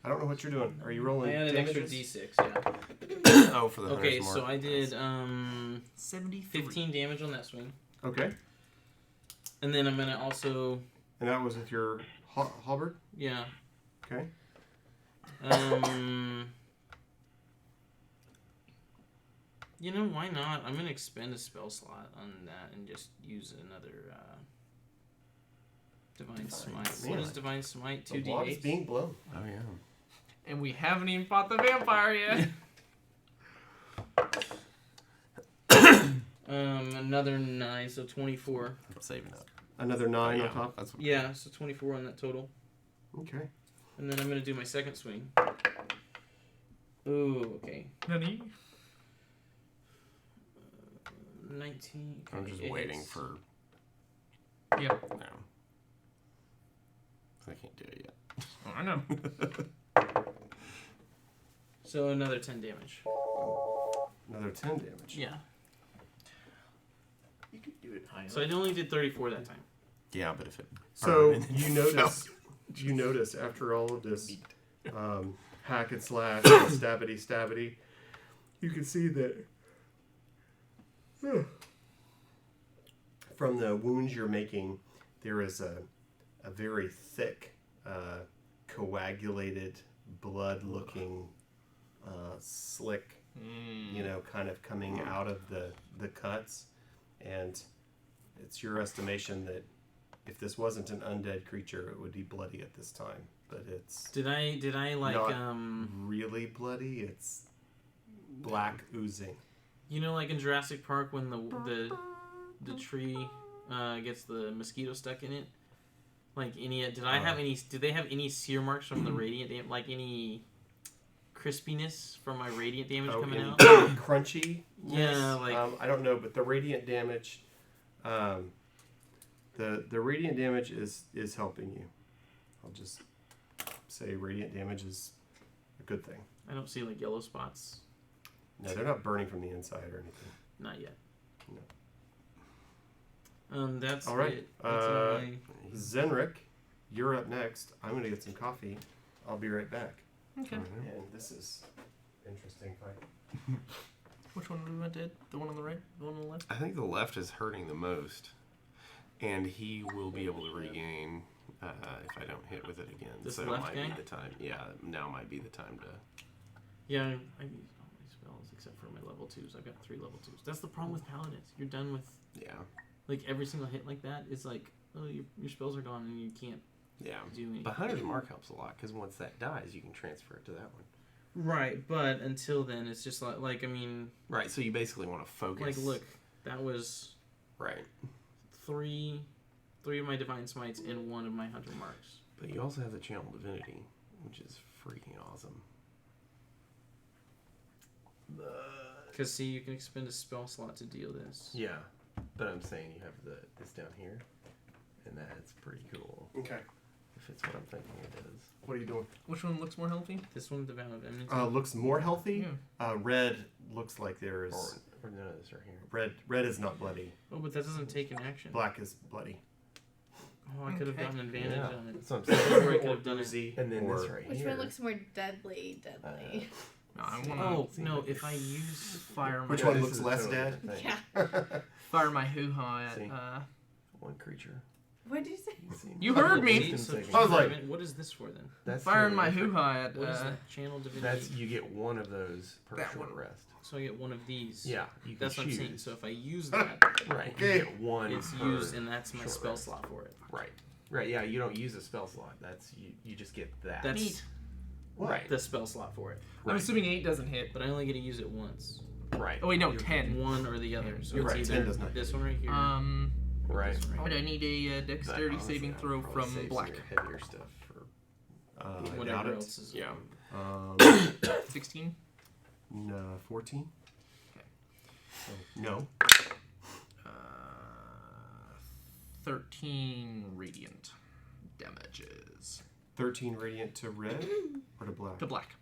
don't know what you're doing. Are you I rolling had an extra damages? D6. Yeah. Oh, for the Okay, hunter's so mark. I did 73. 15 damage on that swing, Okay. and then I'm gonna also And that was with your halberd? yeah. Okay. You know, why not? I'm gonna expend a spell slot on that and just use another Divine Smite. What Man. is Divine Smite? The water's 2d8? being blown. Oh, yeah. And we haven't even fought the vampire yet. Another 9, so 24. I'm saving up. Another 9 yeah, on top. That's what, Yeah, so 24 on that total. Okay. And then I'm gonna do my second swing. Ooh, okay. Nani? 19. I'm just it waiting hits. for. Yeah. No. I can't do it yet. Oh, I know. So another 10 damage. Another 10 damage. Yeah. You could do it higher. So I only did 34 that time. Yeah, but if it. So burned and you then notice, fell. after all of this hack and slash and stabbity, you can see that from the wounds you're making, there is a very thick, coagulated, blood-looking, slick, kind of coming out of the cuts, and it's your estimation that if this wasn't an undead creature, it would be bloody at this time. But it's Did I like not really bloody. It's black oozing. you know, like in Jurassic Park when the tree gets the mosquito stuck in it? Like any did they have any sear marks from the radiant like any crispiness from my radiant damage coming out? Crunchy. Yeah, like I don't know, but the radiant damage, the radiant damage is helping you. I'll just say radiant damage is a good thing. I don't see like yellow spots. No, they're not burning from the inside or anything. Not yet. No. That's All right. it. That's all Zenrik, you're up next. I'm gonna get some coffee. I'll be right back. Okay. And this is interesting fight. Which one we went to? The one on the right? The one on the left? I think the left is hurting the most, and he will be able to regain if I don't hit with it again. This so it left might guy? be the time. Yeah, now might be the time to. Yeah, I use all my spells except for my level 2s. I've got 3 level 2s. That's the problem with paladins. You're done with Yeah. like every single hit like that is like, oh, your spells are gone and you can't Yeah. do anything. But Hunter's Mark helps a lot because once that dies, you can transfer it to that one. Right, but until then, it's just like I mean, Right. So you basically want to focus. like look, that was Right. 3 of my divine smites and 1 of my hunter marks. But you also have the channel divinity, which is freaking awesome. Because see, you can expend a spell slot to deal this. Yeah, but I'm saying you have this down here, and that's pretty cool. Okay. If it's what I'm thinking it is. What are you doing? Which one looks more healthy? This one, Devout of Enmity. Looks more healthy. Yeah. Red looks like there is Or none of this right here. red is not bloody. Oh, but that doesn't take an action. Black is bloody. Oh, I could have Okay. gotten advantage Yeah. on it. That's what I'm saying. Or I could have done it. Oozy, And then or this right Which here. one looks more deadly? Deadly. No, I want Oh to no! If I use fire my Which Yeah, one this looks is a less totally dead? different thing. Yeah. fire my hoo-ha See? at One creature. What did you say? See? You heard me. Wisdom So saving I was throw. like- what is this for then? That's firing totally my different. hoo-ha at What is that? Channel divinity. That's you get one of those per That short one. rest. So I get one of these. Yeah, you can That's what I'm choose. saying. So if I use that, Right, Okay. you get one. it's per used, and that's my short spell rest. slot for it. Right, right. Yeah, you don't use a spell slot. That's you just get that. That's Neat. right. the spell slot for it. I'm Right. assuming 8 doesn't hit. But I only get to use it once. Right. Oh wait, no, You're- 10. One or the other. So You're it's right, either 10 does not this hit. one right here. or Right. this one right But here. I need a dexterity Honestly, saving I'd throw probably from save some black. of your heavier stuff for. I Whatever doubt it. else is. Yeah. 16. No, 14. Okay. Oh, no. 13 radiant damages 13 radiant to red or to black? to black.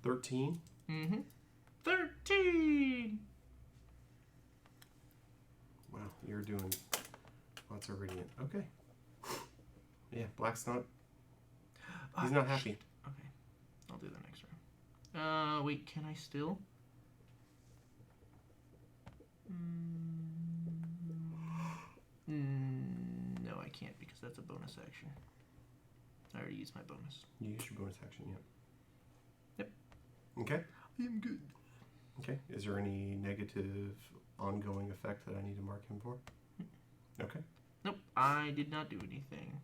13. Mm-hmm. 13. Wow, you're doing lots of radiant. Okay. Yeah, black's not. He's not happy. Okay, I'll do that next round. Wait, can I still? No, I can't because that's a bonus action. I already used my bonus. You used your bonus action, yep. Yep. Okay. I'm good. Okay. Is there any negative ongoing effect that I need to mark him for? Okay. Nope, I did not do anything.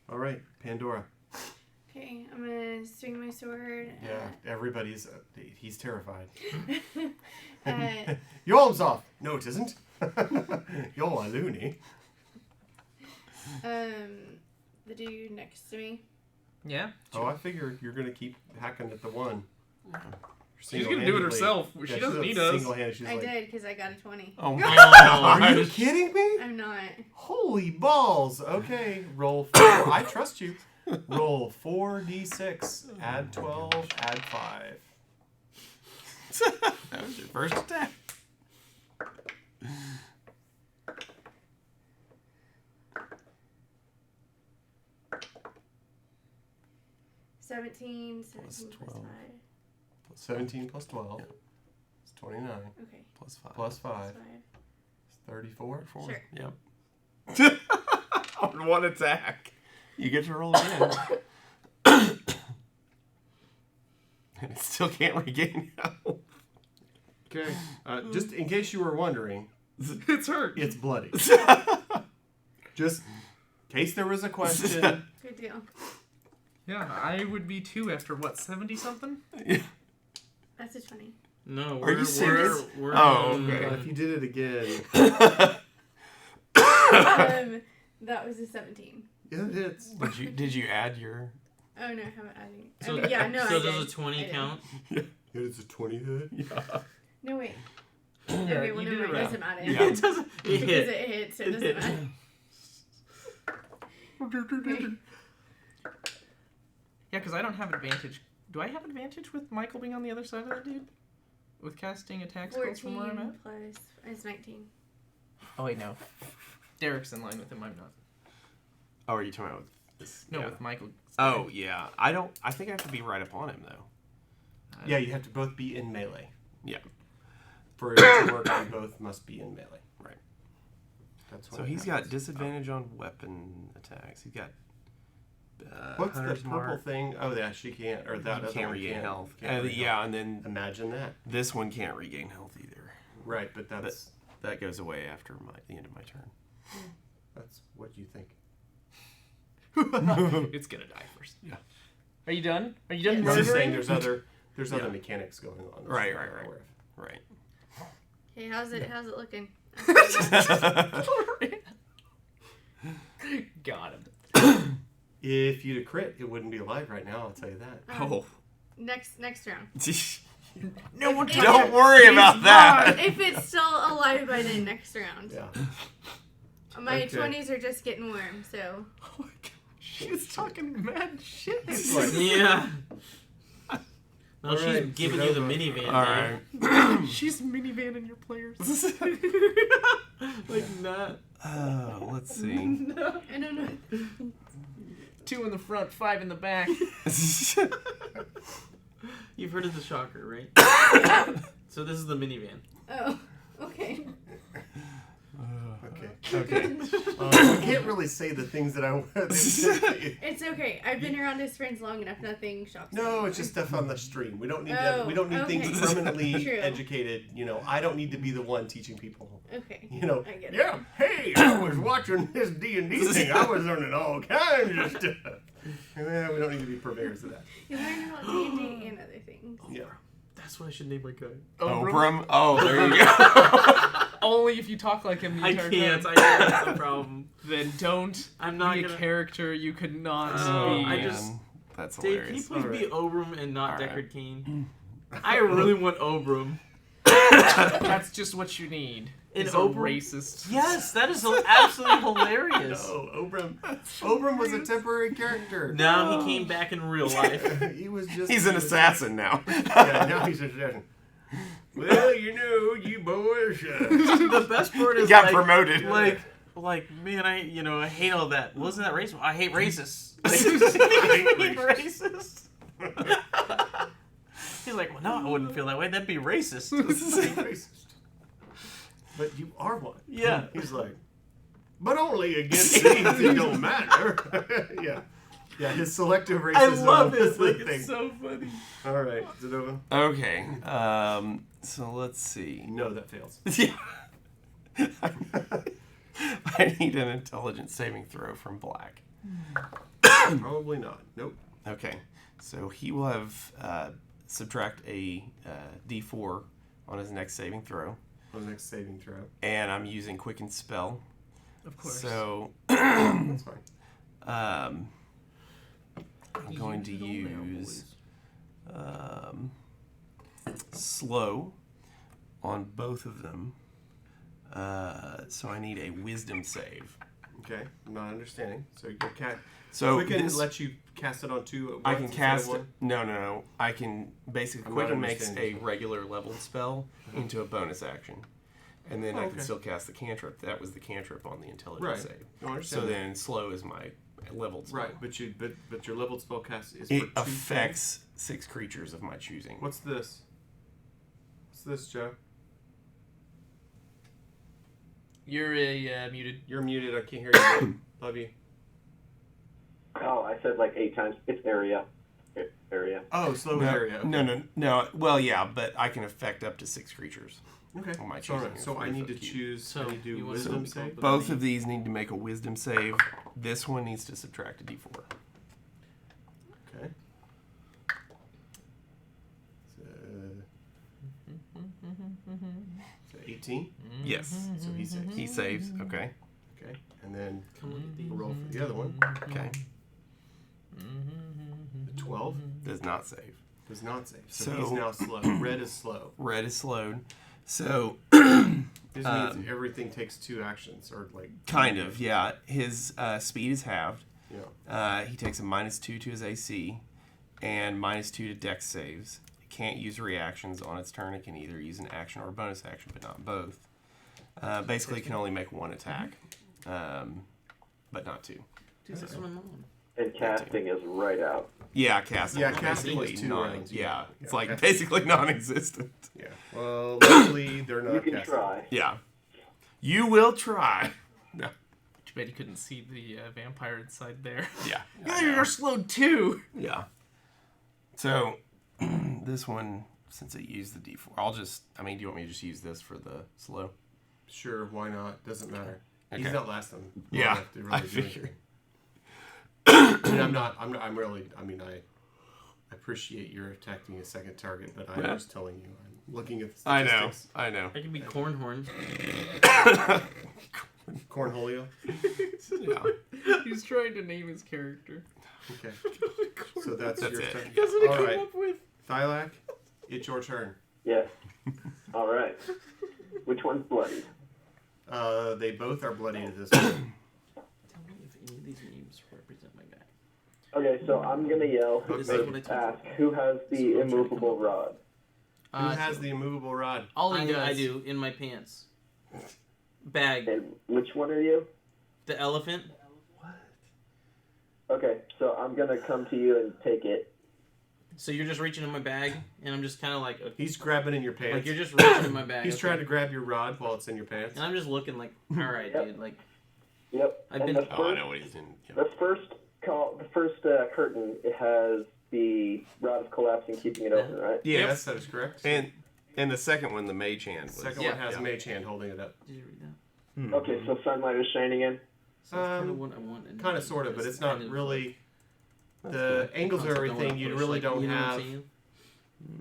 All right, Pandora. Okay, I'm gonna swing my sword. Yeah, everybody's. He's terrified. At Yolm's off. No, it isn't. You're a loony. the dude next to me. Yeah. Oh, I figure you're gonna keep hacking at the one. She's gonna do it herself. She doesn't need us. Single-handed. She's I like, did because I got a 20. Oh my Are you kidding me? I'm not. Holy balls. Okay, roll 4. I trust you. Roll 4d6. Add 12. Add 5. That was your first attack. 17 plus 12. 5. 17 plus 12. Yeah. It's 29. Okay. Plus 5. Plus 5. Plus 5. It's 34. Sure. Yep. On one attack. You get to roll again. And it still can't regain health. Okay. Just in case you were wondering, It's hurt. it's bloody. Just in case there was a question. Good deal. Yeah, I would be too after what, 70 something? That's a 20. No, Are you serious? We're Oh, on, okay. If you did it again, That was a 17. yeah, it hits. Did you add your? Oh no, I haven't adding. So, I mean, yeah, no, so I does did. a 20 I did. count? It's a 20 hit. Yeah. No wait. Yeah, Okay, well you never did mind. it It right. doesn't matter. Yeah. It doesn't. It Because hit. it hits, so it It doesn't hit. matter. Okay. Yeah, because I don't have advantage. Do I have advantage with Michael being on the other side of that dude? With casting attack spells from where I'm 14 at? plus it's 19. Oh, wait, no. Derek's in line with him, I'm not. Oh, are you talking about this? No, yeah. with Michael. Oh, yeah. I think I have to be right up on him, though. Yeah, you have to both be in melee. Yeah. For it to work, you both must be in melee. Right. That's So what he's happens. got disadvantage on weapon attacks. He's got. What's the Hunter's purple Mark. thing? Oh, yeah, she can't. Or that You other can't one regain can't. health. Can't regain Yeah, health. and then Imagine that. this one can't regain health either. Right, but that's That goes away after the end of my turn. what you think. It's gonna die first. Yeah. Are you done? Are you done I'm just saying murdering? there's other mechanics going on. that Right, you're right, not right. aware of. Right. Okay, how's it looking? Got him. If you'd a crit, it wouldn't be alive right now, I'll tell you that. Oh. Next round. No one Don't worry about that. If it's still alive by then, next round. Yeah. My Okay. 20s are just getting warm, so. Oh my god. She's talking mad shit. It's like, Yeah. No, All she's right, giving you the Nova. minivan. All right. She's minivanning your players. Like not. Let's see. I don't know. 2 in the front, 5 in the back. You've heard of the shocker, right? So this is the minivan. Oh, okay. okay. I can't really say the things that I want to say. It's okay. I've been around his friends long enough. Nothing shocks me. No, it's just stuff on the stream. We don't need Oh, we don't need okay. things permanently True. educated. You know, I don't need to be the one teaching people. Okay. You know, I get it. yeah. Hey, I was watching this D&D thing. I was learning all kinds of stuff. We don't need to be purveyors of that. You learn about D&D and other things. Yeah. That's what I should name my guy. Obram. Oh, there you go. Only if you talk like him the I entire can't. time. I can't. That's the problem. Then don't I'm not be gonna. a character you could not Oh, be. I just- That's Dave, can you hilarious. please be Obram and not All right. Deckard Cain? I really want Obram. That's just what you need. An Is a Obram? racist. Yes, that is absolutely hilarious. No, Obram was a temporary character. Now he came back in real life. He was just. He's an assassin now. Yeah, now he's an assassin. Well, you know, you boys. The best part is He got like, promoted. like, man, I hate all that. Wasn't that racist? I hate racists. I hate racist. He's like, well, no, I wouldn't feel that way. That'd be racist. racist. But you are one. Yeah. He's like, but only against things that don't matter. Yeah. Yeah, his selective racism. I love is it. the Like, thing. it's so funny. All right, Zadova. Okay. So let's see. No, that fails. Yeah. I need an intelligence saving throw from Black. Probably not. Nope. Okay. So he will have subtract a D4 on his next saving throw. On the next saving throw. And I'm using Quicken Spell. Of course. So That's fine. I'm going to You know use slow on both of them. So I need a wisdom save. Okay, I'm not understanding. So your cat. So Quicken this- let you cast it on two at once. I can instead cast of it. one? No. I can basically I'm Quicken not makes a understanding. regular leveled spell into a bonus action, and then Oh, I can okay. still cast the cantrip. That was the cantrip on the intelligence Right. save. I understand So that. then slow is my leveled spell. Right, but your leveled spell cast is for It 2 affects 6 creatures of my choosing. What's this? What's this, Joe? You're muted. You're muted. I can't hear you. Love you. Oh, I said like 8 times. It's area. Area. Oh, slow No, area. Okay. no. Well, yeah, but I can affect up to 6 creatures. Okay. On my So, all right. choosing So of I need to 45 choose. So, I need to you do want wisdom to- save. Both of these need to make a wisdom save. This one needs to subtract a d4. Okay. So 18. Yes. So he saves. He saves. Okay. Okay. And then Come look at these. we'll roll for the other one. Okay. The 12 Does not save. does not save. So, So- he's now slow. Red is slow. Red is slowed. So, This means everything takes 2 actions, or like. kind of, yeah. His speed is halved. Yeah. He takes a -2 to his AC and -2 to Dex saves. It can't use reactions on its turn. It can either use an action or a bonus action, but not both. Basically, it can only make 1 attack, but not 2. Dude, that's what I'm on. And casting is right out. Yeah, casting. Yeah, is casting basically is 2 non. rounds, Yeah, yeah. it's Yeah, like casting- basically non-existent. Yeah. Well, luckily they're not. You can casting. try. Yeah, you will try. No. Too bad you couldn't see the vampire inside there. Yeah. You're slowed too. Yeah. So this one, since it used the D4, I'll just. I mean, do you want me to just use this for the slow? Sure, why not? Doesn't matter. Okay. He's not lasting. long Yeah, enough to really I do figured. anything. And I'm really. I mean, I appreciate your attacking a second target, but I'm Yeah. just telling you, I'm looking at the I know. statistics. I know. I can be Cornhorn. Cornholio. Yeah. He's trying to name his character. Okay. So that's That's your it. turn. That's what I All came right, up with. Thylac, it's your turn. Yes. All right. Which one's bloodied? They both are bloody at this point. Tell me if any of these names represent my guy. Okay, so I'm gonna yell. Okay. This is what I told Ask who has This is the what I'm trying to come immovable up with. rod. Who has the immovable rod? All he does. I do in my pants. Bag. And which one are you? The elephant. Okay, so I'm gonna come to you and take it. So you're just reaching in my bag, and I'm just kind of like, He's grabbing in your pants. like you're just reaching in my bag. He's okay? trying to grab your rod while it's in your pants. And I'm just looking like, all right, Yep. dude. Like, Yep. I've and been- the Oh, I first, know what he's in. Yeah. the first curtain, it has the rod of collapsing, keeping it open, right? Yes, that is correct. And the second one, the mage hand The was. second one has a mage hand holding it up. did you read that? Hmm. Okay, so sunlight is shining in. So that's kind of what I want. and Kind of, sort of, but it's not kind of really. That's The cool. angles of concept I wanna everything, you push, really like, don't you know what I'm have saying?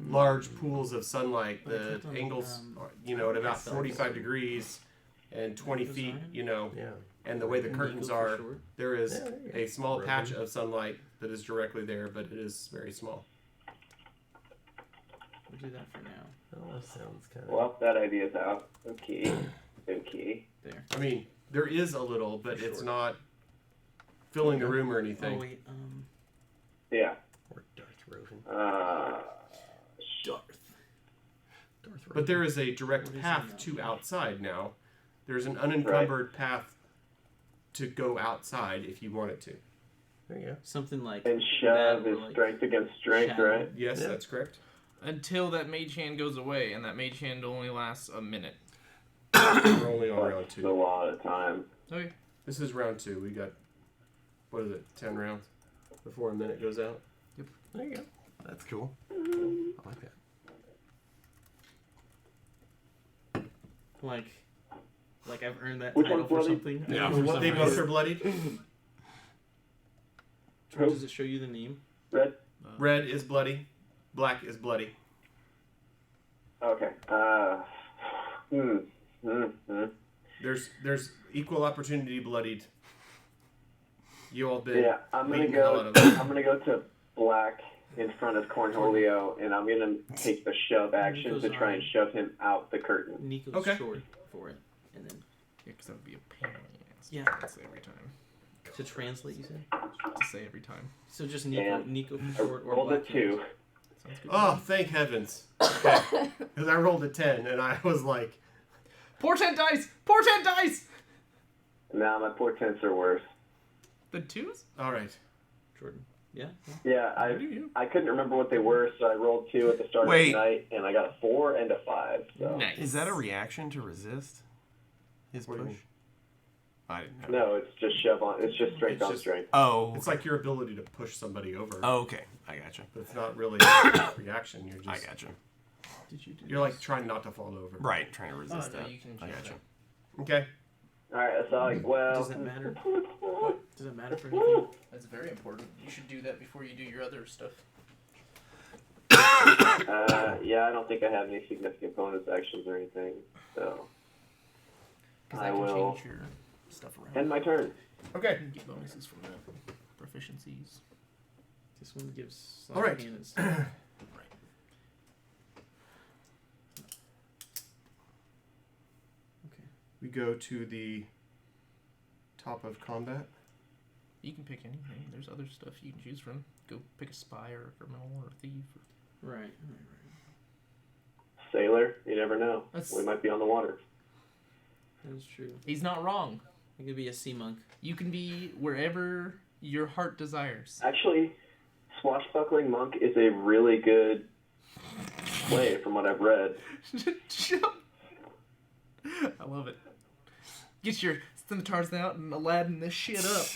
large pools of sunlight. But I The kept on, angles, are, at about myself. 45 degrees and 20 feet, Design? Yeah. and the way the An curtains eagle for are, short. there is Yeah, there you go. a small Broken. patch of sunlight that is directly there, but it is very small. We'll do that for now. Oh, that sounds kind of. Well, that idea's out. Okay. Okay. There. I mean, there is a little, but For it's sure. not filling the room or anything. Oh wait, Yeah. Or Darth Roven. Darth. Darth Roven. But there is a direct What is path it now? to outside now. There's an unencumbered path to go outside if you wanted to. There you go. Something like And that, shove or is like strength against strength, shadow. right? Yes, Yeah. that's correct. Until that mage hand goes away, and that mage hand only lasts a minute. We're only on round That's a 2. lot of time. Okay. This is round 2. We got, what is it, 10 rounds before a minute goes out? There you go. That's cool. I like that. like I've earned that Which title one's for bloody? something. Yeah. For What, some they both reason. are bloodied? Does it show you the name? Red? Red is bloody. Black is bloody. Okay. There's equal opportunity bloodied. You all been Yeah, I'm gonna beating the hell go. out of them. I'm gonna go to black in front of Cornholio, and I'm gonna take the shove action to try and shove him out the curtain. Nico's Okay. short for it, and then Yeah, because that would be a pain in the ass. Yeah. To say every time. to translate, you said. To say every time. So just Nico, And Nico I short or rolled a black. 2. Sounds good. Oh, thank heavens. Okay. Because I rolled a 10, and I was like, Portent dice! Portent dice! Nah, my portents are worse. The twos? all right. Jordan. Yeah. Yeah, What do you? I couldn't remember what they were, so I rolled 2 at the start of Wait. the night, and I got a 4 and a 5. So. Nice. Is that a reaction to resist his What do you push? mean? I didn't know. No, it's just shove on. It's just strength It's on just- strength. Oh. It's like your ability to push somebody over. Oh, okay. I gotcha. But it's not really a reaction. You're I just, gotcha. Did you do you're like trying not to fall over. Right, trying to resist no, that. you can I change gotcha. Okay. Alright, so well. Does it matter? Does it matter for anything? That's very important. You should do that before you do your other stuff. Yeah, I don't think I have any significant bonus actions or anything, so Because I can will change your stuff around. end my turn. Okay. You can get bonuses from the proficiencies. This one gives. All right. Cannons. Okay. We go to the top of combat. You can pick anything. There's other stuff you can choose from. Go pick a spy or a criminal or a thief. Right. Sailor, you never know. That's- We might be on the water. That is true. He's not wrong. I could be a sea monk. You can be wherever your heart desires. Actually, swashbuckling monk is a really good play from what I've read. I love it. Get your scimitars out and Aladdin this shit up.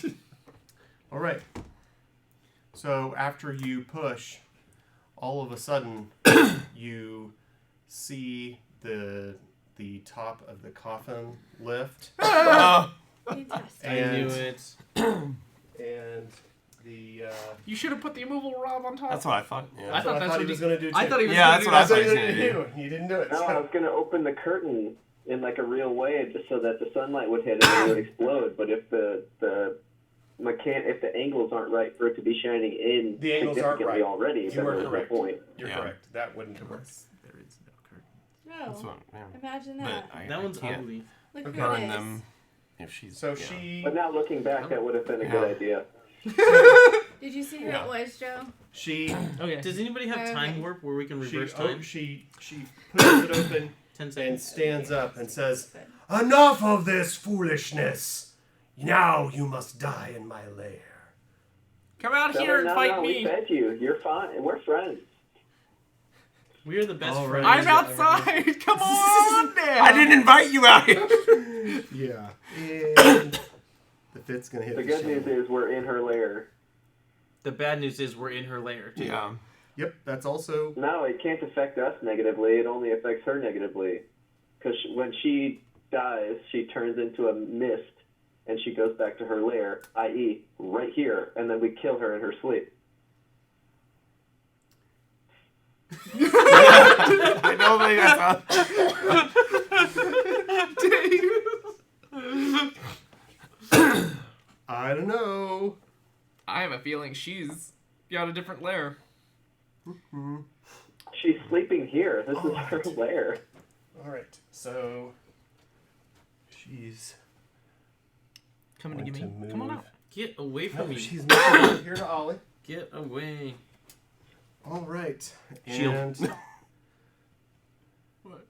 All right. So after you push, all of a sudden you see the top of the coffin lift, Oh, Fantastic. I knew it. and the You should have put the immovable rob on top. that's what I thought. Yeah. I thought that's what he was going to do too. I thought he was Yeah, gonna that's do what I that. thought he That's was what gonna you do. do. You didn't do it. No, I was going to open the curtain in like a real way just so that the sunlight would hit it and it would explode. But if if the angles aren't right for it to be shining in The angles aren't significantly right. already, You then are there's no correct. point. You're Yeah. correct. That wouldn't work. There is no curtain. That's No. what, yeah. Imagine But that. I, That I one's can't ugly. Look Okay. who it burn is. them if she's. So yeah. she But now looking back, that would have been a good idea. Did you see who Yeah. it was, Joe? she Oh yeah. Does anybody have time Okay. warp where we can she reverse oh, time? she pushes it open 10 and seconds. stands up and says, "Enough of this foolishness! Now you must die in my lair." Come out Tell here her, and no, fight no, we me. fed you. You're fine. We're friends. We are the best All friends. right. I'm outside. Come on now. I didn't invite you out here. Yeah. And the fit's gonna hit The the good shin. news is we're in her lair. The bad news is we're in her lair too. Yeah. Yep, that's also No, it can't affect us negatively. It only affects her negatively. Because when she dies, she turns into a mist, and she goes back to her lair, i.e., right here, and then we kill her in her sleep. I don't think that's I don't know. I have a feeling she's got a different lair. She's sleeping here. This is her lair. All right, so she's Coming to going get to me. move. Come on out. Get away from me. She's moving here to Ollie. Get away. All right, Shield. and What?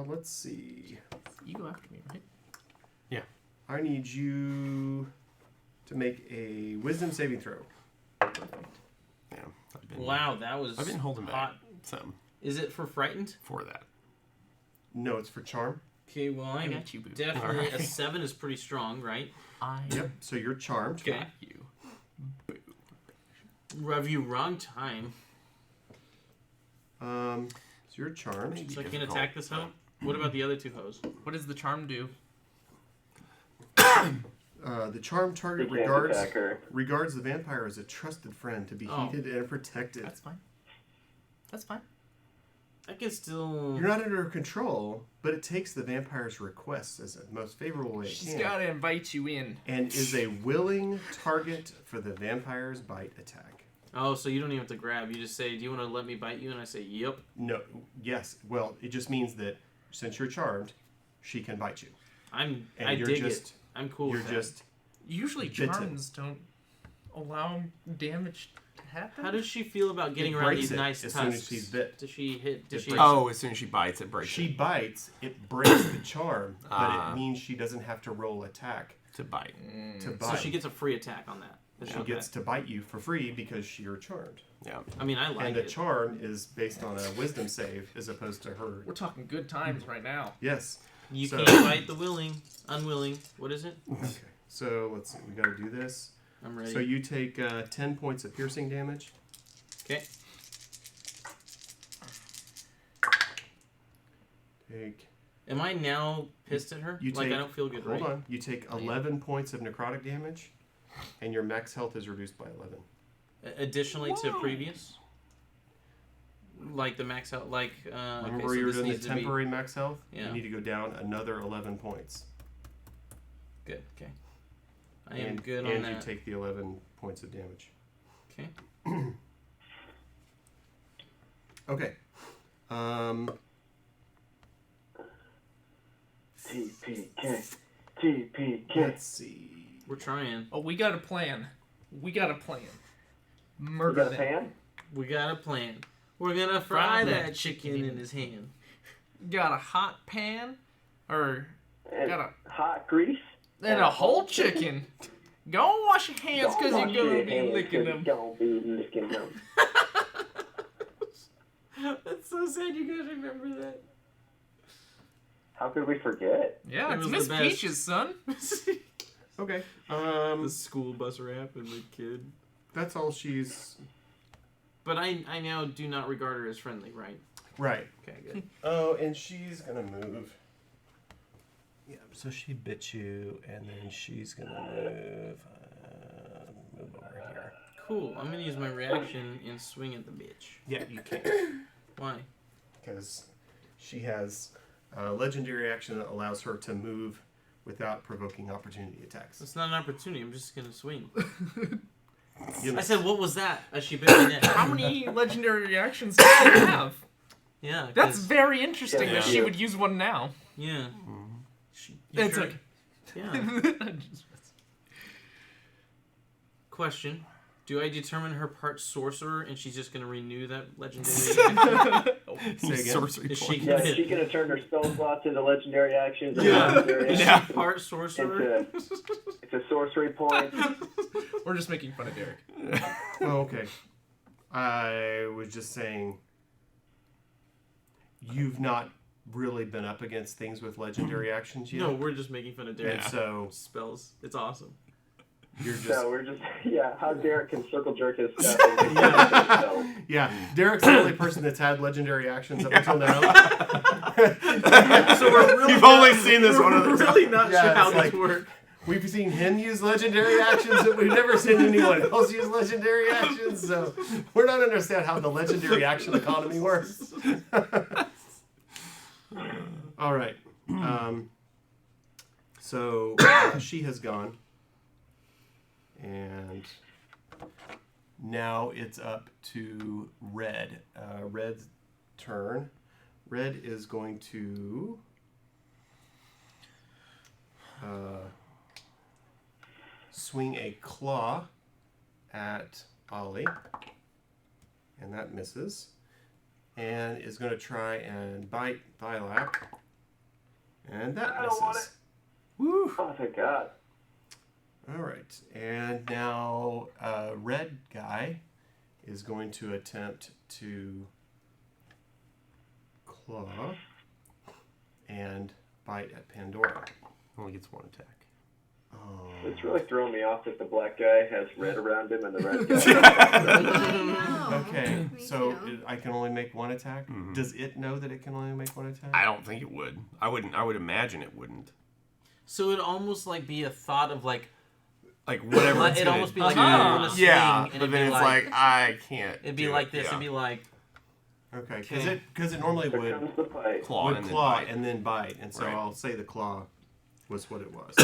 let's see. You go after me, right? I need you to make a wisdom saving throw. Yeah, I've been, Wow, that was I've been holding back hot. some Is it for frightened? for that. No, it's for charm. Okay, well I I'm got you, boo. definitely Alright. a 7 is pretty strong, right? I Yep. So you're charmed. Okay. got you. Boo. Rub you wrong time. So you're charmed. Maybe So I can difficult, attack this hoe? but- What about the other two hoes? What does the charm do? The charmed You target can't regards attack her. the vampire as a trusted friend to be Oh. heeded and protected. That's fine. That's fine. I can still. You're not under her control, but it takes the vampire's requests as the most favorable way it She's can, gotta invite you in. and is a willing target for the vampire's bite attack. Oh, so you don't even have to grab. You just say, "Do you want to let me bite you?" And I say, "Yep." No. Yes. Well, it just means that since you're charmed, she can bite you. I you're dig just, it. I'm cool You're with that. just. Usually Bitten. charms don't allow damage to happen. How does she feel about getting It around breaks these it nice as tusks? soon as she's bit. Does she hit? Does It she? breaks Oh, as soon as she bites, it breaks She it bites, it breaks the charm, but Ah. it means she doesn't have to roll attack to bite. to bite. So she gets a free attack on that. She Okay. gets to bite you for free because you're charmed. Yeah. I mean, I like And the it. charm is based on a wisdom save as opposed to her. We're talking good times right now. Yes. You So- can't fight the unwilling. What is it? Okay. So let's see. We got to do this. I'm ready. So you take 10 points of piercing damage. Okay. Take. Am I now pissed at her? You Like take, I don't feel good, Hold right? on. You take 11 points of necrotic damage, and your max health is reduced by 11. Additionally to previous. Like the max out, like Remember okay, so you were this doing the needs to be temporary max health? Yeah. You need to go down another 11 points. good. Okay. I am and, good and on that. you take the 11 points of damage. Okay. Okay. TPK. TPK. Let's see. We're trying. Oh, we got a plan. We got a plan. You Murder got a them. fan? We got a plan. We're gonna fry that chicken in his hand. Got a hot pan, or And got a hot grease? and a whole chicken. Go wash your hands because Don't you're wash gonna your be hands licking 'cause them. you're gonna be licking them. That's so sad you guys remember that. How could we forget? Yeah, It it's was Miss the best. Peaches, son. Okay. The school bus rap and the kid. That's all she's. But I now do not regard her as friendly, right? Right. Okay, good. Oh, and she's gonna move. Yeah, so she bit you, and then she's gonna move over here. Cool. I'm gonna use my reaction and swing at the bitch. Yeah, you can. Why? Because she has a legendary action that allows her to move without provoking opportunity attacks. It's not an opportunity. I'm just gonna swing. You know, I said, "What was that?" As she bit my neck. How many legendary reactions does she have? Yeah. That's 'cause- very interesting Yeah. that she would use one now. yeah. It's sure? okay. Yeah. Question: Do I determine her part sorcerer, and she's just gonna renew that legendary? Say again? Sorcery Is she points. Yeah, gonna she can turn her spell slots into legendary actions. And Yeah. legendary Is she actions part sorcerer? It's a sorcery point. We're just making fun of Derek. Oh, okay. I was just saying, you've not really been up against things with legendary actions yet. No, we're just making fun of Derek. And so Spells. It's awesome. you're just. So we're just, how Derek can circle jerk his stuff. Yeah, Derek's the only person that's had legendary actions up until now. So we're really You've only seen this one We're other really time. not Yeah, sure how it's this like- works. We've seen him use legendary actions, but we've never seen anyone else use legendary actions, so we're not understand how the legendary action economy works. All right. So she has gone, and now it's up to Red. Red's turn. Red is going to. Swing a claw at Ollie, and that misses, and is going to try and bite Thylak, and that I don't want misses. it. Woo! Oh, thank God. All right, and now Red guy is going to attempt to claw and bite at Pandora. Only gets one attack. Oh. It's really throwing me off that the black guy has red around him and the red guy. I know. Okay, Me so too. I can only make one attack. Mhm. Does it know that it can only make one attack? I don't think it would. I wouldn't. I would imagine it wouldn't. So it'd almost like be a thought of like Like whatever. Like, it's it'd gonna almost be like do. you're doing a swing, Yeah, and but it'd then be it's like- like I can't. it'd be do like it. this. Yeah. It'd be like Okay, Okay. because it normally Here would comes the fight. claw would and then claw bite. and then bite, and so Right. I'll say the claw was what it was.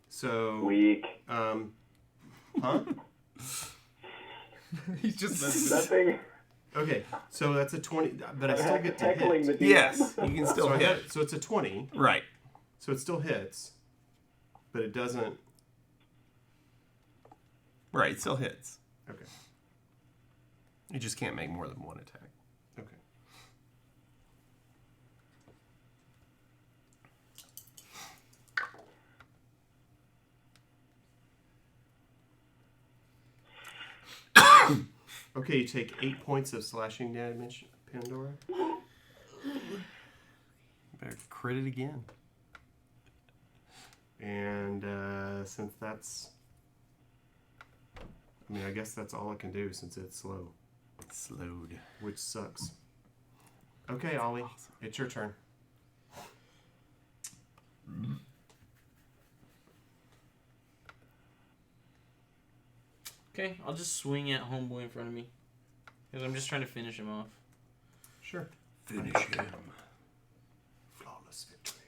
So, Weak. huh? He's just That thing. Okay, so that's a 20, but I still get to heckling hit. the DM. Yes, you can still So, hit. so it's a 20, Right. so it still hits, but it doesn't. Right, it still hits. Okay. You just can't make more than one attack. Okay. Okay, you take 8 points of slashing damage, Pandora. Better crit it again. And since that's... I mean, I guess that's all I can do since it's slow, Slowed. which sucks. Okay, Ollie, it's your turn. Okay, I'll just swing at homeboy in front of me. Because I'm just trying to finish him off. Sure. Finish him. Flawless victory.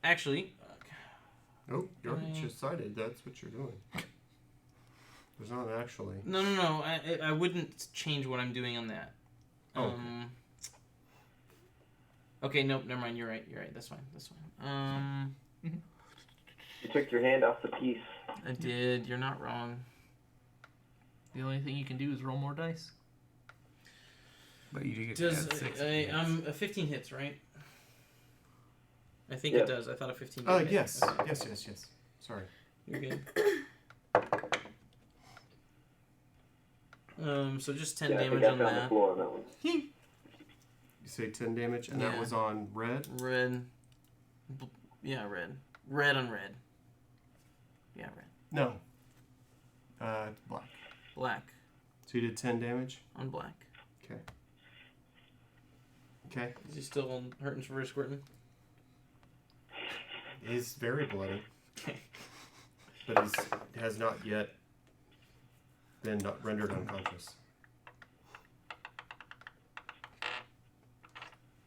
Actually, Oh, you already I- decided that's what you're doing. There's not actually. no. I wouldn't change what I'm doing on that. Oh, Okay, nope, never mind. You're right. That's fine. You took your hand off the piece. I did. You're not wrong. The only thing you can do is roll more dice. But you do get Does to add 6. a 15 hits, right? I think Yeah. it does. I thought a 15 Oh, did hit. yes. Okay, Yes. Sorry. You're good. So just 10 Yeah, I damage think I on found the that. floor on that one. You say 10 damage, and that Yeah. was on red? Red. Yeah, red. Red on red. Yeah, red. No. Black. Black So you did 10 damage? on black. Okay. Is he still hurting for squirting? He's very bloody, Okay. but he has not yet been rendered unconscious.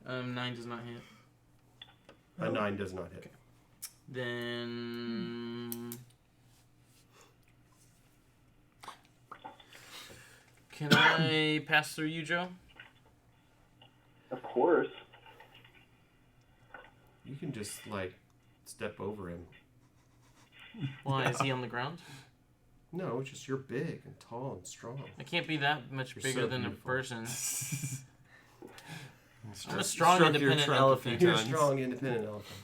9 does not hit. A 9 does not hit. Then can I pass through you, Joe? Of course. You can just, like, step over him. Why is he on the ground? No, it's just you're big and tall and strong. I can't be that much You're bigger so than beautiful. a person. I'm a Struck strong, your independent trunk a elephant. few You're a times. strong, independent elephant.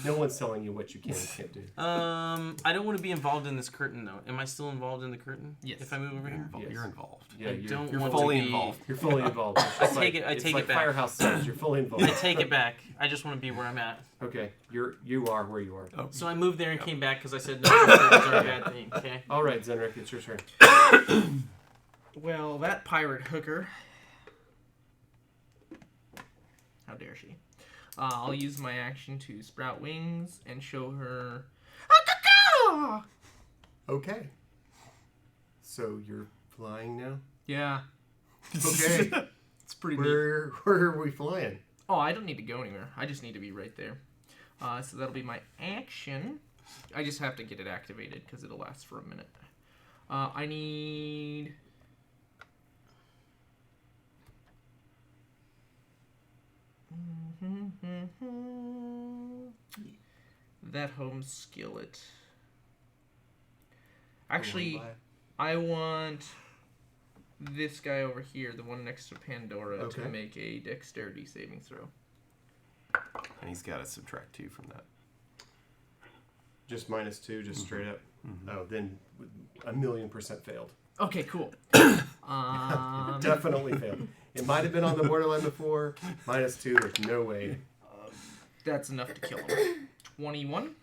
No one's telling you what you can and can't do. I don't want to be involved in this curtain, though. Am I still involved in the curtain? Yes. If I move over here? Yes. You're involved. Yeah, I you're, don't You're want fully to be... involved. You're fully involved. It's I just take it- I it's take like it back. Firehouse says, you're fully involved. I take it back. I just want to be where I'm at. Okay, you are where you are. Oh. So I moved there and came back because I said no, curtains are a bad thing. Okay. All right, Zenrik, it's your turn. Well, that pirate hooker. How dare she? I'll use my action to sprout wings and show her. Okay. So you're flying now? Yeah, Okay. it's pretty neat. where are we flying? Oh, I don't need to go anywhere. I just need to be right there. So that'll be my action. I just have to get it activated because it'll last for a minute. I need... that home skillet. Actually, I want this guy over here, the one next to Pandora, Okay. to make a dexterity saving throw. And he's got to subtract 2 from that. Just -2, just straight up. Mhm. Oh, then 1,000,000% failed. Okay, cool. Definitely failed. It might have been on the borderline before. -2, there's no way. That's enough to kill him. 21.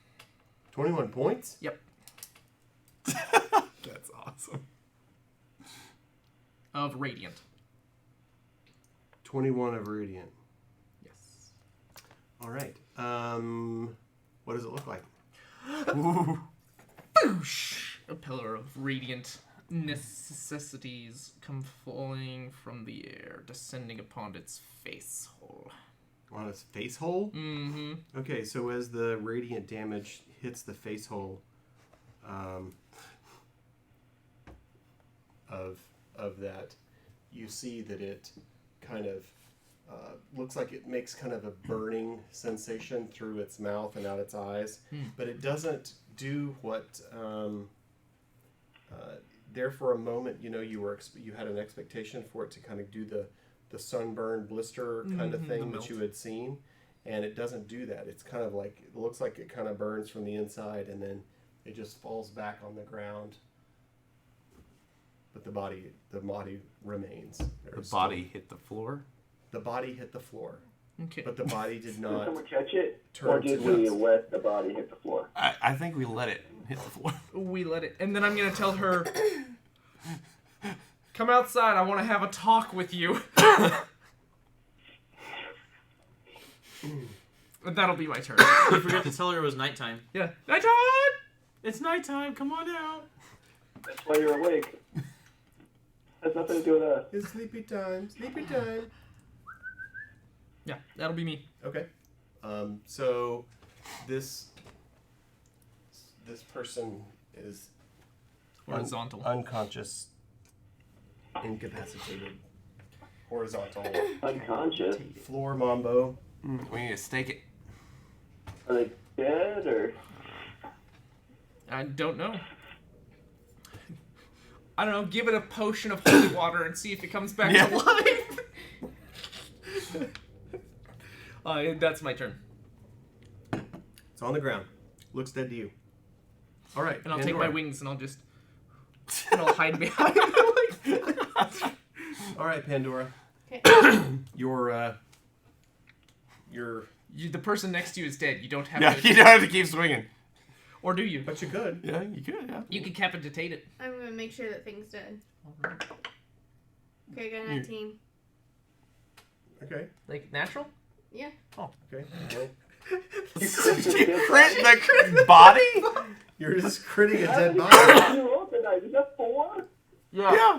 21 points? That's awesome. Of radiant. 21 of radiant. Yes. All right. What does it look like? Ooh. Boosh! A pillar of radiant necessities come falling from the air, descending upon its face hole. On its face hole? Mm-hmm. Okay, so as the radiant damage hits the face hole, of that, you see that it kind of looks like it makes kind of a burning sensation through its mouth and out its eyes, but it doesn't do what. There for a moment, you had an expectation for it to kind of do the sunburn blister kind of thing that you had seen, and it doesn't do that. It's kind of like, it looks like it kind of burns from the inside, and then it just falls back on the ground. But the body remains. The body hit the floor? The body hit the floor. Okay. But the body did Did not someone catch it? turn Or to did we dust. let the body hit the floor? I think we let it hit the floor. We let it, and then I'm gonna tell her, "Come outside. I want to have a talk with you." And that'll be my turn. You forgot to tell her it was nighttime. Yeah. Nighttime. It's nighttime. Come on out. That's why you're awake. Has nothing to do with us. It's sleepy time. Sleepy time. Yeah, that'll be me. Okay. So this person is Horizontal. unconscious, incapacitated, horizontal, Unconscious. floor mambo. We need to stake it. Are they dead or? I don't know. I don't know. Give it a potion of holy water and see if it comes back Yeah. to life. That's my turn. It's on the ground. Looks dead to you. All right. And I'll take Pandora. my wings and I'll just... And I'll hide behind it like that. All right, Pandora. Okay. The person next to you is dead. You don't have Yeah, to... you don't have to keep swinging. Or do you? But you could. Yeah, you could, yeah. You can capitate it. I'm gonna make sure that thing's dead. Okay, I got a 19. Okay. Like, natural? Yeah. Okay. Well, Crit the body? you're just critting a dead body. You rolled tonight. Is that 4? Yeah.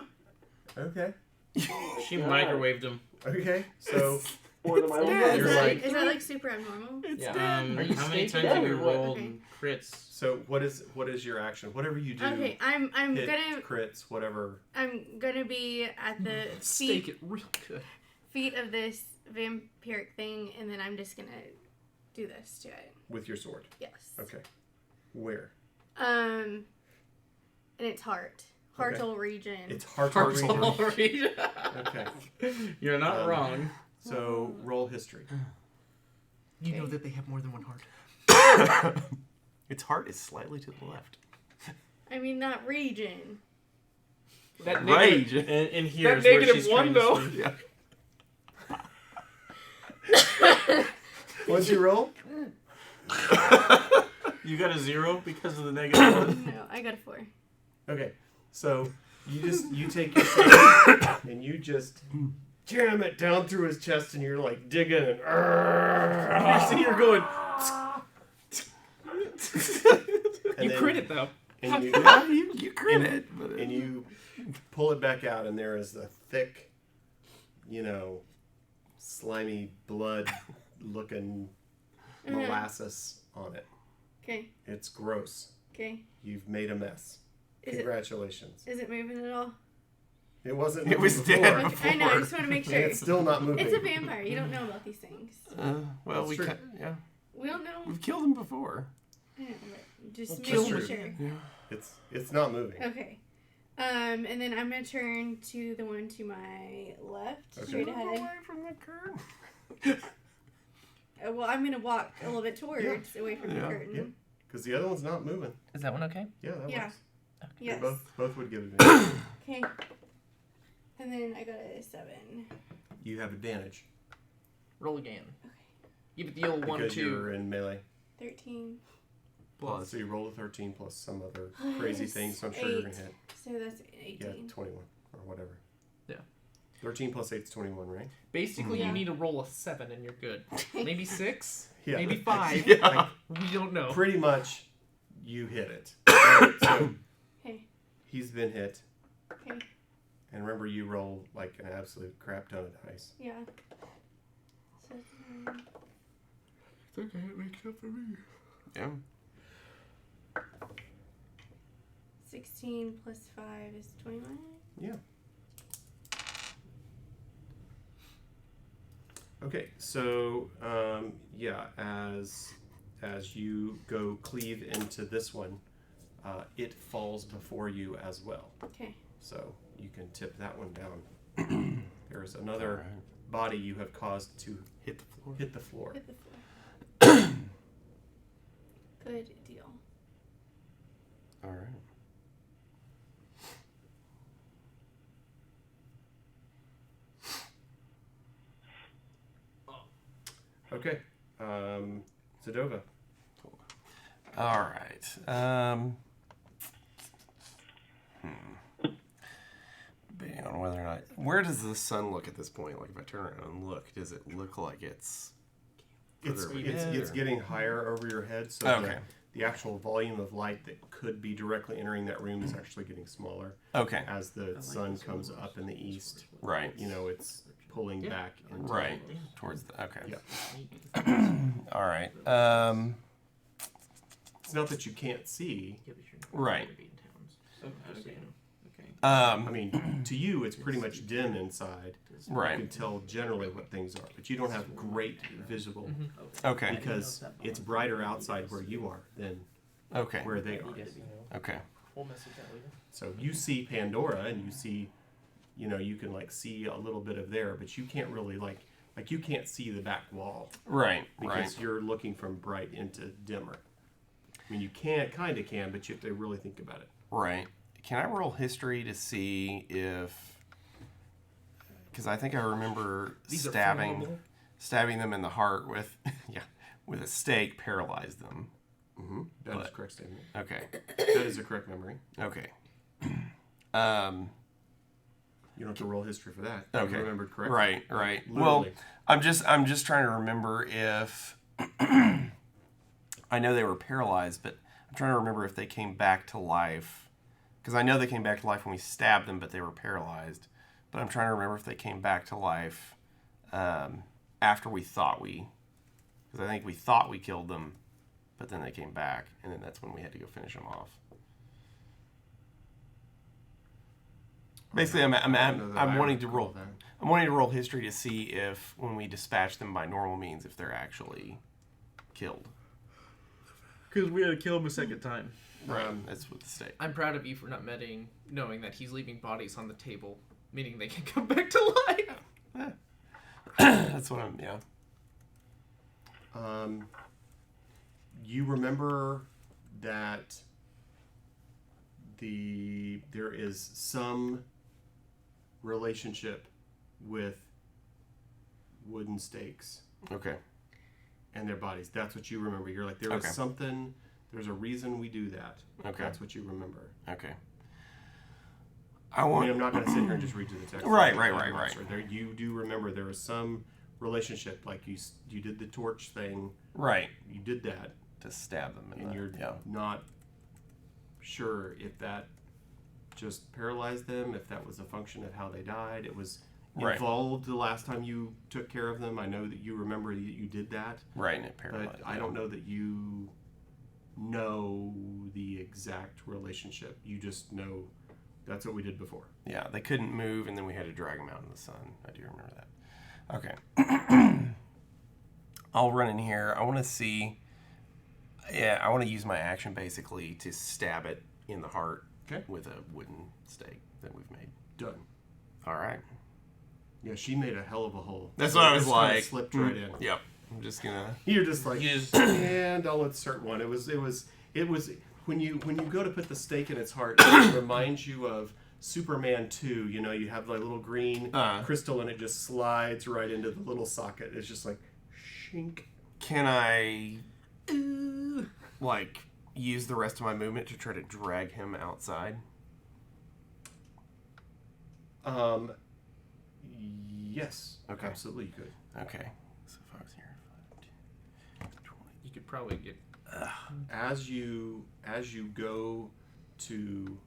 Okay. She microwaved him. Okay. So 4 to my own dead. You're Is that, like- is that like super abnormal? Yeah. Are you how many staking times have it you or what? rolled Okay. crits? what is your action? Whatever you do. Okay, I'm Hit, gonna crits, whatever. be at the Stake it real good. feet of this vampiric thing, and then I'm just gonna do this to it. With your sword. Yes. Okay. Where? And it's heart. Heartal region. It's heart Parts region. all region. Okay. You're not wrong. So roll history. You know that they have more than one heart. Its heart is slightly to the left. I mean, not region. That negative, Rage. And here's that where negative she's one, trying to though. swing. Yeah. What'd you roll? You got a 0 because of the negative 1. No, I got a 4. Okay. So you take your sword and you just jam it down through his chest, and you're like digging and you see her going. And You then- crit it, though. And you, Yeah, you crit it. But and you pull it back out, and there is a thick, slimy blood-looking molasses on it. Okay. It's gross. Okay. You've made a mess. Is Congratulations. it moving at all? It wasn't. It was moving dead before, Okay, I know. I just want to make and sure. it's still not moving. It's a vampire. You don't know about these things. well, That's we true. yeah, We don't know. we've killed him before. I don't know, but just Well, making that's sure. true. Yeah. It's not moving. Okay. And then I'm gonna turn to the one to my left, Okay. straight ahead. from the curtain. Well, I'm gonna walk a little bit towards, away from the Yeah. curtain. Yeah. Because the other one's not moving. Is that one okay? Yeah, that Yeah. works. Yes. Both would give advantage. Okay. And then I got a 7. You have advantage Roll again. Give it the old because 1-2. you're in melee. 13. Plus. So you roll a 13 plus some other crazy thing, so I'm sure you're going to hit. So that's 18. Yeah, 21 or whatever. Yeah. 13 plus 8 is 21, right? Basically, Yeah. you need to roll a 7 and you're good. Maybe 6? Yeah. Maybe 5. Yeah. We don't know. Pretty much you hit it. Alright, so Okay. he's been hit. Okay. And remember, you roll like an absolute crap ton of dice. Yeah. So, It's okay, it makes up for me. Yeah. 16 plus 5 is 21. Yeah. Okay, so as you go cleave into this one, it falls before you as well. Okay. So you can tip that one down. There's another body you have caused to Hit the floor. hit the floor. Hit the floor. Good deal. All right. Okay, Zadova. All right. Depending on whether or not, where does the sun look at this point? Like if I turn around and look, does it look like it's It's further ahead, it's or- getting higher over your head, so Okay. the actual volume of light that could be directly entering that room is actually getting smaller Okay. as the sun comes up in the east. Right. You know, it's pulling back into Right. Towards the okay. Yeah. All right. It's not that you can't see. Right. Okay. I mean, to you, it's pretty much dim inside. You Right. can tell generally what things are, but you don't have great visual Okay. because it's brighter outside where you are than Okay. where they are. Okay. We'll message that later. So you see Pandora, and you see, you know, you can like see a little bit of there, but you can't really like you can't see the back wall Right. because Right. you're looking from bright into dimmer. I mean, you kind of can, but you have to really think about it. Right. Can I roll history to see if? Because I think I remember These are stabbing flammable. them in the heart with with a stake, paralyzed them. That is But- a correct statement. Okay. That is a correct memory. Okay. You don't have to roll history for that. Okay. You remembered correctly. Right. Right. Literally. Well, I'm just trying to remember if I know they were paralyzed, but I'm trying to remember if they came back to life. Because I know they came back to life when we stabbed them, but they were paralyzed. But I'm trying to remember if they came back to life after we thought we... Because I think we thought we killed them, but then they came back, and then that's when we had to go finish them off. Basically, I'm wanting to roll... that. I'm wanting to roll history to see if, when we dispatch them by normal means, if they're actually killed. Because we had to kill him a second time. That's with the stake. I'm proud of you for not knowing that he's leaving bodies on the table, meaning they can come back to life. That's what I'm. Yeah. You remember that there is some relationship with wooden stakes Okay. and their bodies. That's what you remember. You're like, there was Okay. something. There's a reason we do that. Okay. That's what you remember. Okay. I mean, I'm not going to sit here and just read you the text. Right. There, you do remember there was some relationship, like you did the torch thing. Right. You did that, To stab them in and the. you're Yeah. not sure if that just paralyzed them, if that was a function of how they died. It was Right. involved the last time you took care of them. I know that you remember that you did that, Right, and it paralyzed. but I don't know that you know the exact relationship. You just know that's what we did before. Yeah, they couldn't move, and then we had to drag them out in the sun. I do remember that. Okay. I'll run in here. I want to see. Yeah, I want to use my action basically to stab it in the heart Okay. with a wooden stake that we've made. Done. All right. Yeah, she made a hell of a hole. That's what I was This kinda like. Slipped right in. Yep. I'm just gonna. You're just like, You just- and I'll insert one. It was when you go to put the stake in its heart, it reminds you of Superman 2. You know, you have like little green crystal and it just slides right into the little socket. It's just like, shink. Can I, like, use the rest of my movement to try to drag him outside? Yes. Okay. Absolutely, you could. Okay. So if I was here, 5, 10, 20. You could probably get. As you go to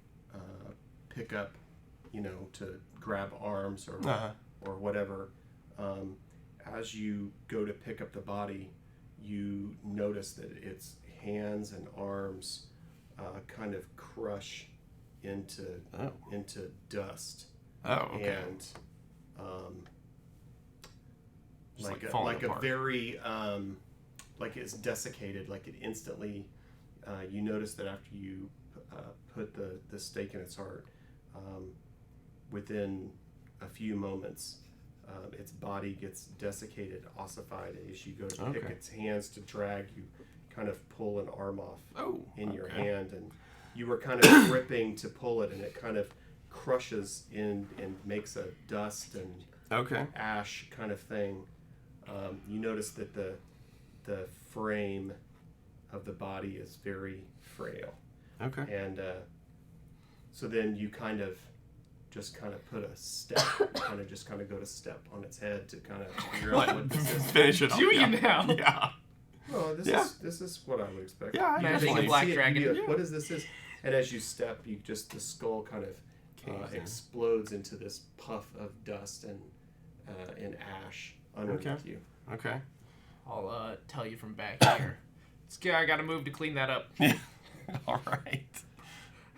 pick up, you know, to grab arms or or whatever, as you go to pick up the body, you notice that its hands and arms kind of crush into dust. Oh, okay. And Just like falling a apart. very like it's desiccated. Like it instantly, you notice that after you put the stake in its heart, within a few moments, its body gets desiccated, ossified. As you go to pick Okay. its hands to drag, you kind of pull an arm off in your okay. hand, and you were kind of gripping to pull it, and it kind of crushes in and makes a dust and Okay. ash kind of thing. You notice that the frame of the body is very frail, Okay. and so then you kind of put a step, kind of go to step on its head to kind of figure out what this is. Finish it off. Do you yeah. now? Yeah. Oh, this is what I would expect. Yeah, I You Magic can a see black it, dragon. you go, Yeah. What is this? And as you step, the skull kind of Caves in. explodes into this puff of dust and ash underneath you. Okay. I'll tell you from back here. I gotta move to clean that up. Yeah. All right.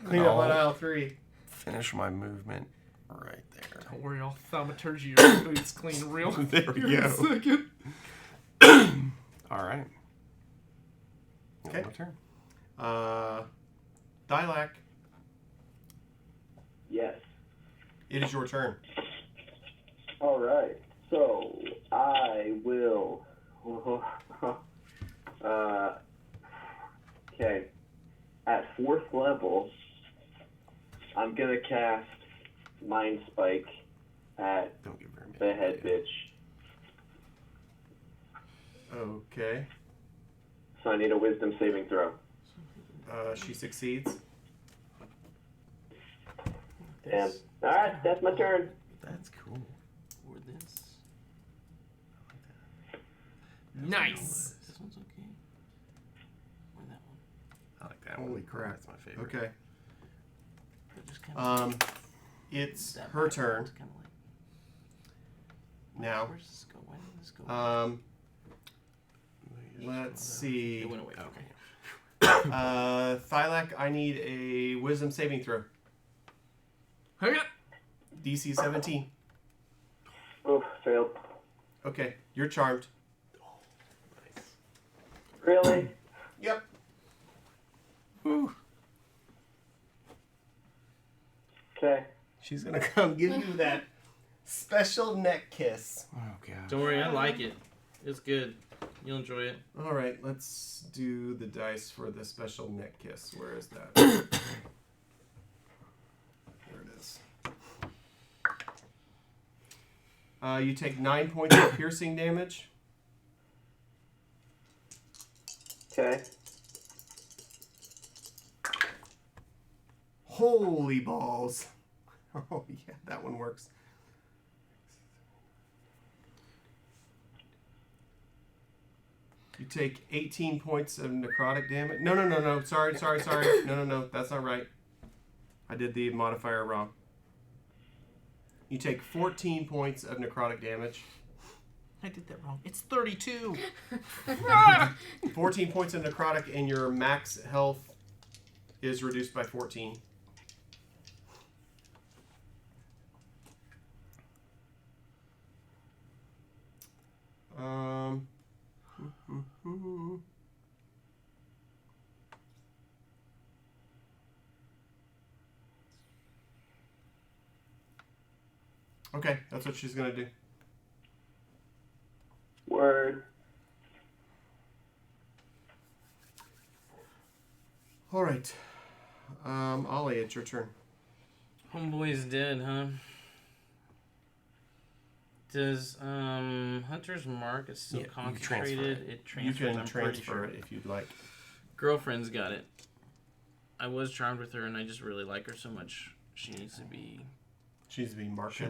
Clean up on I'll aisle 3. finish my movement right there. Don't worry, I'll thaumaturgy your boots clean real There we here in a go. second. All right. Okay. My turn. Dilac, Yes. it is your turn. All right. So I will. Okay. At 4th level, I'm gonna cast Mind Spike at Don't get very many. the head bitch. Okay. So I need a Wisdom saving throw. She succeeds. And all right, that's my turn. That's cool. Or this. Nice. This one's okay. Or that one. I like that one. Holy crap. That's my favorite. Okay. They're just kind of It's that her back turn one's kind of like, now. where's this go? Why did this go? Let's see. It went away. Okay. Thylac, I need a Wisdom saving throw. Hang up. DC 17. Oof, failed. Okay, you're charmed. Really? Yep. Woo. Okay. She's gonna come give you that special neck kiss. Oh god. Don't worry, I like it. It's good. You'll enjoy it. All right, let's do the dice for the special neck kiss. Where is that? There it is. You take 9 points of piercing damage. Okay. Holy balls. Oh, yeah, that one works. You take 18 points of necrotic damage. No. Sorry. No. That's not right. I did the modifier wrong. You take 14 points of necrotic damage. I did that wrong. It's 32. 14 points of necrotic, and your max health is reduced by 14. Okay, that's what she's gonna do. Word. All right, Ollie, it's your turn. Homeboy's dead, huh? Does Hunter's Mark is still Yeah, you can transfer concentrated? it. It You transfers. can I'm pretty transfer sure. it if you'd like. Girlfriend's got it. I was charmed with her, and I just really like her so much. She needs to be. She needs to be marked.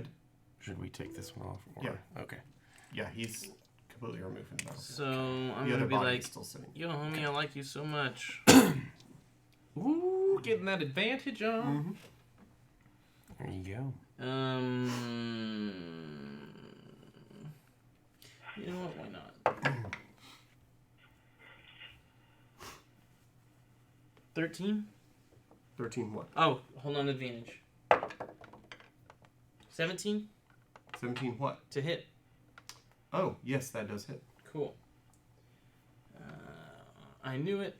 Should we take this one off? Or? Yeah. Okay. Yeah, he's completely removed from the battlefield. So I'm The gonna other be body like, is still sitting. yo, homie, I like you so much. Ooh, getting that advantage on. There you go. You know what? Why not? 13? 13 what? Oh, hold on, advantage. 17 17 what? to hit. Oh, yes, that does hit. Cool. I knew it.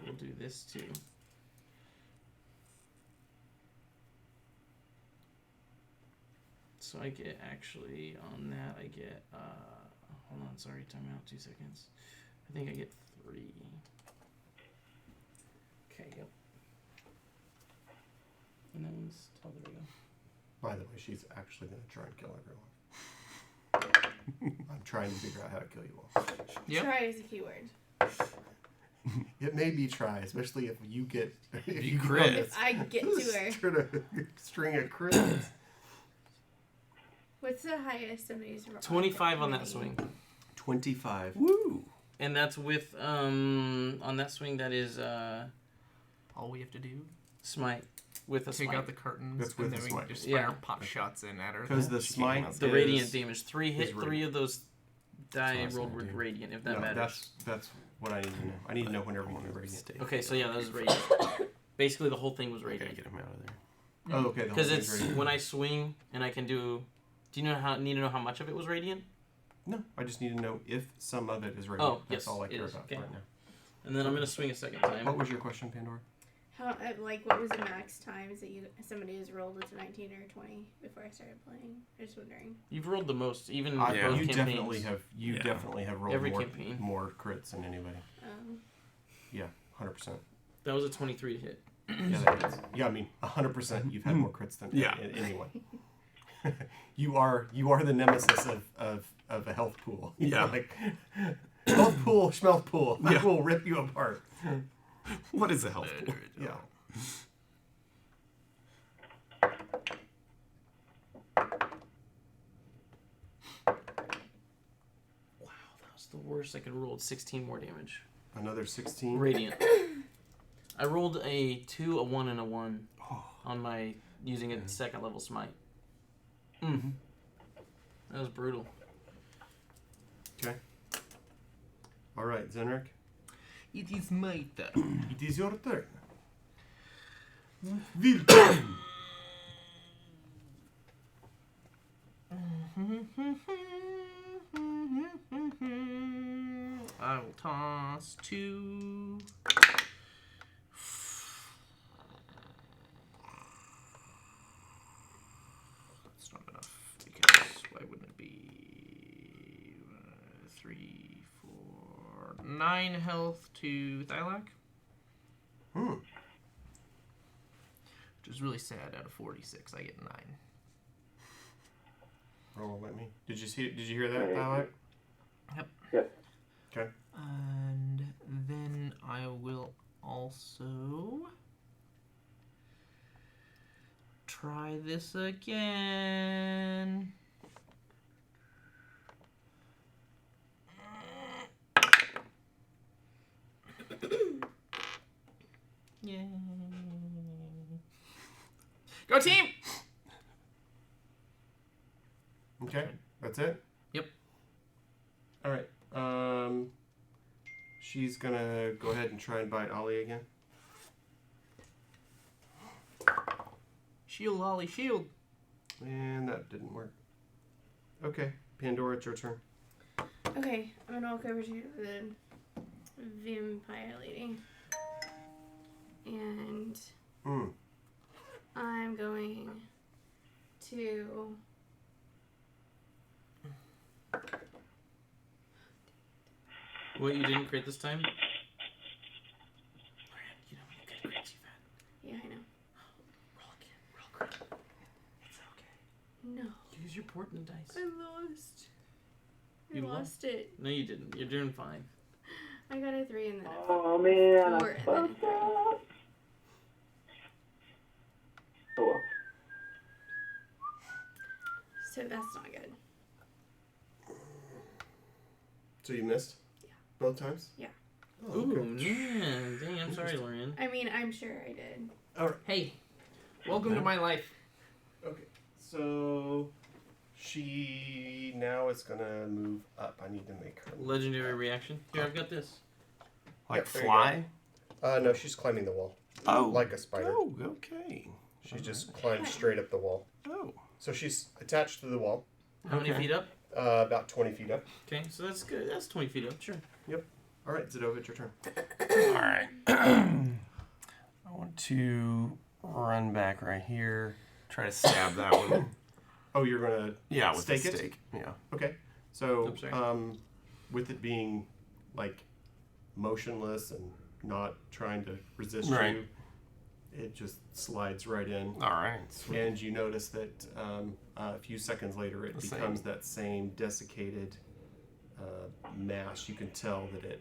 We'll do this too. So I get, actually, on that, I get, hold on, sorry, time out, 2 seconds. I think I get 3. Okay, yep. And that one's, oh, there we go. By the way, she's actually going to try and kill everyone. I'm trying to figure out how to kill you all. Yep. Try is a keyword. It may be try, especially if you get... If You crit. If I get to her. String of crits. What's the highest somebody's 25 on that swing. 25. Woo! And that's with, on that swing, that is, All we have to do smite. With a take smite. out the curtains, That's with and then the we smite. can just fire Yeah. pop shots in at her. Because the She came smite out The is- radiant damage. 3 hit, is 3 of those die That's what I rolled was with gonna do. radiant, if that No, matters. that's what I need to know. I need to know whenever you do radiant. Okay, so yeah, that was radiant. Basically, the whole thing was I gotta radiant. get him out of there. Oh, okay. the whole Because thing's it's radiant. when I swing and I can do. Do you need to know how much of it was radiant? No, I just need to know if some of it is radiant. Oh, That's yes, all I it care is. about Okay. right now. And then I'm gonna swing a second time. What was your question, Pandora? How, what was the max times that somebody has rolled with a 19 or 20 before I started playing? I'm just wondering. You've rolled the most, even Yeah. both You campaigns. definitely have. You Yeah. definitely have rolled Every campaign. more crits than anybody. Yeah, 100%. That was a 23 to hit. Yeah, that is. Yeah, I mean, 100%. You've had more crits than Yeah. anyone. you are the nemesis of a health pool. Yeah. Like health pool, schmelt pool. I Yeah. will rip you apart. What is a health pool? Yeah. Wow, that was the worst I could roll. 16 more damage. Another 16. Radiant. I rolled a 2, a 1, and a 1 Oh. on my using a second level smite. Mm-hmm. That was brutal. Okay. All right, Zenrik. It is my turn. It is your turn. Wilton. I will toss 2. That's not enough because why wouldn't it be 3, 4, 9 health to Thylac? Hmm. Which is really sad. Out of 46, I get 9. Roll let me. Did you see? Did you hear that, Alec? Yep. Yep. Okay. And then I will also try this again. Yay. Go team! Okay. That's it. Yep. All right. She's gonna go ahead and try and bite Ollie again. Shield, Ollie, shield. And that didn't work. Okay, Pandora, it's your turn. Okay, I'm gonna walk over to the vampire lady. And I'm going to... What, you didn't crit this time? Brian, you know how many good crits you've had. Yeah, I know. Roll again. Roll crit. It's okay. No. Use your portent dice. I lost. I You lost it. No, you didn't. You're doing fine. I got a 3 and then a Oh man, 4 I'm and so then a 3. sad. Oh well. So that's not good. So you missed? Yeah. Both times? Yeah. Oh, Ooh, okay. man. Dang, I'm sorry, Lorian. I mean, I'm sure I did. All right. Hey, welcome to my life. Okay, so she now is gonna move up. I need to make her Legendary reaction. Here, I've got this. Like Yep, there you fly? No, she's climbing the wall Oh. like a spider. Oh, okay. She just climbed straight up the wall. Oh. So she's attached to the wall, How many Okay. feet up? about 20 feet up. Okay, so that's good. That's 20 feet up. Sure. All right, Zidova, it's your turn. All right. I want to run back right here. Try to stab that one. Oh, you're gonna Yeah, with Stake the it? stake. Yeah. okay. So I'm sorry. with it being like motionless and not trying to resist Right. you, it just slides right in. All right. Sweet. And you notice that a few seconds later, it The becomes same. that same desiccated mass. You can tell that it,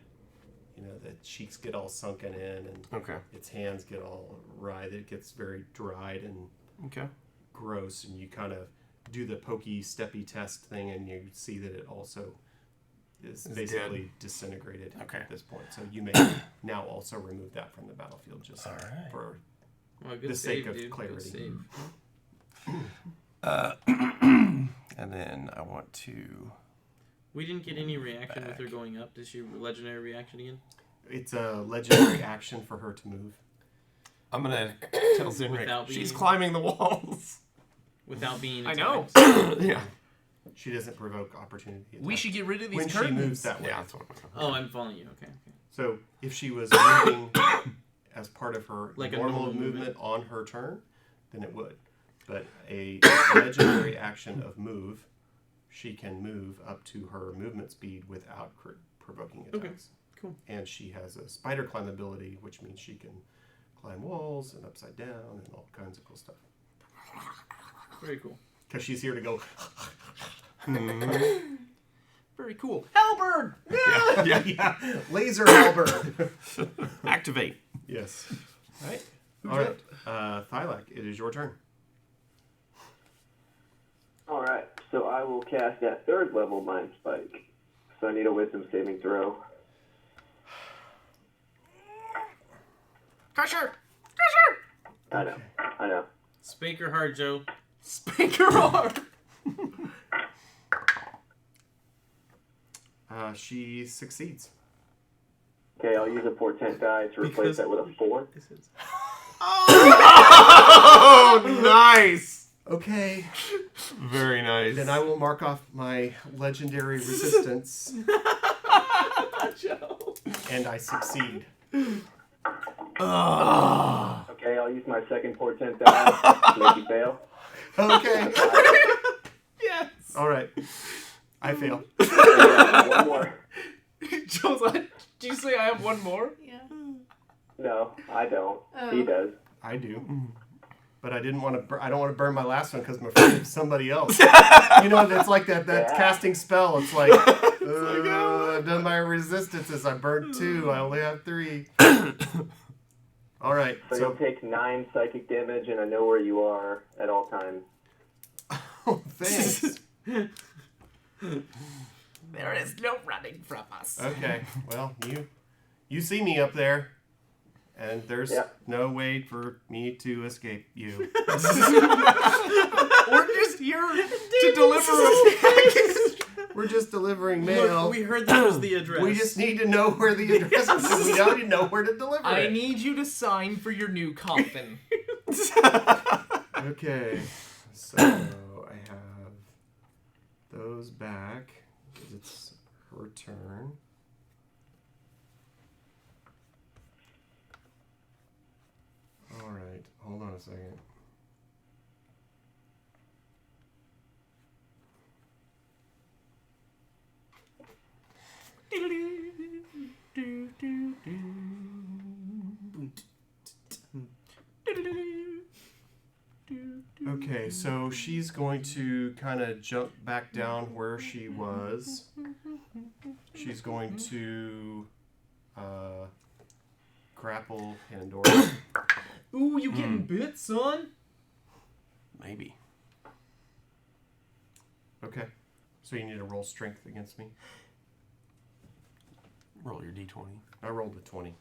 the cheeks get all sunken in, and Okay. its hands get all writhed. It gets very dried and Okay. gross, and you kind of do the pokey, steppy test thing, and you see that it also is It's basically disintegrated Okay. at this point. So you may now also remove that from the battlefield, just All right. for Well, good the save, sake of dude. clarity. Good save. And then I want to. We didn't get any reaction with her going up. Did she legendary reaction again? It's a legendary action for her to move. I'm gonna tell Zinric Without she's being- climbing the walls. Without being I know. attacked? Yeah. She doesn't provoke opportunity attack. We should get rid of these when curtains. she moves that way. Yeah, that's what I'm Oh, I'm following you. Okay. So if she was moving as part of her Like a normal normal movement on her turn, then it would. But a legendary action of move, she can move up to her movement speed without provoking attacks. Okay, cool. And she has a spider climb ability, which means she can climb walls and upside down and all kinds of cool stuff. Very cool. Because she's here to go. Very cool. Halberd! yeah. Laser halberd. Activate. Yes. All right. All right. Thylak, it is your turn. All right, so I will cast that third level Mind Spike. So I need a Wisdom saving throw. Crusher! I know. Spank her hard, Joe. Spank her hard! She succeeds. Okay, I'll use a portent die to replace Because- that with a 4. Oh, nice. Okay. Very nice. Then I will mark off my legendary resistance, Joe. and I succeed. Oh. Okay, I'll use my second portent die to make you fail. Okay. Yes! All right. I fail. One more. Joe's like, did you say I have one more? Yeah. No, I don't. Oh. He does. I do. But I didn't want to. I don't want to burn my last one because I'm afraid of somebody else. It's like that Yeah. casting spell. It's like, I've done my resistances. I burned 2. I only have 3. All right. So you'll take 9 psychic damage, and I know where you are at all times. Oh, thanks. There is no running from us. Okay. Well, you see me up there, and there's Yep. no way for me to escape you. We're just here to deliver a package. We're just delivering mail. Look, we heard that was the address. We just need to know where the address is, and we already know where to deliver I it. need you to sign for your new coffin. Okay, so I have those back because it's her turn. All right, hold on a second. Okay, so she's going to kind of jump back down where she was. She's going to grapple Pandora. Ooh, you getting bit, son? Maybe. Okay, so you need to roll strength against me. Roll your d20. I rolled a 20.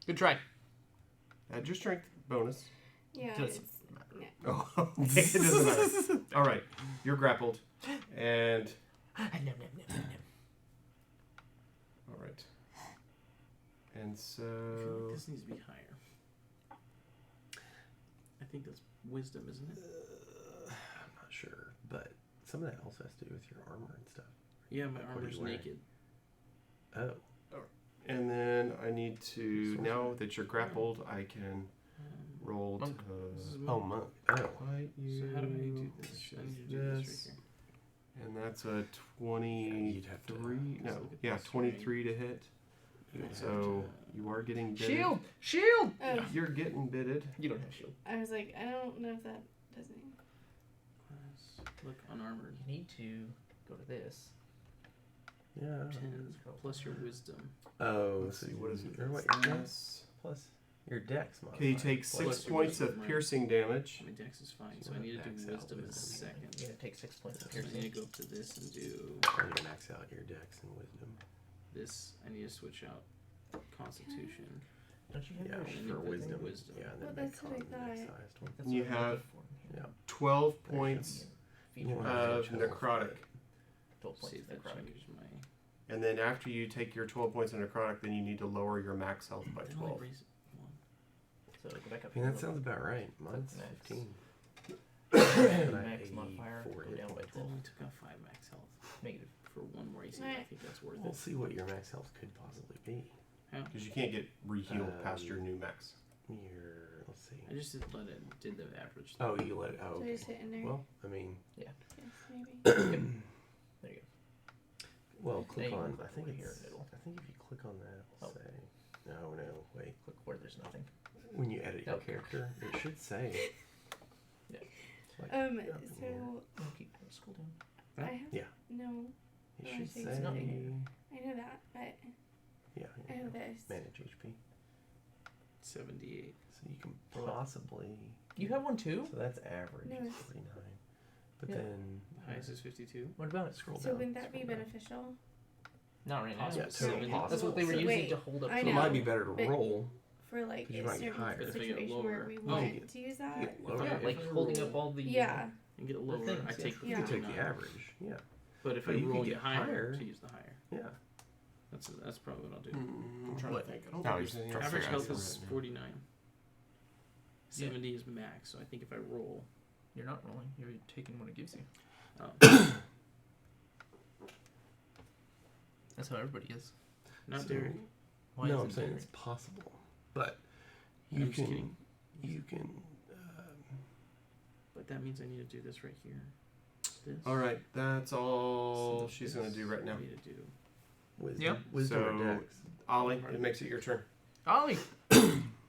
Good try. Add your strength bonus. Yeah. Doesn't it's- Oh, okay. It doesn't matter. All right. You're grappled. And. All right. And I feel like so. this needs to be higher. I think that's wisdom, isn't it? I'm not sure, but some of that also has to do with your armor and stuff. Yeah, my What are armor's you wearing? naked. Oh. And then I need to. Now that you're grappled, I can roll to. Monk. This is Oh, monk. monk. Oh. Fight you. So how do I do this? I need to do this right here. And that's a 23. You'd have to- No, look at yeah, this, 23 to hit. You would So have you are getting bitted. Shield! Oh, You're getting bitted. You don't have shield. I was like, I don't know if that does anything. Look, unarmored. You need to go to this. Yeah. 10 plus your wisdom. Oh, Let's so see, what is it? Or what? Yes. Plus your dex modifier. Okay, you take Plus 6 your points wisdom, of right? piercing damage. My dex is fine, So so I need to max do out wisdom in a wisdom. second. You're gonna take 6 points of So I need to piercing. go up to this and do I need to max out your dex and wisdom. this. I need to switch out Constitution. Don't you have Yeah, your I shield? need for that wisdom. wisdom. Yeah, and then Well, make that's what I con the next thought. highest one. That's You what I'm have looking for here. Yeah. 12 There should points, be a You feature. want of to necrotic. 12 See points if of that necrotic. changes my. And then after you take your 12 points of necrotic, then you need to lower your max health by Did I only 12. raise it one? So go back up. I mean, here that a sounds little about right. Mine's Max. 15. bit. But I Max have modifier, 84 go hit down by points. I 12. only took out 5 max health Negative. for one more AC. I Right. think that's worth We'll it. see what your max health could possibly be. Because you can't get re-healed past your new max. Let's see. I just did the average. Oh, you let it. Oh, So okay. just hit in there. Well, I mean, yes, maybe. There you go. well, Now click you on. can click I think over it's. here, it'll- I think if you click on that, it'll Oh. say. No, wait. Click where there's nothing. When you edit your Oh. character, it should say. Yeah. Like, So Oh, keep scroll down. I have Yeah. no. it I should think say. it's not in I know that, but Yeah. I here you have go. this. Manage HP. 78. So you can What? possibly. You have one too? So that's average. No, is it's- 49. But Yeah. then The highest is 52. What about it? scroll So down. wouldn't that be scroll down. beneficial? Not right now. Possible. Yeah, totally That's That's what they were So using wait, to hold up. I So it know, might be better to but- roll. For like Because you a might get certain higher. But if I get situation where lower- we Oh. want to use that. get lower. Yeah, If like I holding roll- up all the. Yeah. and get lower, things, I yeah. take the Yeah. You can take the 59. average. Yeah. But if But I you roll could and get get higher, higher. to use the higher. Yeah. That's probably what I'll do. I'm trying What? to think. I don't No, think he's there's any trying to Average figure out health if is you're right now. 49. 70 is max, so I think if I roll. You're not rolling. You're taking what it gives you. Oh, That's how everybody is. not So- Derek. Why no, is I'm it saying Derek? it's possible, but I'm you just can. kidding. You can. But that means I need to do this right here. This. All right, that's all So she's going to do right now. I need to do. Wisdom. Yep. Wisdom So- or dex. Ollie, it makes it your turn. Ollie,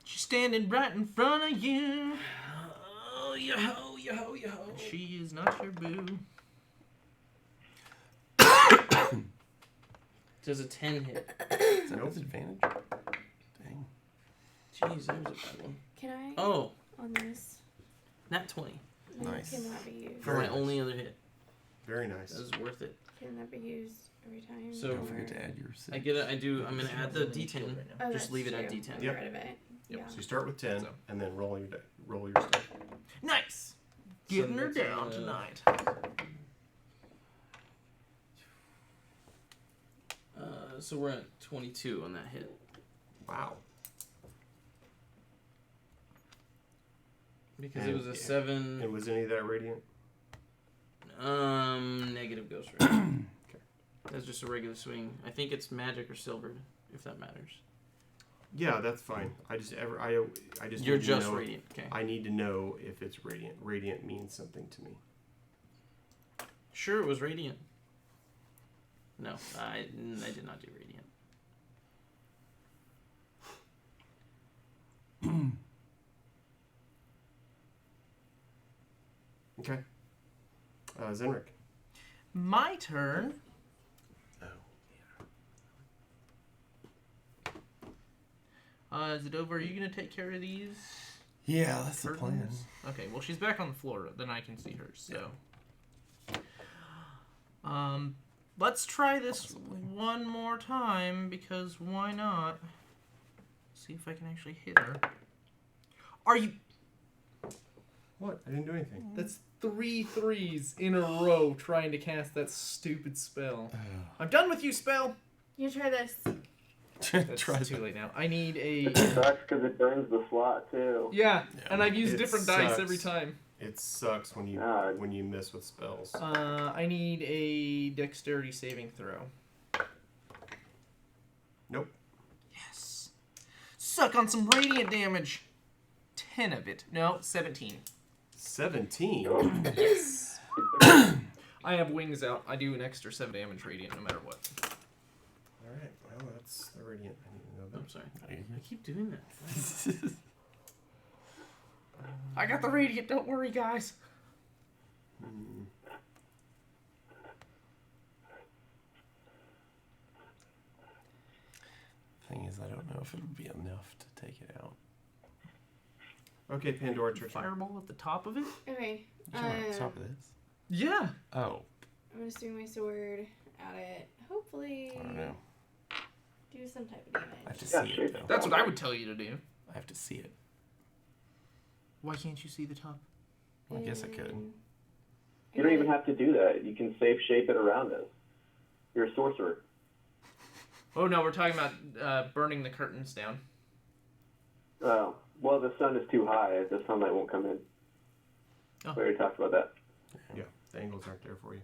she's standing right in front of you. Oh, yo-ho, yo-ho, yo-ho. She is not your boo. Does a 10 hit? Is that Nope. disadvantage? Dang. Jeez, that was a bad one. Can I Oh, on this? nat 20 No, Nice. Can that be used? for Very my nice. only other hit. Very nice. That was worth it. Can that be used every time? So- Don't forget or- to add your. I get it. I do. I'm gonna add the Rolling D10. shield right now. Oh, Just that's leave it at true. D10. Get Yep. rid of it. Yep. Yeah. So you start with 10, So- and then roll your stuff. Nice. Getting her that's, down tonight. So we're at 22 on that hit. Wow. Because And- it was a yeah. 7. And was any of that radiant? Negative ghost ray. That's just a regular swing. I think it's magic or silvered, if that matters. Yeah, that's fine. I just You're need to just know, radiant. Okay. I need to know if it's radiant. Radiant means something to me. Sure, it was radiant. No, I did not do radiant. Okay. Zenrik. My turn. Oh. Is it over? Are you gonna take care of these? Yeah, that's the plan. curtains? Okay. Well, she's back on the floor. Then I can see her. So. Let's try this one more time because why not? See if I can actually hit her. Are you? What? I didn't do anything. That's 3 3s in a row trying to cast that stupid spell. I'm done with you, spell. You try this. That's Try too late now. I need a. It sucks because it burns the slot too. Yeah, Yeah. and I've used It different dice sucks. every time. It sucks when you God. miss with spells. I need a dexterity saving throw. Nope. Yes. Suck on some radiant damage. 10 of it. No, 17. 17. Yes. I have wings out. I do an extra 7 damage radiant no matter what. All right. Well, that's the radiant. I need to know that. I'm sorry. I keep doing that. I got the radiant. Don't worry, guys. Thing is, I don't know if it would be enough to take it out. Okay, Pandora, it's your turn. Fireball at the top of it? Okay. You can on top of this. Yeah. Oh, I'm gonna swing my sword at it. Hopefully, I don't know. do some type of I have damage. to Yeah, see sure. it though. That's what I would tell you to do. I have to see it. Why can't you see the top? Well, I guess I could. And- You don't even have to do that. You can safe shape it around us. You're a sorcerer. Oh no, we're talking about burning the curtains down. Oh, well, the sun is too high. The sunlight won't come in. Oh. We already talked about that. Yeah, the angles aren't there for you.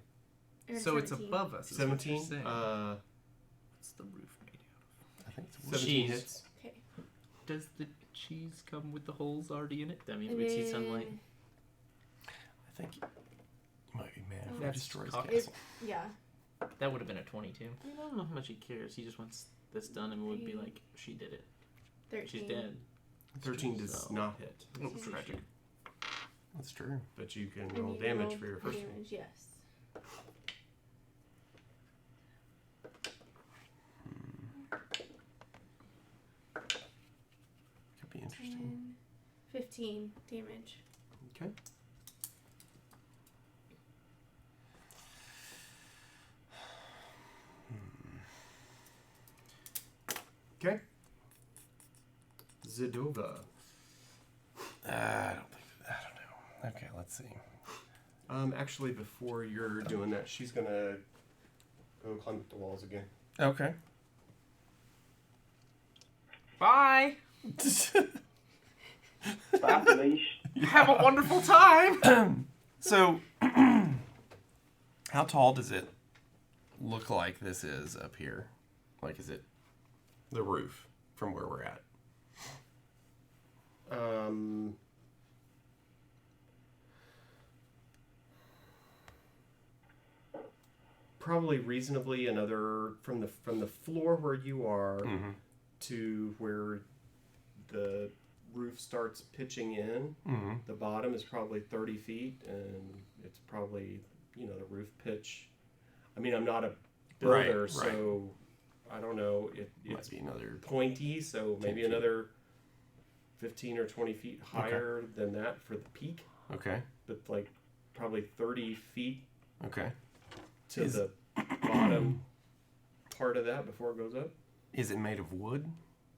or So it's 17. above us. Is what you're 17. saying. What's the roof made out I think it's 17 Cheese. hits. Okay. of? Does the cheese come with the holes already in it? That means And we'd see sunlight. then- I think you might be mad if it That's destroys cocky. castle. Yeah. That would have been a 22. I don't know how much he cares. He just wants this done and would be like, she did it. 13. She's dead. 13 does So- not hit, Oh, tragic. That's true. but you can And roll you damage roll for your first one. damage, yes. Could be interesting. 10, 15 damage. Okay. Okay. Zidova. I don't know. Okay, let's see. Actually, before you're doing that, she's gonna go climb up the walls again. Okay. Bye. Bye, Felice. Have a wonderful time. So, how tall does it look like this is up here? Like, is it the roof from where we're at? Probably reasonably another from the floor where you are Mm-hmm. to where the roof starts pitching in. Mm-hmm. The bottom is probably 30 feet, and it's probably, the roof pitch. I mean, I'm not a builder, Right, right. so I don't know. It's Might be another. pointy, so 10 maybe feet. another 15 or 20 feet higher than that for the peak, Okay. but like probably 30 feet Okay. to Is- the bottom part of that before it goes up. Is it made of wood?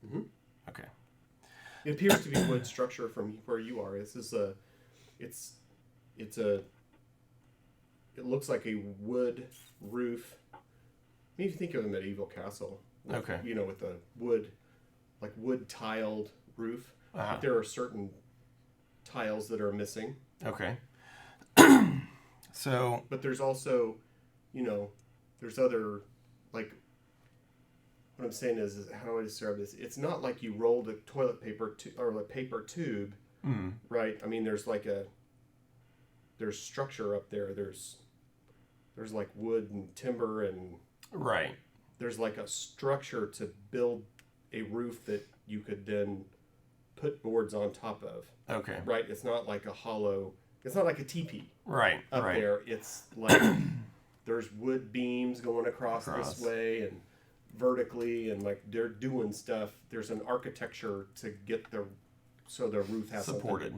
Mhm. Okay. It appears to be wood structure from where you are. This is it looks like a wood roof. I mean, if you think of a medieval castle, with, Okay. with a wood tiled roof. Uh-huh. There are certain tiles that are missing, Okay. So, but there's also, there's other, like, what I'm saying is how do I describe this? It's not like you rolled a toilet paper or a paper tube, mm, right? I mean, there's structure up there. There's like wood and timber, and right. there's like a structure to build a roof that you could then put boards on top of, Okay. right? It's not like a hollow. It's not like a teepee Right. up right. there. It's like there's wood beams going across Across. this way and vertically, and like they're doing stuff. There's an architecture to get so the roof has Supported.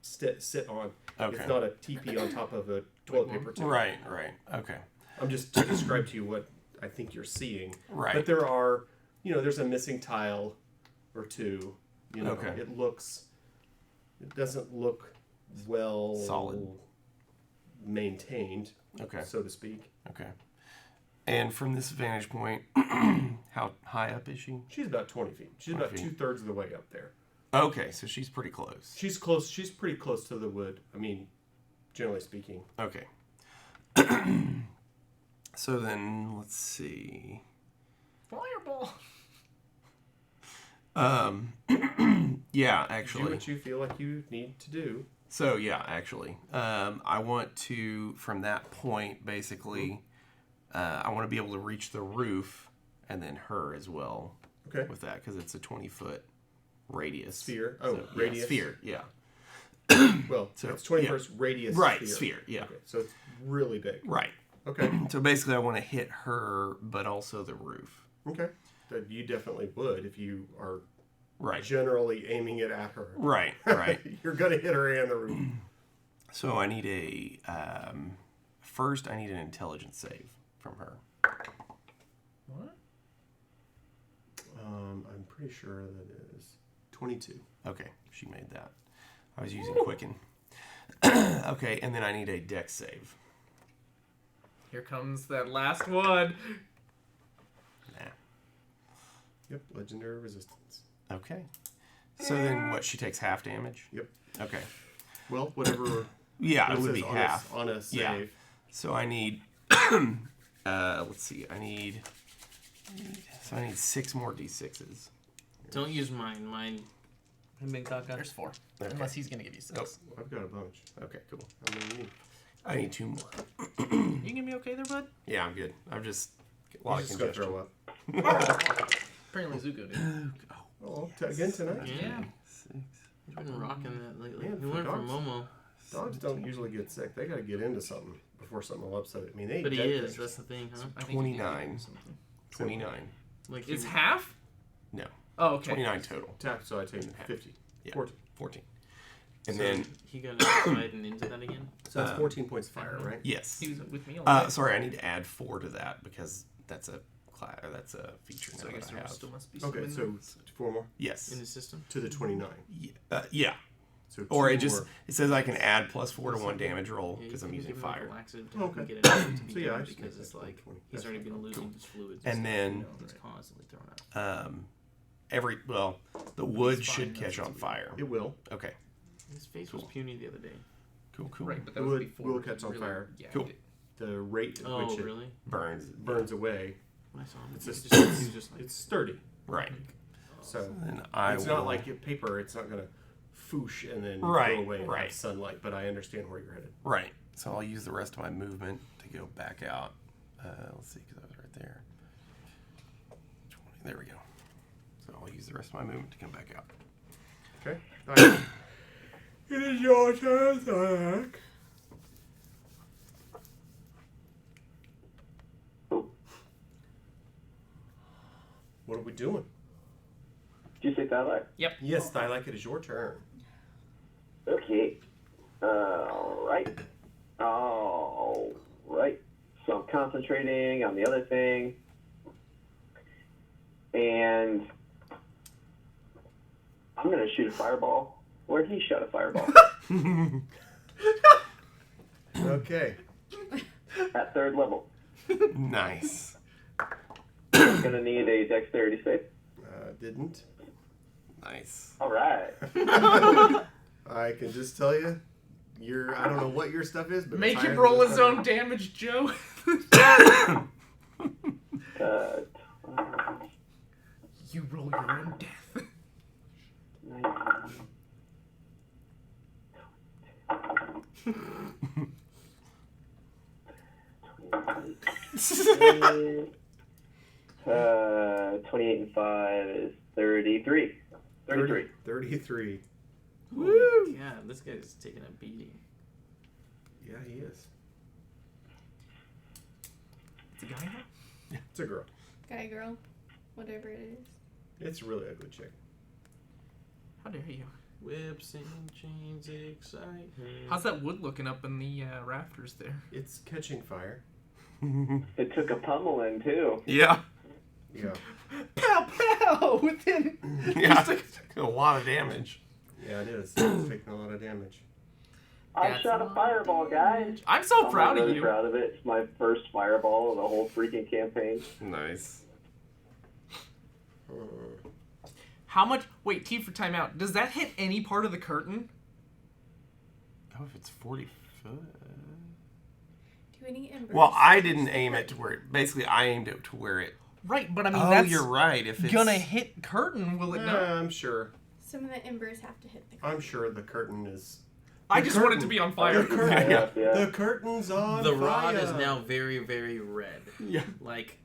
something to sit on. Okay. It's not a teepee on top of a toilet paper tube. Right. Right. Okay. I'm just to describe to you what I think you're seeing. Right. But there are, there's a missing tile or two. Okay. It looks It doesn't look well Solid. maintained, Okay. so to speak. Okay. And from this vantage point, how high up is she? She's about 20 feet. She's 20 about feet. 2/3 of the way up there. Okay, so she's pretty close. She's close. She's pretty close to the wood. I mean, generally speaking. Okay. So then, let's see. Fireball. Yeah, Do actually. what you feel like you need to do. So yeah, actually, I want to from that point basically, I want to be able to reach the roof and then her as well. Okay. With that because it's a 20-foot radius. Sphere. Oh, So, radius. Yeah, sphere. Yeah. Well, So, it's 21st radius. Right. Sphere. Sphere. Yeah. Okay, so it's really big. Right. Okay. So basically, I want to hit her, but also the roof. Okay. That you definitely would if you are Right. generally aiming it at her. Right. Right. You're gonna hit her and the roof. So I need a first. I need an intelligence save from her. What? I'm pretty sure that is 22. Okay, she made that. I was using Quicken. Okay, and then I need a dex save. Here comes that last one. Nah. Yep. Legendary resistance. Okay. So then what? She takes half damage? Yep. Okay. Well, whatever. Yeah, it says would be on half. on a save. Yeah. So I need. Let's see. I need 6 more d6s. Don't use mine. Mine. I've been cocked up. There's 4. Okay. Unless he's gonna give you 6. I've got a bunch. Okay, cool. How many you need? I need 2 more. You gonna be okay there, bud? Yeah, I'm good. I'm just a lot You of just gotta congestion. throw up. Apparently Zuko did. Oh, again tonight. Yeah. 6. You've been rocking that lately. Man, You for learned from dogs. Momo. Dogs don't usually get sick. They gotta get into something before something will upset it. I mean, they eat But he dead is. things. That's the thing, huh? I think he did 29. do something. 29. Like It's he- half? No. Oh, okay. 29 total. Tap, so I take 50. Yeah. 14. 14. And so then, he got outside and into that again. So that's 14 points of fire, right? yes. He was with me all day. Sorry, I need to add 4 to that because that's a class, or that's a feature So I now guess that I there have. still must be some Okay, in so there. 4 more Yes. In the system. to the 29. Yeah. So Or 2 it just more. it says I can add +4 to 1 damage roll Yeah, because you I'm can using give him a fire. laxative to Okay. get it out to be So yeah, I done just because make it's that like 20. he's That's already fine. been losing his fluids. And then he's constantly thrown out. the wood It's should fine, catch that's on what fire. It will. Okay. His face was puny the other day. Cool. Right, but that It was would- before. will he catch on really fire. gagged Cool. it. The rate at Oh, which it really? Burns. burns away, When I saw him, It's he just- he was just like, it's sturdy. Right. So And I it's will, not like paper. It's not going to foosh and then Right, go away and right. have sunlight. But I understand where you're headed. Right. So I'll use the rest of my movement to go back out. Let's see, because I was right there. 20, there we go. So I'll use the rest of my movement to come back out. Okay. All right. It is your turn, Zach. What are we doing? Did you say dialect? Yes, Thylak, it is your turn. Okay. Alright. Alright. So I'm concentrating on the other thing. And I'm going to shoot a fireball where he shot a fireball. Okay. At 3rd level. Nice. I'm going to need a dexterity save. Didn't. Nice. Alright. I can just tell you, I don't know what your stuff is, but Make it's him higher roll than his mine. own damage, Joe. You roll your own death. 28 and 5 is 33. 33. 33. Woo! Yeah, this guy's taking a beating. Yeah, he is. It's a guy now? It's a girl. Guy, girl, whatever it is. It's a really ugly chick. How dare you? Whips and chains excite her. How's that wood looking up in the rafters there? It's catching fire. It took a pummeling, too. Yeah. Yeah. Pow pow! Within. Yeah. A lot of damage. Yeah, it is. It's taking a lot of damage. I That's shot a not fireball, guys. I'm so I'm proud of really you. proud of it. It's my first fireball of the whole freaking campaign. Nice. How much? Wait, T for timeout. Does that hit any part of the curtain? Oh, if it's 40 foot. Do any embers? Well, I didn't aim it to where it. Basically, I aimed it to where it. Right, but I mean Oh, that's you're right. If it's gonna hit curtain, will it not? I'm sure. Some of the embers have to hit the. I'm sure the curtain is. I the just want it to curtain. be on fire. The curtain. Yeah, yeah. The curtain's on The fire. rod is now very, very red. Yeah. Like,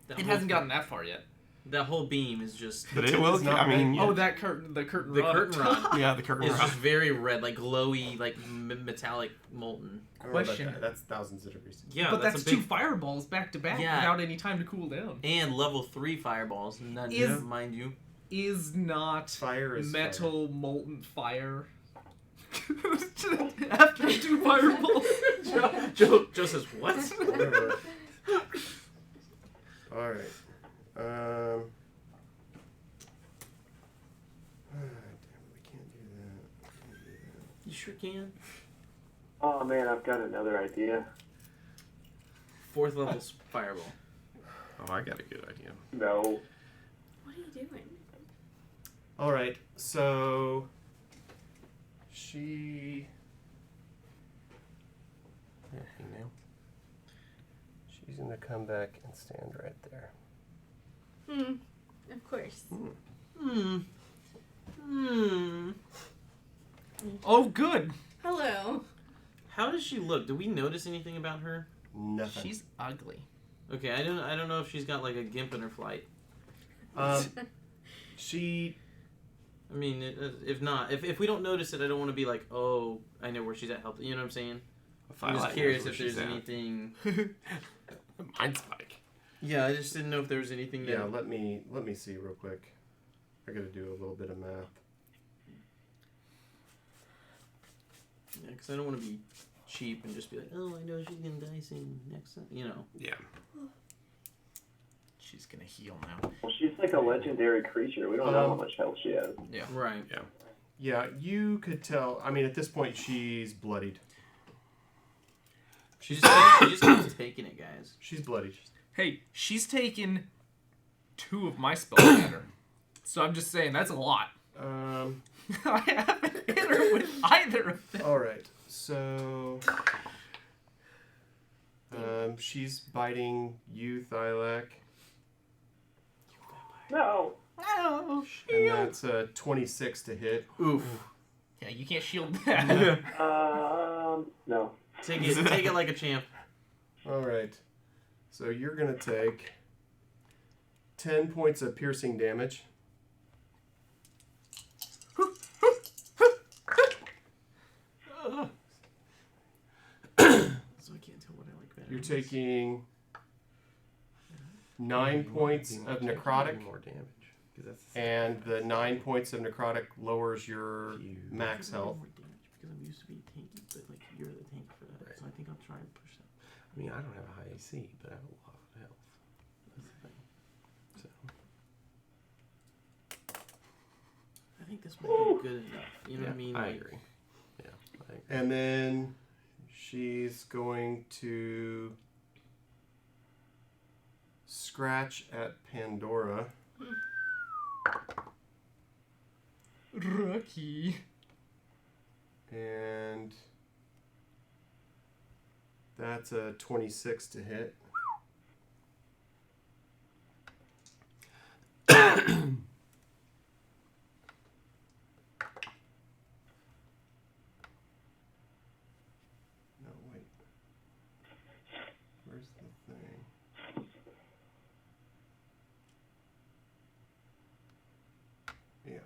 that It whole- hasn't gotten that far yet. That whole beam is just. But it will. It's not I mean, red Oh, that curtain, the curtain The rod. curtain rod yeah, the curtain is rod. just very red, like glowy, like metallic, molten. I don't know about Question. that. That's thousands of degrees. Yeah, but that's a big. two fireballs back to back Yeah. without any time to cool down. And level 3 fireballs, none, Is- mind you. Is not Fire is metal molten fire. After two fireballs. Joe says, what? Fire. Whatever. All right. Damn it, we can't do that. You sure can. Oh man, I've got another idea. 4th level fireball. Oh, I got a good idea. No. What are you doing? All right. So she. Yeah, you know. She's gonna come back and stand right there. Of course. Oh, good. Hello. How does she look? Do we notice anything about her? Nothing. She's ugly. Okay, I don't know if she's got like a gimp in her flight. She. I mean, if not, if we don't notice it, I don't want to be like, oh, I know where she's at. Help, you know what I'm saying? I'm just curious if there's anything. Mine's Spike. Yeah, I just didn't know if there was anything. Yeah. That... Let me see real quick. I got to do a little bit of math. Yeah, because I don't want to be cheap and just be like, oh, I know she's gonna die soon. Next time, you know. Yeah. She's gonna heal now. Well, she's like a legendary creature. We don't know how much health she has. Yeah. Right. Yeah, you could tell. I mean, at this point, she's bloodied. She just keeps taking it, guys. She's bloodied. Hey, she's taken 2 of my spells at her. So I'm just saying, that's a lot. I haven't hit her with either of them. All right. So. She's biting you, Thylac. No. Oh, And that's a 26 to hit. Oof. Yeah, you can't shield that. No. Take it like a champ. All right. So you're going to take 10 points of piercing damage. So I can't tell what I like better. You're taking 9 points of necrotic, More damage. 'Cause that's the and the 9 points of necrotic lowers your max health. More damage because I'm used to being tanky, but like you're the tank for that, Right. so I think I'll try and push that. I mean, I don't have a high AC, but I have a lot of health. That's the thing. So. I think this might be good enough. You know yeah, what I mean? I Like, agree. Yeah, I agree. And then she's going to scratch at Pandora. Rocky. And that's a 26 to hit. No, wait. Where's the thing? Yeah.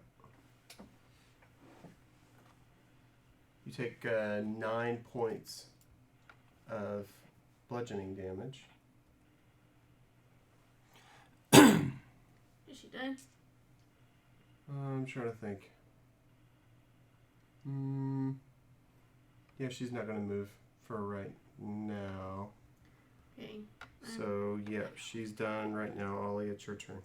You take 9 points of bludgeoning damage. Is she done? I'm trying to think. Yeah, she's not going to move for right now. Okay. So, yeah, she's done right now. Ollie, it's your turn.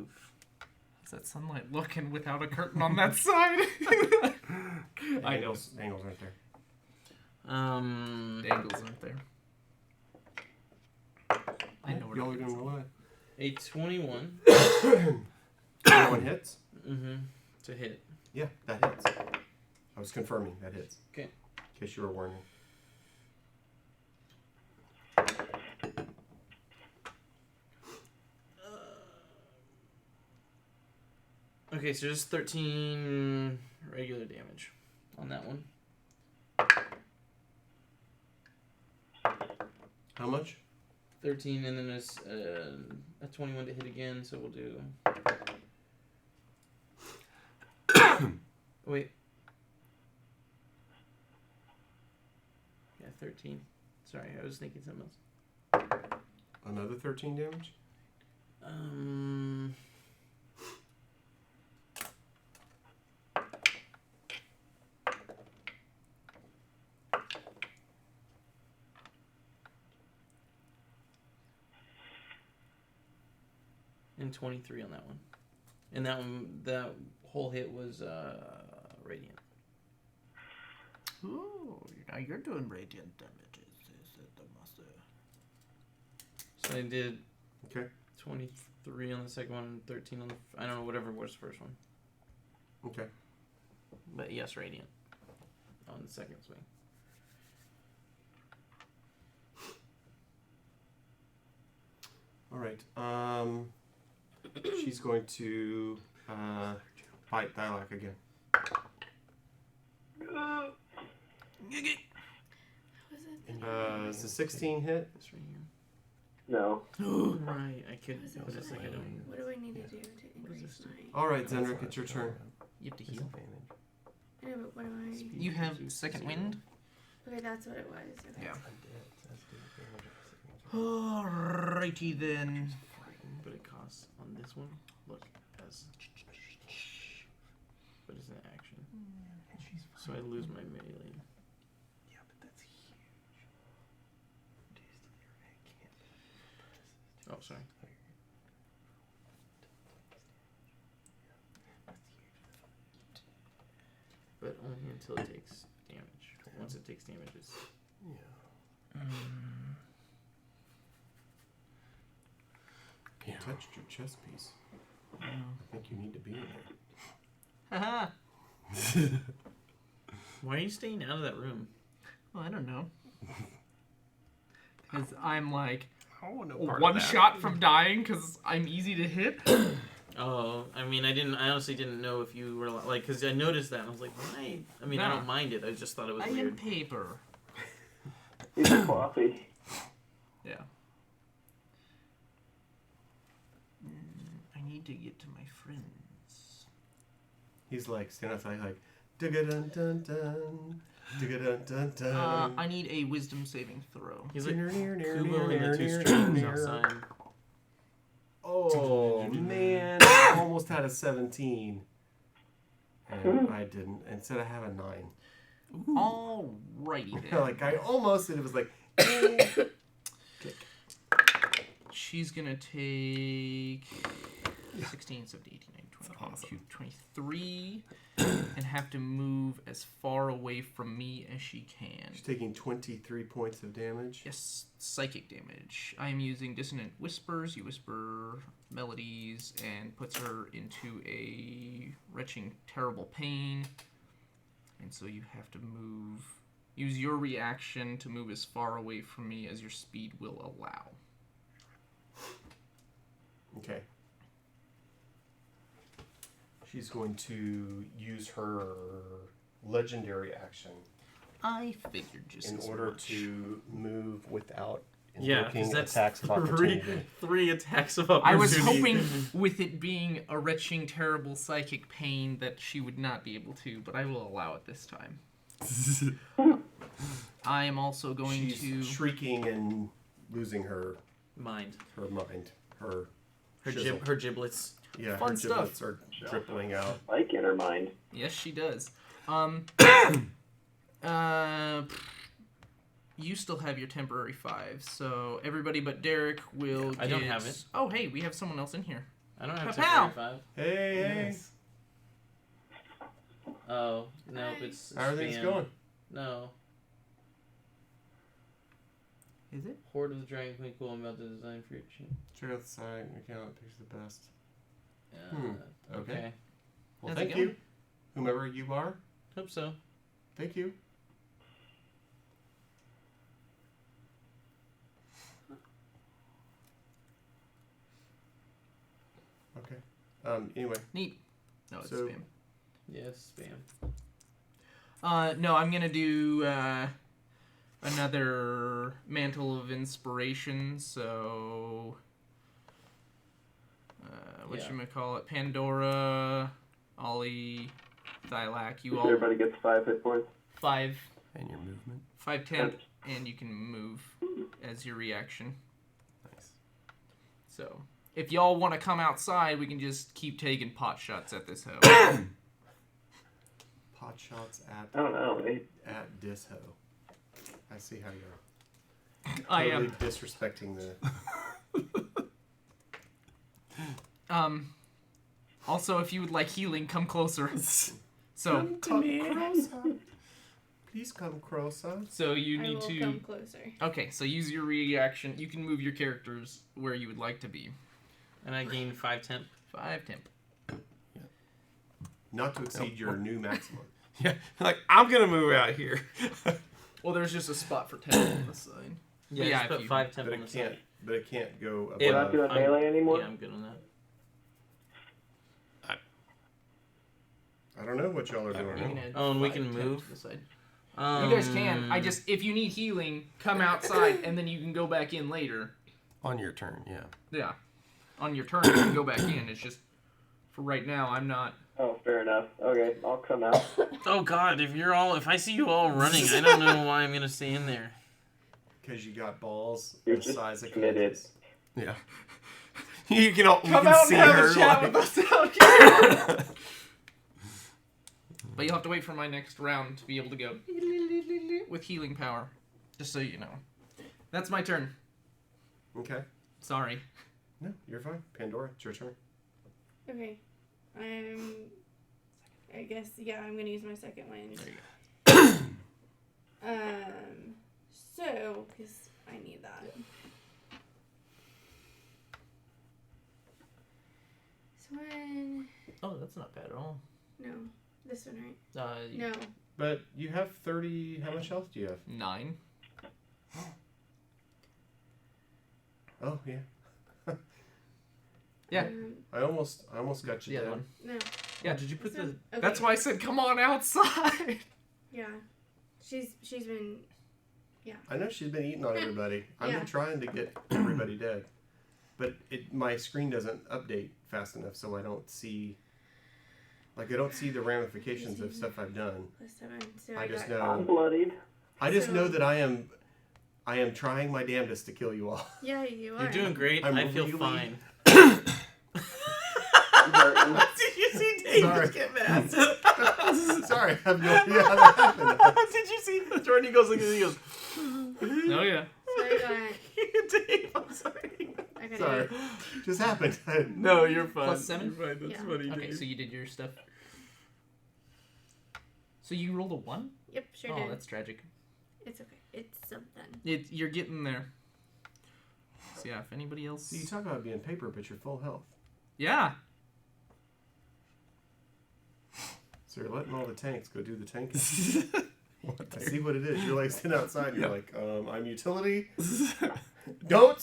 move. How's that sunlight looking without a curtain on that side? I know. Angles aren't there. The angles aren't there. I know where Y'all the are doing angles what? A 21. 21 hits? Mm-hmm. To hit. Yeah, that hits. I was confirming that hits. Okay. In case you were wondering. Okay, so just 13 regular damage on that one. How much? 13, and then there's a 21 to hit again, so we'll do... Wait. Yeah, 13. Sorry, I was thinking something else. Another 13 damage? And 23 on that one. And that one, that whole hit was radiant. Ooh, now you're doing radiant damages. Is it the master? So I did Okay. 23 on the second one, 13 on the... I don't know, whatever was the first one. Okay. But yes, radiant. On the second swing. All right. She's going to bite Thylac again. How was it? Is a 16 hit? This right here. No. Right, I could... What is it But it's like I like? don't... What do I need to do to What is increase this? my... All right, Zenrik, it's your turn. You have to heal. Disadvantage. I know, but what do I... Speed You have gives you second 0. wind. Okay, that's what it was. Okay. Yeah. Undead, so that's disadvantage. Alrighty then. But it costs on this one. Look, as... But it's an action. So I lose my melee. Yeah, but that's huge. Oh, sorry. But only until it takes damage. Once it takes damage, it's... Yeah. You touched your chest piece. I think you need to be in there. Haha. Why are you staying out of that room? Well, I don't know. Because I'm like I want no part of one that. shot from dying because I'm easy to hit. Oh, I mean, I honestly didn't know if you were like, because I noticed that and I was like, why? I mean, I No. don't mind it. I just thought it was I am weird. paper. He's a coffee. Yeah. I need to get to my friends. He's like standing outside, like, dun-ga-dun-dun-dun, dun-ga-dun-dun-dun. I need a wisdom saving throw. He's like Near, near, near, Kubo near, and the two near, strings near. outside. Oh, man. I almost had a 17. And I didn't. Instead, I have a 9. Alrighty then. Like, I almost, and it was like, She's gonna take 16, 17, 18, 19, 20, 22, 23 and have to move as far away from me as she can. she's taking 23 points of damage. Yes, psychic damage. I am using Dissonant Whispers. You whisper melodies and puts her into a retching, terrible pain. And so you have to move. Use your reaction to move as far away from me as your speed will allow. Okay. She's going to use her legendary action I figured just in as order much. to move without Yeah, invoking 'cause that's attacks of opportunity. three attacks of I was opportunity. hoping with it being a retching, terrible psychic pain that she would not be able to, but I will allow it this time. I am also going She's to... shrieking and losing her Mind. mind, her Her, shizzle. her giblets. Yeah, Fun her stuff. giblets are dripping out. Like in her mind. Yes, she does. You still have your temporary 5, so everybody but Derek will I get... don't have it. Oh, hey, we have someone else in here. I don't have Pow! temporary 5. Hey, Yes. Oh, nope, it's how are things spam. going? No. Is it? Hoard of the Dragon Queen, cool. I'm about to design for your chin. Check out the site. Account picks the best. Okay. Okay. Well, How's it thank going? you, whomever you are. Hope so. Thank you. Okay. Anyway, Neat. No, it's So- spam. Yes, spam. No, I'm gonna do another Mantle of Inspiration. So, whatchamacallit, Pandora, Ollie, Thylac, you all Everybody gets 5 hit points. 5 And your movement. temp, and you can move as your reaction. Nice. So, if y'all want to come outside, we can just keep taking pot shots at this hoe. pot shots I don't know. at Disho. I see how you're I totally am. disrespecting the. Also, if you would like healing, come closer. So, Please come closer. so you I need will to. come closer. Okay, so use your reaction. You can move your characters where you would like to be. And I gained 5 temp. 5 temp. Not to exceed your new maximum. Yeah, like I'm gonna move out here. Well, there's just a spot for temp on the side. Yeah, Yeah, just if put you- 5 temp But on the it can't. side. But it can't go above. Yeah, We're not doing I'm- melee anymore? Yeah, I'm good on that. I don't know what y'all are I don't doing. know. Oh, and we 5 can temp move? to the side. You guys can. I Um, just, if you need healing, come outside and then you can go back in later. On your turn, yeah. Yeah. On your turn, you can go back in. It's just, for right now, I'm not. Oh, fair enough. Okay, I'll come out. Oh God, if I see you all running, I don't know why I'm gonna stay in there. Because you got balls You're the just size of committed. Kansas. Yeah. You can all, we Come can out see and have her a chat like, with us out here. But you'll have to wait for my next round to be able to go with healing power. Just so you know. That's my turn. Okay. Sorry. No, you're fine. Pandora, it's your turn. Okay. I guess, yeah, I'm going to use my second wind. So, because I need that. This one. Oh, that's not bad at all. No. This one, right? You- No. But you have 30. How much health do you have? 9. Oh, yeah. Yeah. I almost got you The other down. one. No. Yeah, did you put This the... one? Okay. That's why I said come on outside. Yeah. She's been. I know she's been eating on everybody. I've Yeah. been trying to get everybody dead. But my screen doesn't update fast enough, so I don't see... Like, I don't see the ramifications of stuff I've done. +7. So I just got, know... I'm bloodied. I just So- know that I am trying my damnedest to kill you all. Yeah, you are. You're doing great. I'm I feel really- fine. Burton. Did you see Dave Sorry. get mad? Sorry, I have no idea how that happened. Did you see Jordan goes like this? He goes, Oh, yeah. So I Dave, I'm sorry. got Sorry. 8. Just happened. No, you're fine. +7? You're fine. That's Yeah. funny, Okay, Dave. so you did your stuff. So you rolled a 1? Yep, sure Oh, did. that's tragic. It's okay. It's something. You're getting there. So yeah, if anybody else... So you talk about being paper, but you're full health. Yeah. So you're letting all the tanks go do the tanking. I see what it is. You're like sitting outside and you're like, I'm utility. Don't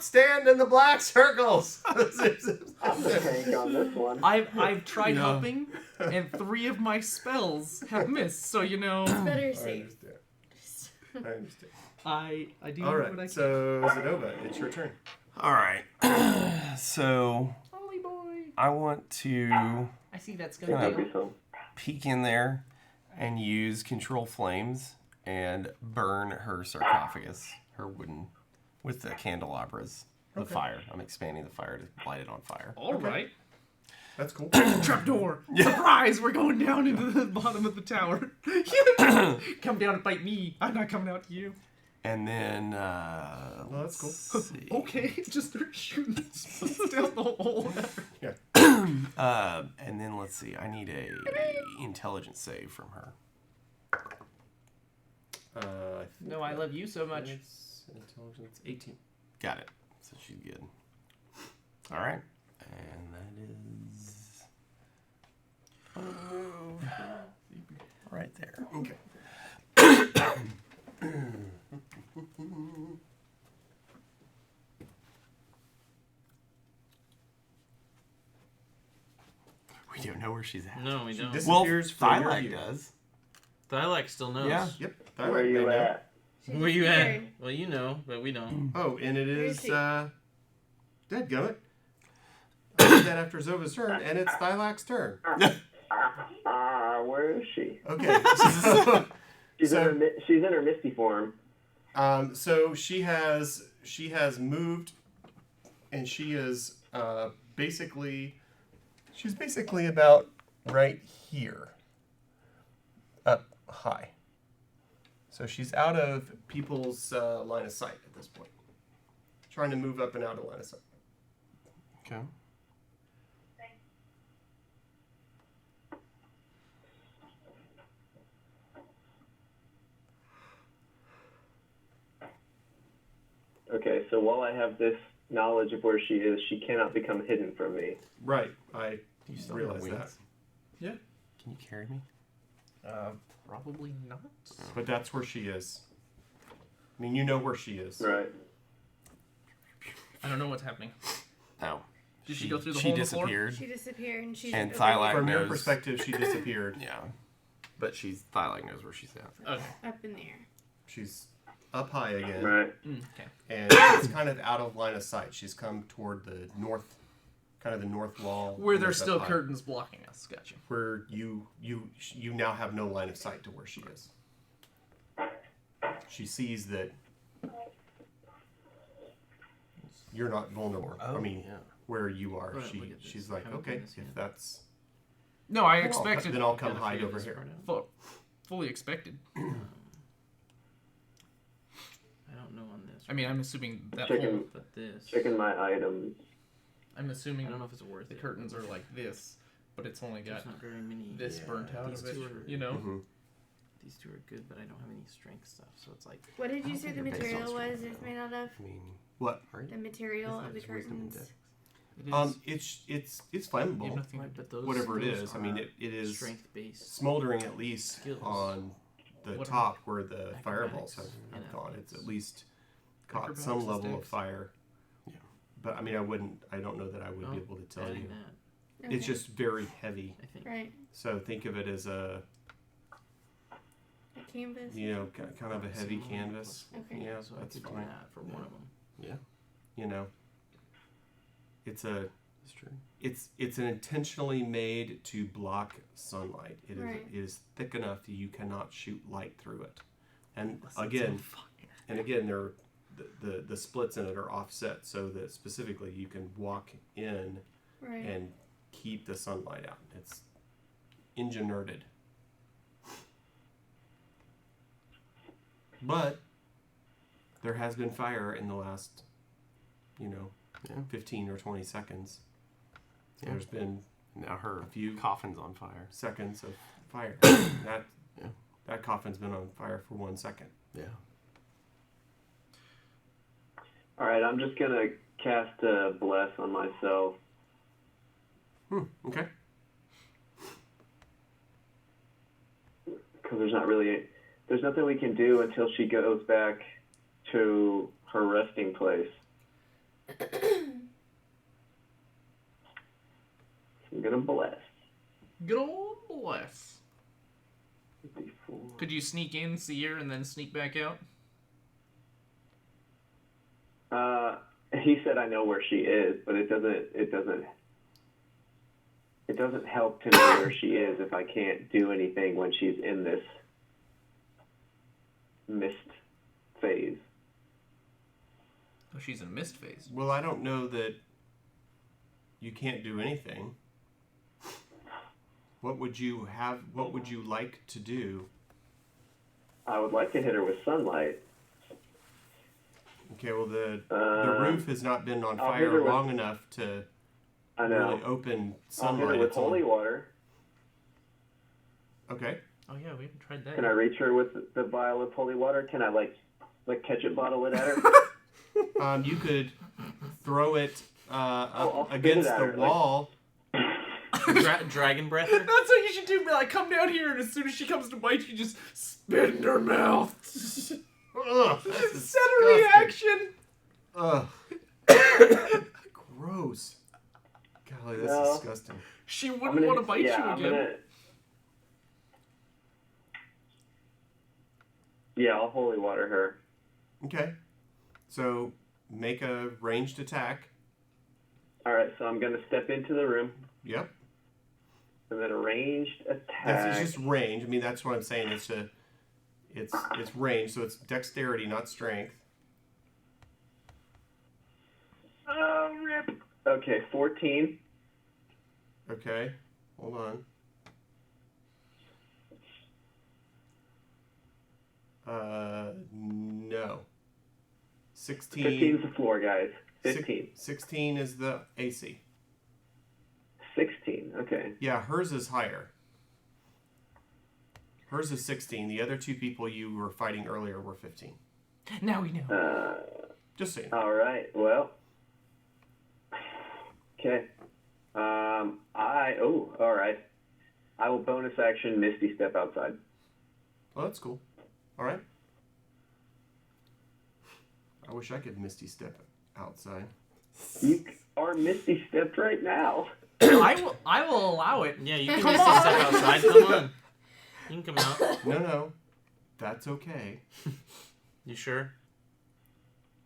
stand in the black circles. I'm the tank on this one. I've tried Yeah. helping, and 3 of my spells have missed. So you know, Better I safe. understand. I understand. I do All what I right. can. So Zenova, it's your turn. All right. So Ollie boy. I want to I see that's Yeah. gonna Maybe be. so. peek in there and use control flames and burn her sarcophagus, her wooden, with the candelabras. The Okay. fire. I'm expanding the fire to light it on fire. All right. That's cool. Trapdoor! Surprise! We're going down into the bottom of the tower. Come down and bite me. I'm not coming out to you. And then, Well, that's cool. let's see. Okay, just start shooting spells down the hole. let's see. I need a intelligence save from her. No, I love you so much. It's intelligence 18. Got it. So she's good. All right. And that is right there. Okay. We don't know where she's at. No, we don't. Well, Disappears from your Thylac view. does. Thylac still knows. Yeah. Yep. Where are you at? She Where you at? disappeared. Well, you know, but we don't. Oh, and it Where is is she? Dadgummit. I did that after Zova's turn, and it's Thylac's turn. Where is she? Okay. She's in her misty form. So she has moved, and she is she's basically about right here, up high. So she's out of people's line of sight at this point. Trying to move up and out of line of sight. Okay. Okay, so while I have this knowledge of where she is, she cannot become hidden from me. Right. I Do you still realize have that. wings? Yeah. Can you carry me? Probably not. But that's where she is. I mean, you know where she is. Right. I don't know what's happening. No. Did she go through the she hole in the floor? disappeared. She disappeared and she's And over Thylac From your knows- perspective, she disappeared. Yeah. But Thylac knows where she's at. Okay. up in there. She's up high again. Right. Okay. And she's kind of out of line of sight. She's come toward the north, kind of the north wall. Where and there's it's up still high, curtains blocking us. Gotcha. Where you now have no line of sight to where she is. She sees that you're not vulnerable. I mean, yeah. where you are, Right, look at this. she's like, Haven't okay, done this if yet. that's No, I then expected. I'll come Gotta hide figure over this here. part out. Fully expected. I don't know on this. I mean, I'm assuming that Chicken. hole. But this. Checking my items. I'm assuming I don't know if it's worth the it. curtains are like this, but it's only got There's not very many. this burnt out these of it. two are- You know. Mm-hmm. These two are good, but I don't have any strength stuff, so it's like. What did I you don't say think the they're based on material was strength, it's made out of? I mean, What? right? The material Isn't of that the just wisdom and curtains. It is. It's you have flammable. nothing Right, but those. Whatever it those is, I mean, are it is strength based. smoldering at least skills. on the What top where the Acrobatics fireballs have and gone. It's athletics. at least caught Acrobatics some is level of dex. fire. Yeah. But I mean, I don't know that I would be able to tell Adding you. that, Okay. It's just very heavy. I think. Right. So think of it as a, A canvas. kind of a heavy Similar canvas. plus- Okay. Yeah, So I that's could do fine. that for one of them. Yeah, It's that's true. it's an intentionally made to block sunlight. It is Right. it is thick enough that you cannot shoot light through it. And Unless it's on again, fire. they're the splits in it are offset so that specifically you can walk in Right. and keep the sunlight out. It's engineered. But there has been fire in the last, Yeah. 15 or 20 seconds. Yeah. There's been Now her a few coffin's on fire. seconds of fire. that Yeah. that coffin's been on fire for 1 second. Yeah. All right, I'm just gonna cast bless on myself. Okay. Because there's nothing we can do until she goes back to her resting place. So I'm gonna bless. Good old bless. 54. Could you sneak in, see her, and then sneak back out? He said I know where she is, but it doesn't help to know where she is if I can't do anything when she's in this mist phase. Oh, she's in mist phase. Well, I don't know that you can't do anything. What would you like to do? I would like to hit her with sunlight. Okay, well the Uh, roof has not been on I'll hit fire her with- long enough to I know. really open I'll hit sunlight. her with It's only- holy water. Okay. Oh yeah, we haven't tried that. Can I yet. reach her with the vial of holy water? Can I like ketchup bottle it at her? You could throw it I'll up spit against it at the her, like- wall. Dragon breath her? That's what you should do. Be like, come down here, and as soon as she comes to bite, you just spit in her mouth. Ugh, that's Set a disgusting. reaction. Ugh. Gross. Golly, that's No. disgusting. She I'm wouldn't gonna- want to bite yeah, you I'm again. gonna- Yeah, I'll holy water her. Okay. So make a ranged attack. All right, so I'm gonna step into the room Yep. and then a ranged attack. It's just range. I mean, that's what I'm saying. It's range, so it's dexterity, not strength. Oh, rip. Okay, 14. Okay. Hold on. No. 16. 15 is the floor, guys. 15. 16 is the AC. 16. Okay. Yeah, hers is higher. Hers is 16. The other two people you were fighting earlier were 15. Now we know. Just so you know. All right. Well. Okay. All right. I will bonus action Misty Step outside. Oh, that's cool. All right. I wish I could Misty Step outside. You are Misty Stepped right now. I will allow it. Yeah, you can just step outside. Come on. You can come out. No. That's okay. You sure?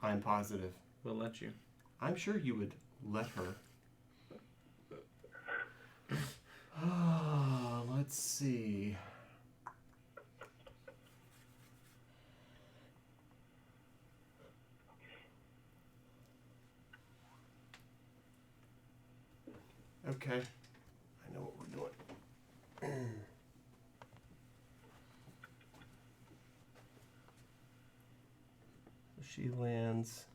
I'm positive. We'll let you. I'm sure you would let her. Let's see. Okay. I know what we're doing. She lands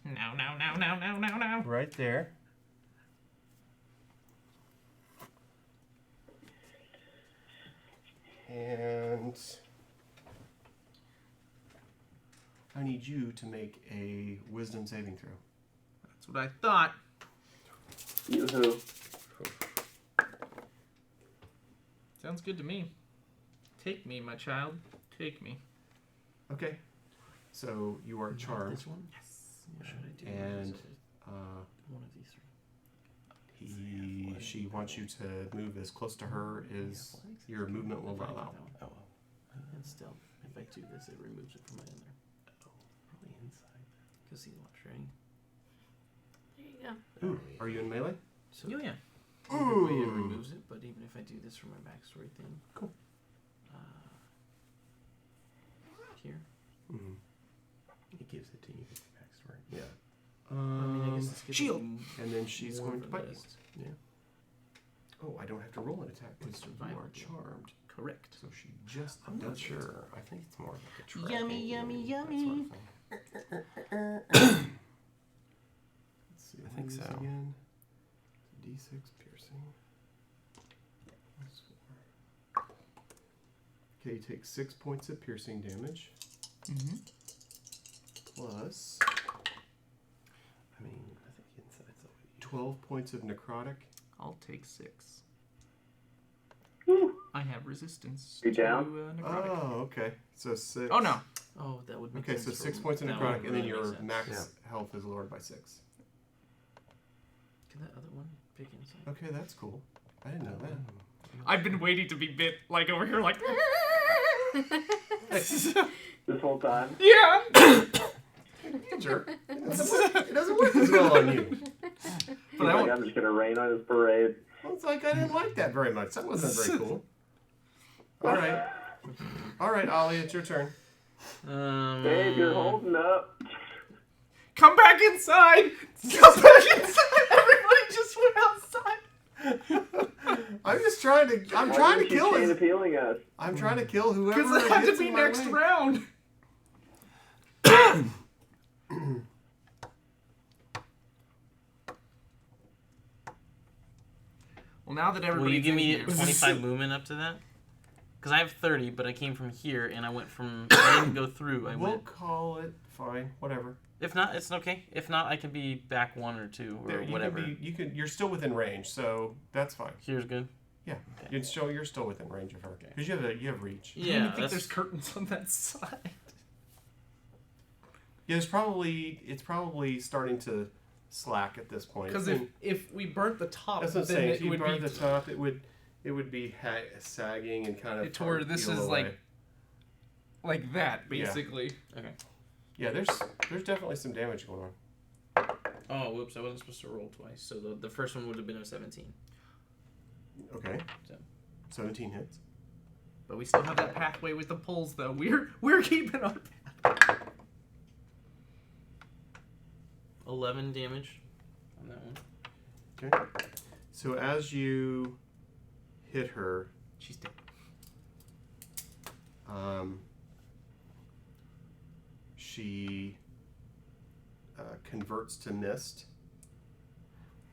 No. right there. And I need you to make a wisdom saving throw. That's what I thought. Yoo-hoo. Sounds good to me. Take me, my child. Take me. Okay. So you are charmed. This one? Yes. What should I do? And One of these three. she wants you to move as close to her as your movement will allow. Oh, And still, if I do this, it removes it from my other. probably inside. Because see, watch, ready? There you go. Ooh, are you in melee? So Oh yeah. either way, it Ooh. removes it. But even if I do this for my backstory thing, Cool. Here. Mm-hmm. It gives it to you. Backstory. Yeah. I mean, I guess this gives shield. it And then she's more going to of a bite you. list. Oh, I don't have to roll an attack because you Survival. are charmed. Correct. So she just I'm not does it. sure. I think it's more like a trap. Yummy, yummy, yummy. Let's see. I think what is so. Again. D6 piercing. Plus 4. Okay, you take 6 points of piercing damage. Mm-hmm. Plus I mean, I think inside's all you 12 points of necrotic. I'll take 6. Whew. I have resistance You to down? necrotic. Oh, okay. So 6. Oh no. Oh, that would make Okay, sense. so for 6 points of that necrotic, would and then really your make sense. max health is lowered by 6. Can that other one pick inside? Okay, that's cool. I didn't know that. I've been waiting to be bit, like over here, like. This whole time. Yeah. Jerk. It doesn't work as well on you. He's I like, won't- I'm just gonna rain on his parade. Well, it's like I didn't like that very much. That wasn't very cool. All right, Ollie, it's your turn. Babe, you're holding up. Come back inside. Come back inside. Everybody just went outside. I'm just trying to. I'm trying to kill Chain his. appealing us. I'm trying to kill whoever Because it had to gets be in my next way. round. Well, now that everybody's Will you give me in here, 25 movement up to that? Because I have 30, but I came from here and I went from. I didn't go through. I We'll went. call it fine. Whatever. If not, it's okay. If not, I can be back 1 or 2 or There, you whatever. You're still within range, so that's fine. Here's good. Yeah, Okay. you're still within range of her because you have reach. I don't Yeah, even think that's there's curtains on that side. Yeah, it's probably starting to slack at this point. Because if we burnt the top, that's what I'm then saying. it If you would burn be the top, it would be sagging and kind of toward. This peel is away. like that, basically. okay. Yeah, there's definitely some damage going on. Oh, whoops! I wasn't supposed to roll twice. So the first one would have been a 17. Okay. So. 17 hits. But we still have that pathway with the pulls, though. We're keeping our. 11 damage on that one. Okay. So as you hit her, She's dead. she converts to mist,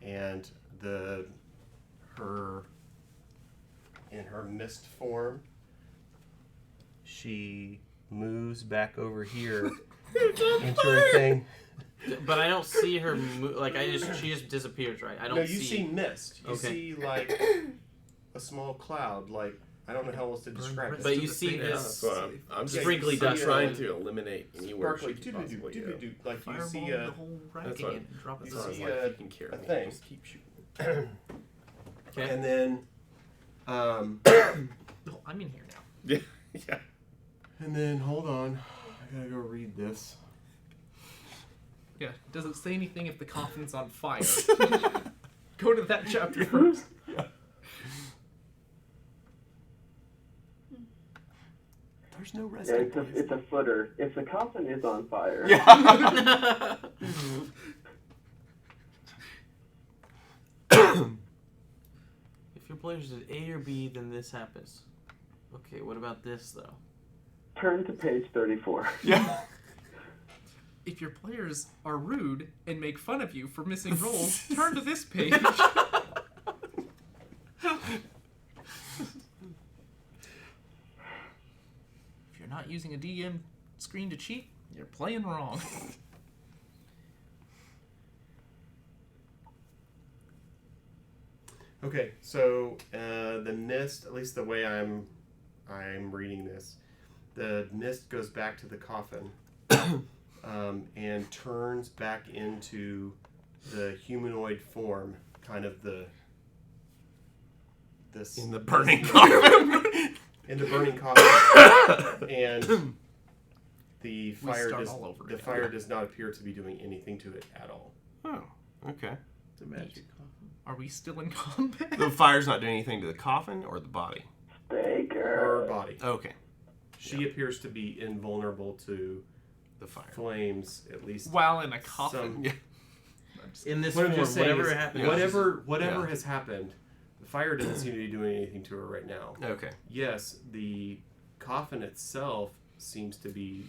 and in her mist form, she moves back over here into her thing. But I don't see her like she just disappears, right? I don't No, you see mist. You Okay. see like a small cloud. Like I don't know how else to describe it. But you see this I'm sprinkly dust trying on. to eliminate anywhere Sparkly, she can possibly go. doo-doo-doo. Like you Fireball see the whole rack that's what- again. Drop it you So I was see like, a you can carry me. thing. Just keep shooting. Okay. and then Oh, I'm in here now. Yeah. Yeah. and then hold on, I gotta go read this. Yeah. Does it say anything if the coffin's on fire? Go to that chapter first. There's no Yeah, resting place. it's a footer. If the coffin is on fire, If your players did A or B, then this happens. Okay, what about this though? turn to page 34. Yeah. If your players are rude and make fun of you for missing rolls, turn to this page. If you're not using a DM screen to cheat, you're playing wrong. Okay, so the mist, at least the way I'm reading this, the mist goes back to the coffin and turns back into the humanoid form, kind of this In the burning coffin. In the burning coffin, and the fire start all over again. does not appear to be doing anything to it at all. Oh, okay. It's a magic coffin. Are we still in combat? The fire's not doing anything to the coffin or the body. Her Baker. body, Okay. she appears to be invulnerable to The fire. flames, at least. While in a coffin. Some- Yeah. In this What I'm form, just saying whatever is, happens. whatever Yeah. has happened, the fire doesn't seem to be doing anything to her right now. Okay. Yes, the coffin itself seems to be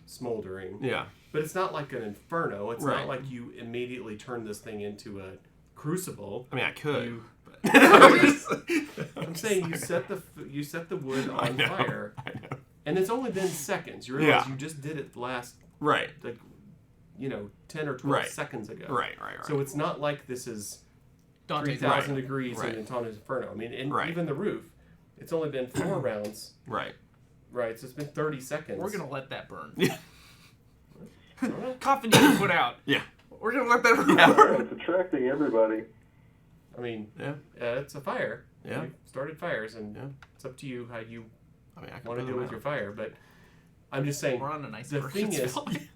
smoldering, Yeah. but it's not like an inferno. It's Right. not like you immediately turn this thing into a crucible. I mean, I could. You- but- I'm saying you set the wood I on know. fire, I know. and it's only been seconds. You realize Yeah. you just did it last, Right. 10 or 12 Right. seconds ago. Right. So it's not like this is Dante's 3,000 Right. degrees Right. in Dante's Inferno. I mean, and Right. even the roof, it's only been 4 rounds, Right. right? So it's been 30 seconds. We're gonna let that burn. Yeah. Coffin you can put out. Yeah. We're gonna let that Yeah. burn. It's attracting everybody. I mean, Yeah. it's a fire. Yeah. You started fires, and Yeah. it's up to you how you I mean, I could want to put deal them with out. your fire. But I'm just saying, We're on a nice the thing is, valley.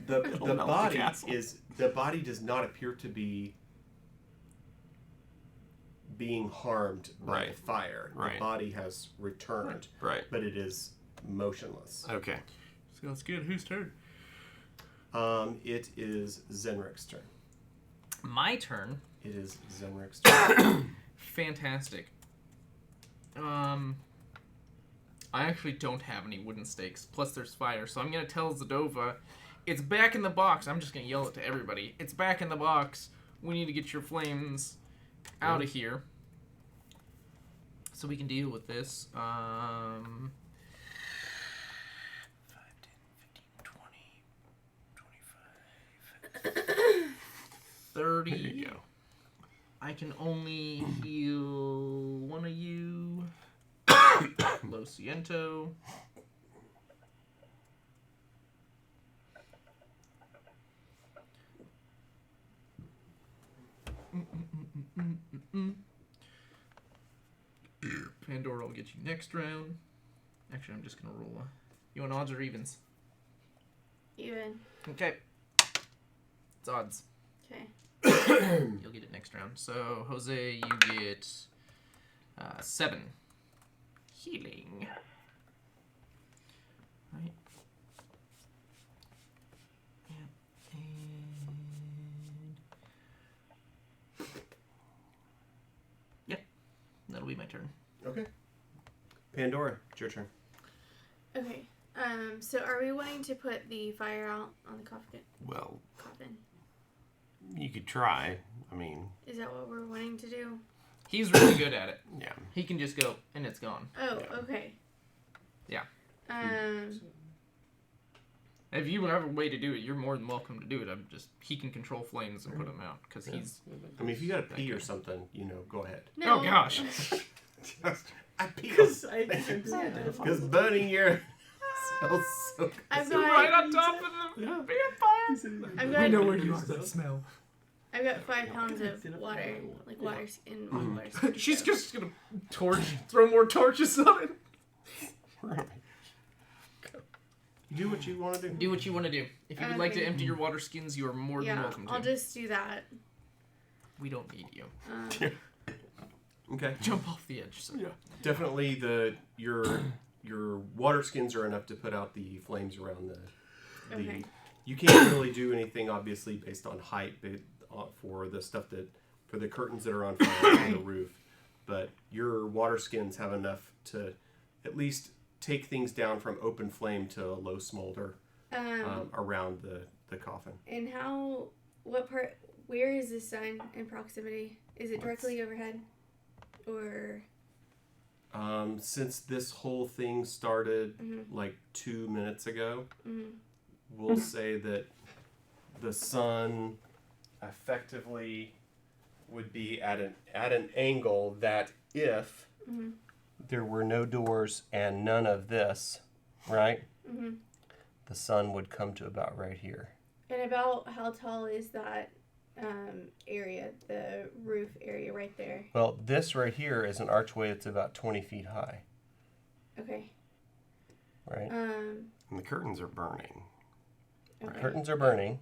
the It'll the melt the body castle. the body does not appear to be being harmed by Right. the fire. Right. The body has returned, Right. but it is motionless. Okay. Sounds good. Whose turn? It is Zenric's turn. My turn. It is Zenric's turn. Fantastic. I actually don't have any wooden stakes. Plus, there's fire, so I'm gonna tell Zadova, it's back in the box. I'm just gonna yell it to everybody. It's back in the box. We need to get your flames out of here. So we can deal with this. 5, 10, 15, 20, 25, 30. There you go. I can only heal one of you. Lo siento. Pandora will get you next round. Actually, I'm just gonna roll. You want odds or evens? Even. Okay. It's odds. Okay. You'll get it next round. So, Jose, you get 7 healing. Right. Yeah. And yeah, that'll be my turn. Okay. Pandora, it's your turn. Okay. So are we wanting to put the fire out on the coffin? Well, Coffin. you could try. I mean, Is that what we're wanting to do? He's really good at it. yeah. He can just go and it's gone. Oh, Yeah. okay. Yeah. Um. If you have a way to do it, you're more than welcome to do it. He can control flames and put them out because he's. I mean, if you got to pee or something, go ahead. No. Oh gosh. I pee. Because I didn't identify. Because burning your smells so good. I've Right got. on top of the Yeah. vampire. I've We got. know where you are. That smell. I've got 5 pounds of water, like water in water. She's just gonna throw more torches on it. Do what you want to do. Do what you want to do. If you would like to Okay. empty your water skins, you are more than Yeah, welcome to. I'll just do that. We don't need you. Okay. Jump off the edge. So. Definitely your water skins are enough to put out the flames around the. Okay. You can't really do anything, obviously, based on height, for the stuff for the curtains that are on fire on the roof. But your water skins have enough to at least take things down from open flame to a low smolder around the coffin. And where is the sun in proximity? Is it directly overhead? Or. Since this whole thing started like 2 minutes ago, we'll say that the sun effectively would be at an angle that if there were no doors and none of this, right? The sun would come to about right here. And about how tall is that area, the roof area right there? Well, this right here is an archway that's about 20 feet high, Okay. right? And the curtains are burning. Okay. Curtains are burning.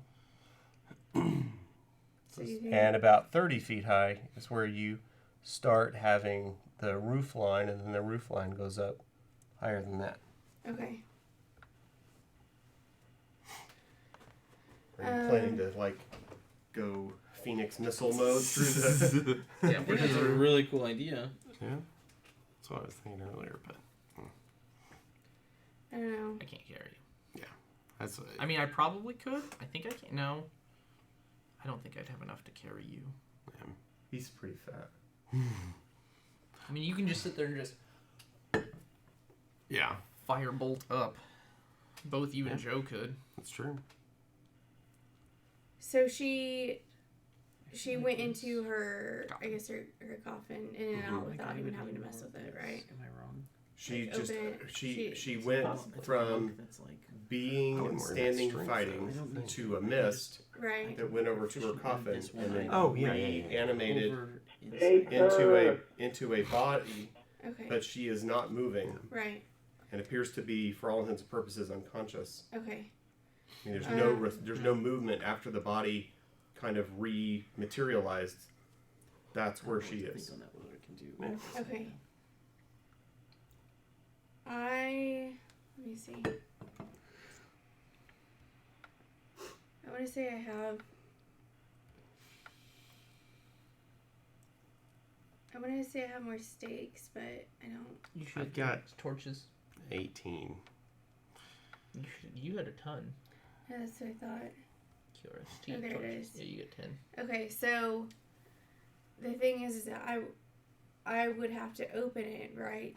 So you think, And about 30 feet high is where you start having the roof line, and then the roof line goes up higher than that. okay. Are you planning to go Phoenix missile mode through the? Yeah, Which is a really cool idea. Yeah. That's what I was thinking earlier, but I don't know. I can't carry you. that's I mean, I probably could. I think I can. No. I don't think I'd have enough to carry you. He's pretty fat. I mean, you can just sit there and just yeah, firebolt up. Both you and Joe could. that's true. So she went into her, I guess her coffin in and out without even having to mess with it, right? Am I wrong? She Like, just open it. she went from That's like being wouldn't worry about standing strength, fighting though. I don't think. to a mist Right. that went over to her coffin and then Oh, yeah, yeah, yeah. reanimated over Hey, into a body, Okay. but she is not moving Right. and appears to be, for all intents and purposes, unconscious. Okay. I mean, there's no movement after the body kind of rematerialized. That's where she is. Okay. Let me see. I want to say I have. I want to say I have more stakes, but I don't. You should I've got torches. 18. You had a ton. Yeah, that's what I thought. QRST Oh, there it torches. is. Yeah, you get 10. Okay, so the thing is that I would have to open it, right?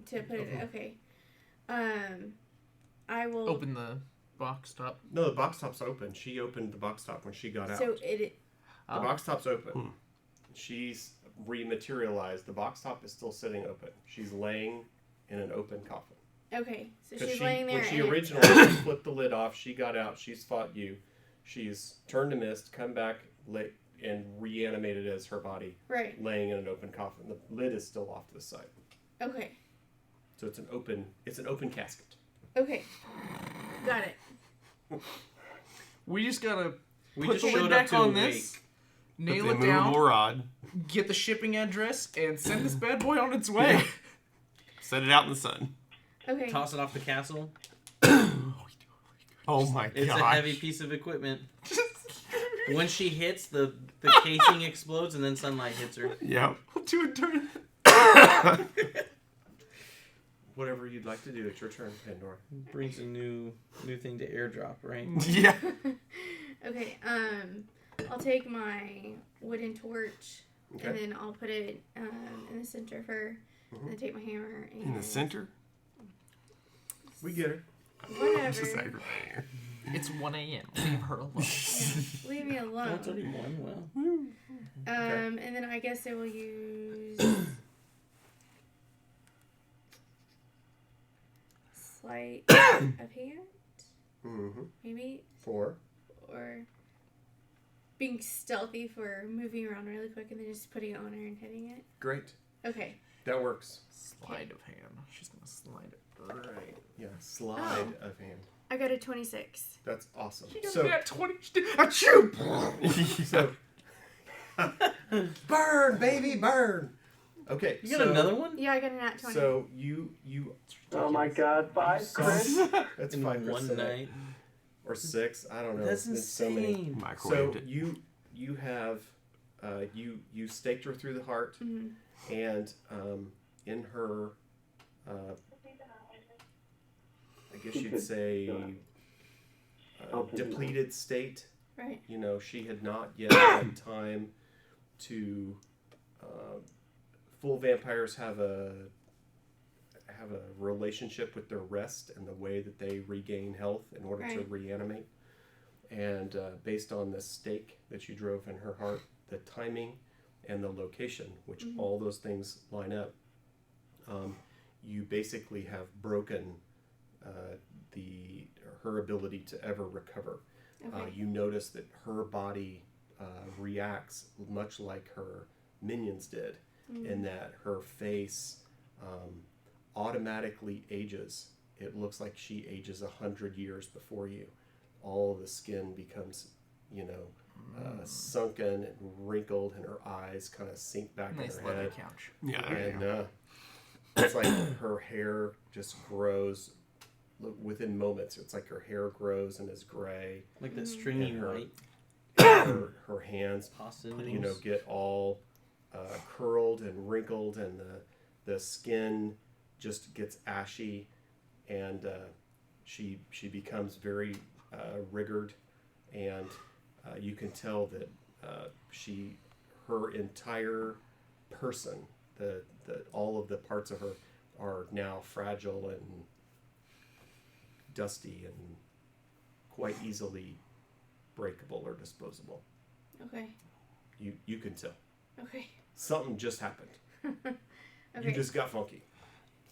To put it. Okay. I will Open the box top. No, the box top's open. She opened the box top when she got out. So it. The box top's open. She's rematerialized. The box top is still sitting open. She's laying in an open coffin. Okay, so 'Cause she's laying there. When she and originally flipped the lid off, she got out. She's fought you. She's turned to mist, come back, and reanimated as her body, right. laying in an open coffin. The lid is still off to the side, Okay. so it's an open casket. Okay. Got it. We just gotta We put just the lid showed up back to on a this, wake. nail With it the down, immovable rod. get the shipping address, and send this bad boy on its way. Set it out in the sun. Okay. Toss it off the castle. Oh my It's gosh. a heavy piece of equipment. When she hits, the casing explodes and then sunlight hits her. Yep. We'll do it during. Whatever you'd like to do, it's your turn, Pandora. Brings a new thing to airdrop, right? Yeah. Okay. I'll take my wooden torch Okay. and then I'll put it in the center of her. And then take my hammer and In the center? We get it. Just whatever. aggravating. It's 1 a.m. Leave her alone. Yeah, leave me Oh, alone. it's only one. Well, And then I guess I will use sleight of hand, Mm-hmm. maybe, 4. or being stealthy for moving around really quick and then just putting it on her and hitting it. Great. Okay. That works. Slide of hand. She's gonna slide it right. Yeah. Slide Oh. of hand. I got a 26. That's awesome. She got So, that 20. Achoo! so burn, baby, burn. Okay. you got another one? Yeah, I got a nat 20. So you. Oh my God, 5, Chris. That's In 5 one night. or 6. I don't know. That's It's so many. insane. So Microwaved it. you have you staked her through the heart, Mhm. and in her I guess you'd say depleted state. Right. You know, she had not yet had time to. Full vampires have a relationship with their rest and the way that they regain health in order to Right. reanimate. And based on the stake that you drove in her heart, the timing and the location, which all those things line up, you basically have broken her ability to ever recover. Okay. You notice that her body reacts much like her minions did, in that her face automatically ages. It looks like she ages 100 years before you. All the skin becomes, sunken and wrinkled, and her eyes kind of sink back Nice in her leather head. couch. Yeah, there you And go. it's like her hair just grows within moments. It's like her hair grows and is gray. Like that stringy And her- white Her hands, pasta you know, noodles. get all curled and wrinkled, and the skin just gets ashy, and she becomes very rigored, and you can tell that her entire person, the all of the parts of her are now fragile and dusty and quite easily breakable or disposable. Okay. You can tell. Okay. Something just happened. Okay. You just got funky.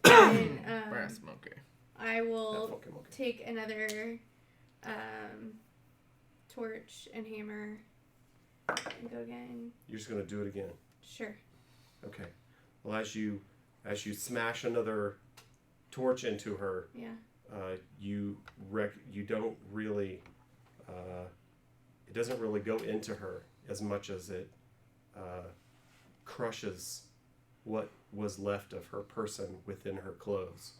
And, Brass smoker. I Got will funky monkey. take another torch and hammer and go again. You're just gonna do it again. Sure. Okay. Well, as you smash another torch into her, Yeah. you don't really. It doesn't really go into her as much as it crushes what was left of her person within her clothes.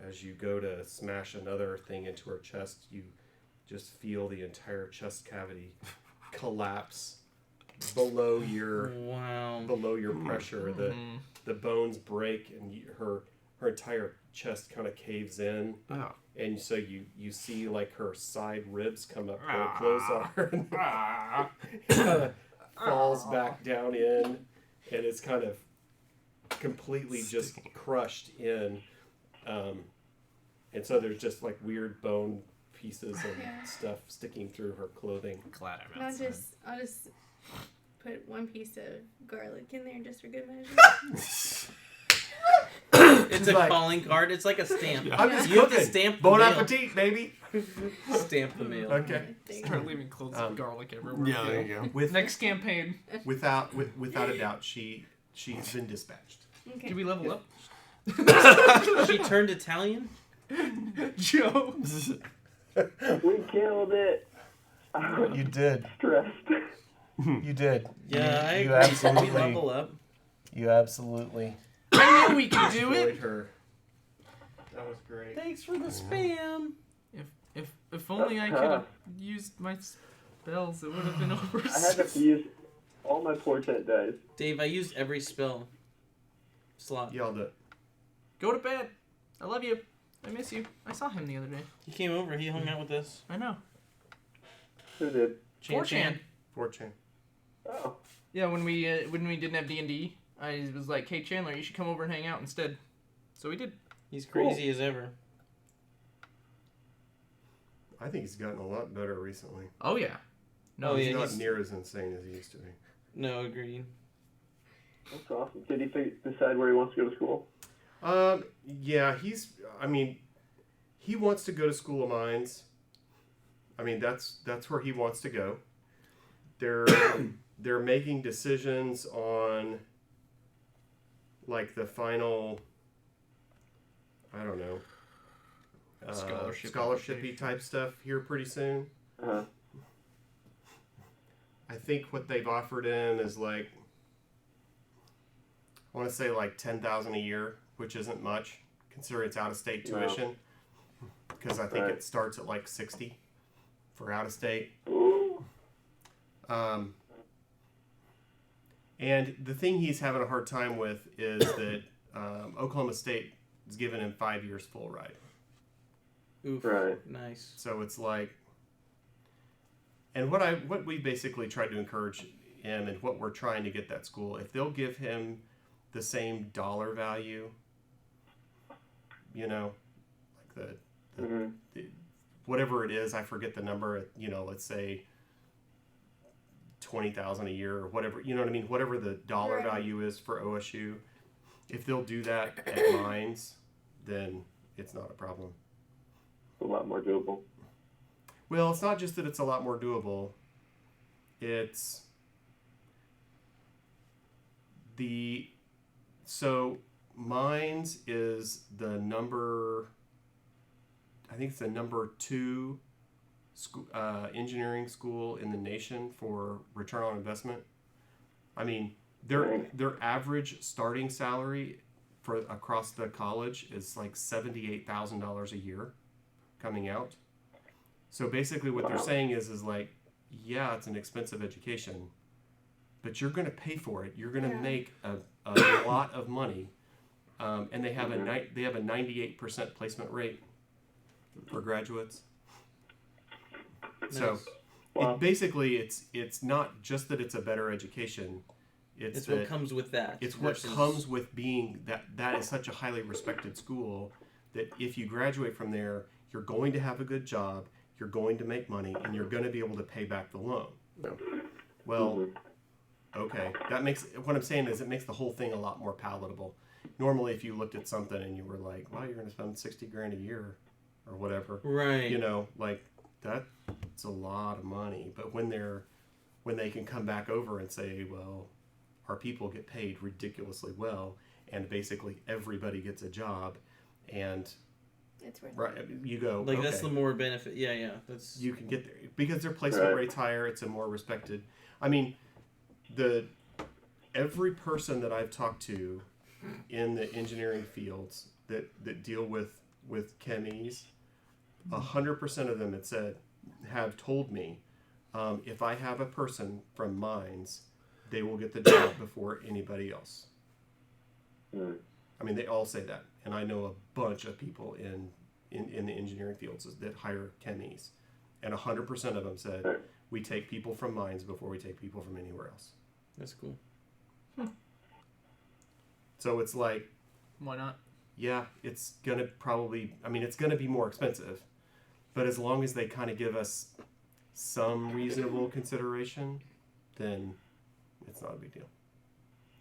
As you go to smash another thing into her chest, you just feel the entire chest cavity collapse below your Wow. pressure. The bones break, and her entire chest kind of caves in, Oh. and so you see like her side ribs come up where her clothes are, and it kind of falls back down in, and it's kind of completely just crushed in, and so there's just like weird bone pieces and stuff sticking through her clothing. Glad I'm I'll outside. just put one piece of garlic in there just for good measure. It's a calling card. It's like a stamp. I'm just You have cooking. to stamp the Bon mail. appetit, baby. Stamp the mail. Okay. Start leaving clothes of garlic everywhere. Yeah, there you go. With Next campaign. without a doubt, she's been dispatched. Okay. Do we level up? She turned Italian? Joe. We killed it. I was You did. stressed. You did. Yeah, I You agree. absolutely- We level up. You absolutely I knew we could do destroyed it. her. That was great. Thanks for the spam. If only I could have used my spells, it would have been over. I had to use all my portent dice. Dave, I used every spell slot. Y'all did. Go to bed. I love you. I miss you. I saw him the other day. He came over. He hung out with us. I know. Who did? 4chan. 4chan. Oh. Yeah, when we didn't have D&D, I was like, "Hey Chandler, you should come over and hang out instead." So we did. He's crazy as ever. I think he's gotten a lot better recently. Oh yeah. No, Oh, He's yeah, not he's- near as insane as he used to be. No, agreed. That's awesome. Did he decide where he wants to go to school? Yeah, he wants to go to School of Mines. I mean, that's where he wants to go. They're making decisions on like the final, I don't know, scholarship-y type stuff here pretty soon. Uh-huh. I think what they've offered him is like, I want to say like $10,000 a year, which isn't much considering it's out-of-state tuition. Because I think it starts at like 60 for out-of-state. Ooh. And the thing he's having a hard time with is that Oklahoma State is giving him 5 years full ride. Oof. Right. Nice. So it's like, and what we basically tried to encourage him, and what we're trying to get that school, if they'll give him the same dollar value, you know, like the whatever it is, I forget the number, you know, let's say $20,000 a year or whatever, you know what I mean? Whatever the dollar value is for OSU, if they'll do that at Mines, then it's not a problem. A lot more doable. Well, it's not just that it's a lot more doable. It's so Mines is the number, I think it's the number 2 school, engineering school in the nation for return on investment. I mean, their average starting salary for across the college is like $78,000 a year coming out. So basically what they're saying is like, yeah, it's an expensive education, but you're going to pay for it. You're going to make a lot of money. And they have a 98% placement rate for graduates. Nice. So basically it's not just that it's a better education. It's what comes with that. It's what comes with being that is such a highly respected school that if you graduate from there, you're going to have a good job, you're going to make money, and you're going to be able to pay back the loan. Well, okay. That makes, what I'm saying is it makes the whole thing a lot more palatable. Normally, if you looked at something and you were like, wow, you're going to spend $60,000 a year or whatever. Right. You know, like that's a lot of money. But when they can come back over and say, well, our people get paid ridiculously well, and basically everybody gets a job, and It's worth right, it. you go, Like okay, that's the more benefit. Yeah. That's you can get there because their placement rate's higher. It's a more respected. I mean, every person that I've talked to in the engineering fields that deal with chemies, 100% of them have told me, if I have a person from Mines, they will get the job before anybody else. I mean, they all say that, and I know a bunch of people in the engineering fields that hire chemies, and 100% of them said, we take people from Mines before we take people from anywhere else. cool. So it's like, Why not? yeah, it's gonna probably. I mean, it's gonna be more expensive, but as long as they kind of give us some reasonable consideration, then it's not a big deal.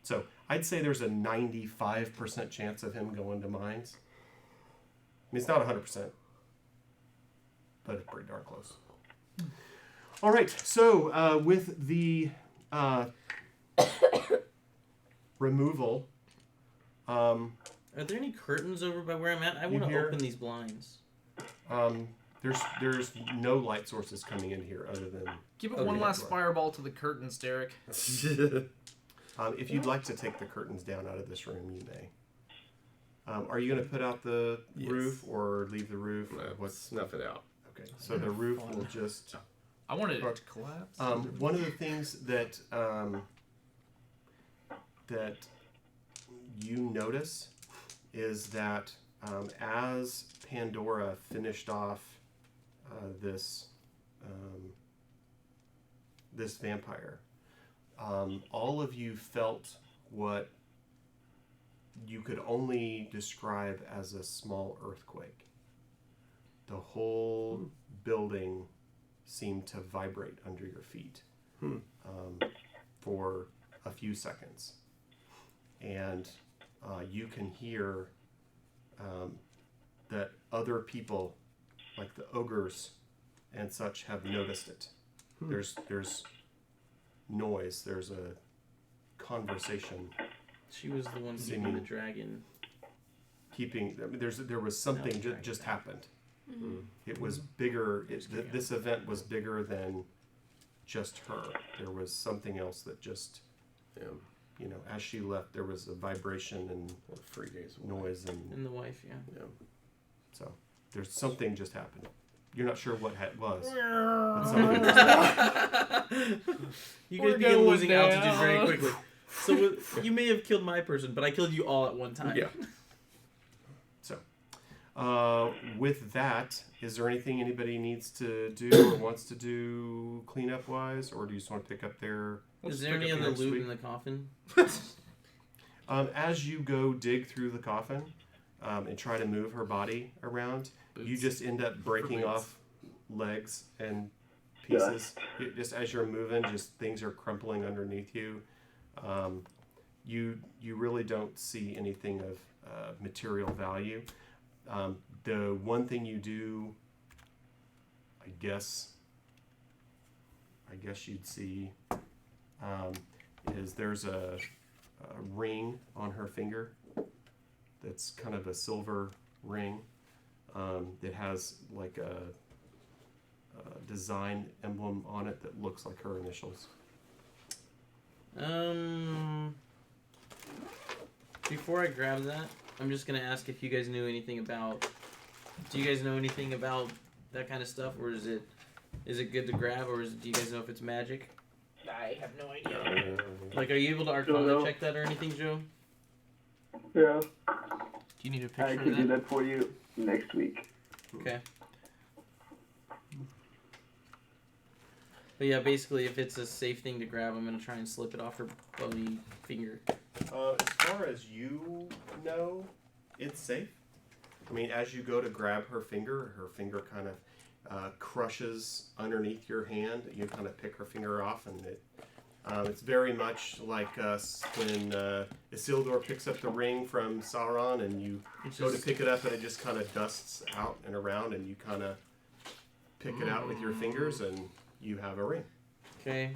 So I'd say there's a 95% chance of him going to mines. I mean, it's not 100%, but it's pretty darn close. All right, so with the removal, Are there any curtains over by where I'm at? I want to hear- open these blinds. there's no light sources coming in here other than. Give it Okay. one last fireball to the curtains, Derek. If you'd like to take the curtains down out of this room, you may. Are you going to put out the Yes. roof or leave the roof? No, What's snuff it out. okay? So the roof will just. I wanted it to collapse. One of the things that that you notice is that as Pandora finished off this this vampire, all of you felt what you could only describe as a small earthquake. The whole building seemed to vibrate under your feet for a few seconds. And you can hear that other people, like the ogres and such, have noticed it. There's noise. There's a conversation. She was the one keeping Singing. the dragon. Keeping. I mean, there was something just happened. It was bigger. This event was bigger than just her. There was something else that just, Yeah. as she left, there was a vibration and Well, 3 days away. noise and And the wife, yeah. Yeah. so there's something just happened. You're not sure what it was. But something just happened. You We're guys begin going losing down. altitude very quickly. So you may have killed my person, but I killed you all at one time. Yeah. With that, is there anything anybody needs to do or wants to do cleanup wise, or do you just want to pick up their? Is there any pick up other next loot week? in the coffin? As you go dig through the coffin and try to move her body around, you Boots. just end up breaking boots. off legs and pieces. Just as you're moving, just things are crumpling underneath you. You really don't see anything of material value. The one thing you do, I guess you'd see, is there's a ring on her finger that's kind of a silver ring that has like a design emblem on it that looks like her initials. Before I grab that, I'm just gonna ask if you guys knew anything about. Do you guys know anything about that kind of stuff, or is it good to grab, or do you guys know if it's magic? I have no idea. Like, are you able to Arcana check that or anything, Joe? Yeah, Do you need a picture I of can do that? that for you next week. Okay. But yeah, basically, if it's a safe thing to grab, I'm gonna try and slip it off her bony finger. As far as you know, it's safe. I mean, as you go to grab her finger kind of crushes underneath your hand. You kind of pick her finger off, and it's very much like us when Isildur picks up the ring from Sauron, and you go to pick it up, and it just kind of dusts out and around, and you kind of pick it out with your fingers, and you have a ring. Okay.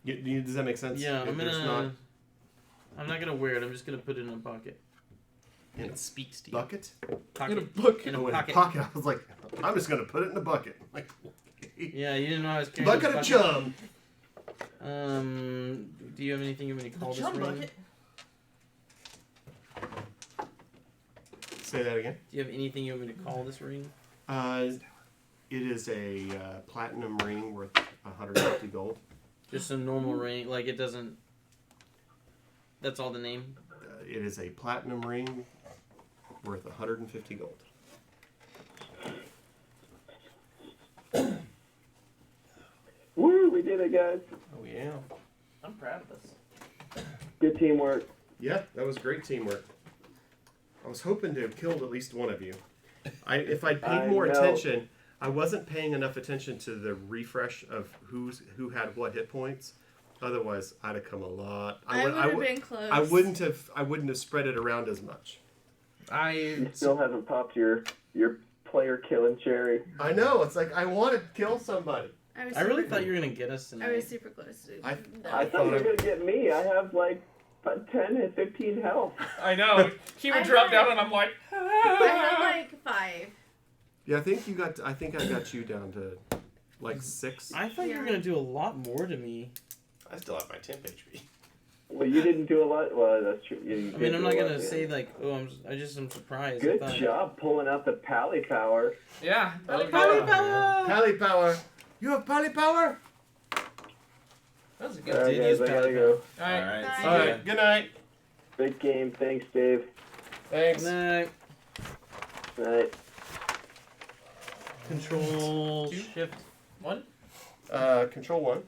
Does that make sense? Yeah, I'm There's gonna. I'm not gonna wear it. I'm just gonna put it in a pocket. In a It speaks to you. bucket? Pocket. In a book. In a Oh, in pocket. a pocket. I was like, I'm just going to put it in a bucket. Like, okay. Yeah, you didn't know I was carrying Bucket of this chum. Do you have anything you want me to call this ring? bucket. Say that again. Do you have anything you want me to call this ring? It is a platinum ring worth 150 gold. Just a normal ring, like it doesn't. That's all the name. It is a platinum ring worth 150 gold. Woo, we did it, guys. Oh yeah. I'm proud of this. Good teamwork. Yeah, that was great teamwork. I was hoping to have killed at least one of you. If I'd paid more attention, I wasn't paying enough attention to the refresh of who had what hit points. Otherwise, I'd have come a lot. I would have been close. I wouldn't have spread it around as much. You still haven't popped your player killing cherry. I know. It's like I want to kill somebody. I really thought you were gonna get us tonight. I was super close to I I thought you were gonna get me. I have like 10 and 15 health. I know. He would drop down, and I'm like. I had like 5. Yeah, I think I got you down to like 6. I thought you were gonna do a lot more to me. I still have my temp HP. Well, you didn't do a lot. Well, that's true. You I mean, did I'm do a not lot, gonna yeah. say like, oh, I'm surprised. Good I thought, job pulling out the pally power. Yeah. Pally Pally power! Pally power. You have pally power? That was a good. All right, did guys, use I gotta pally go. All right. Alright, Bye. see All ya. right. Good night. Big game. Thanks, Dave. Thanks. Nah, Night. control Two. shift. 1. Control 1.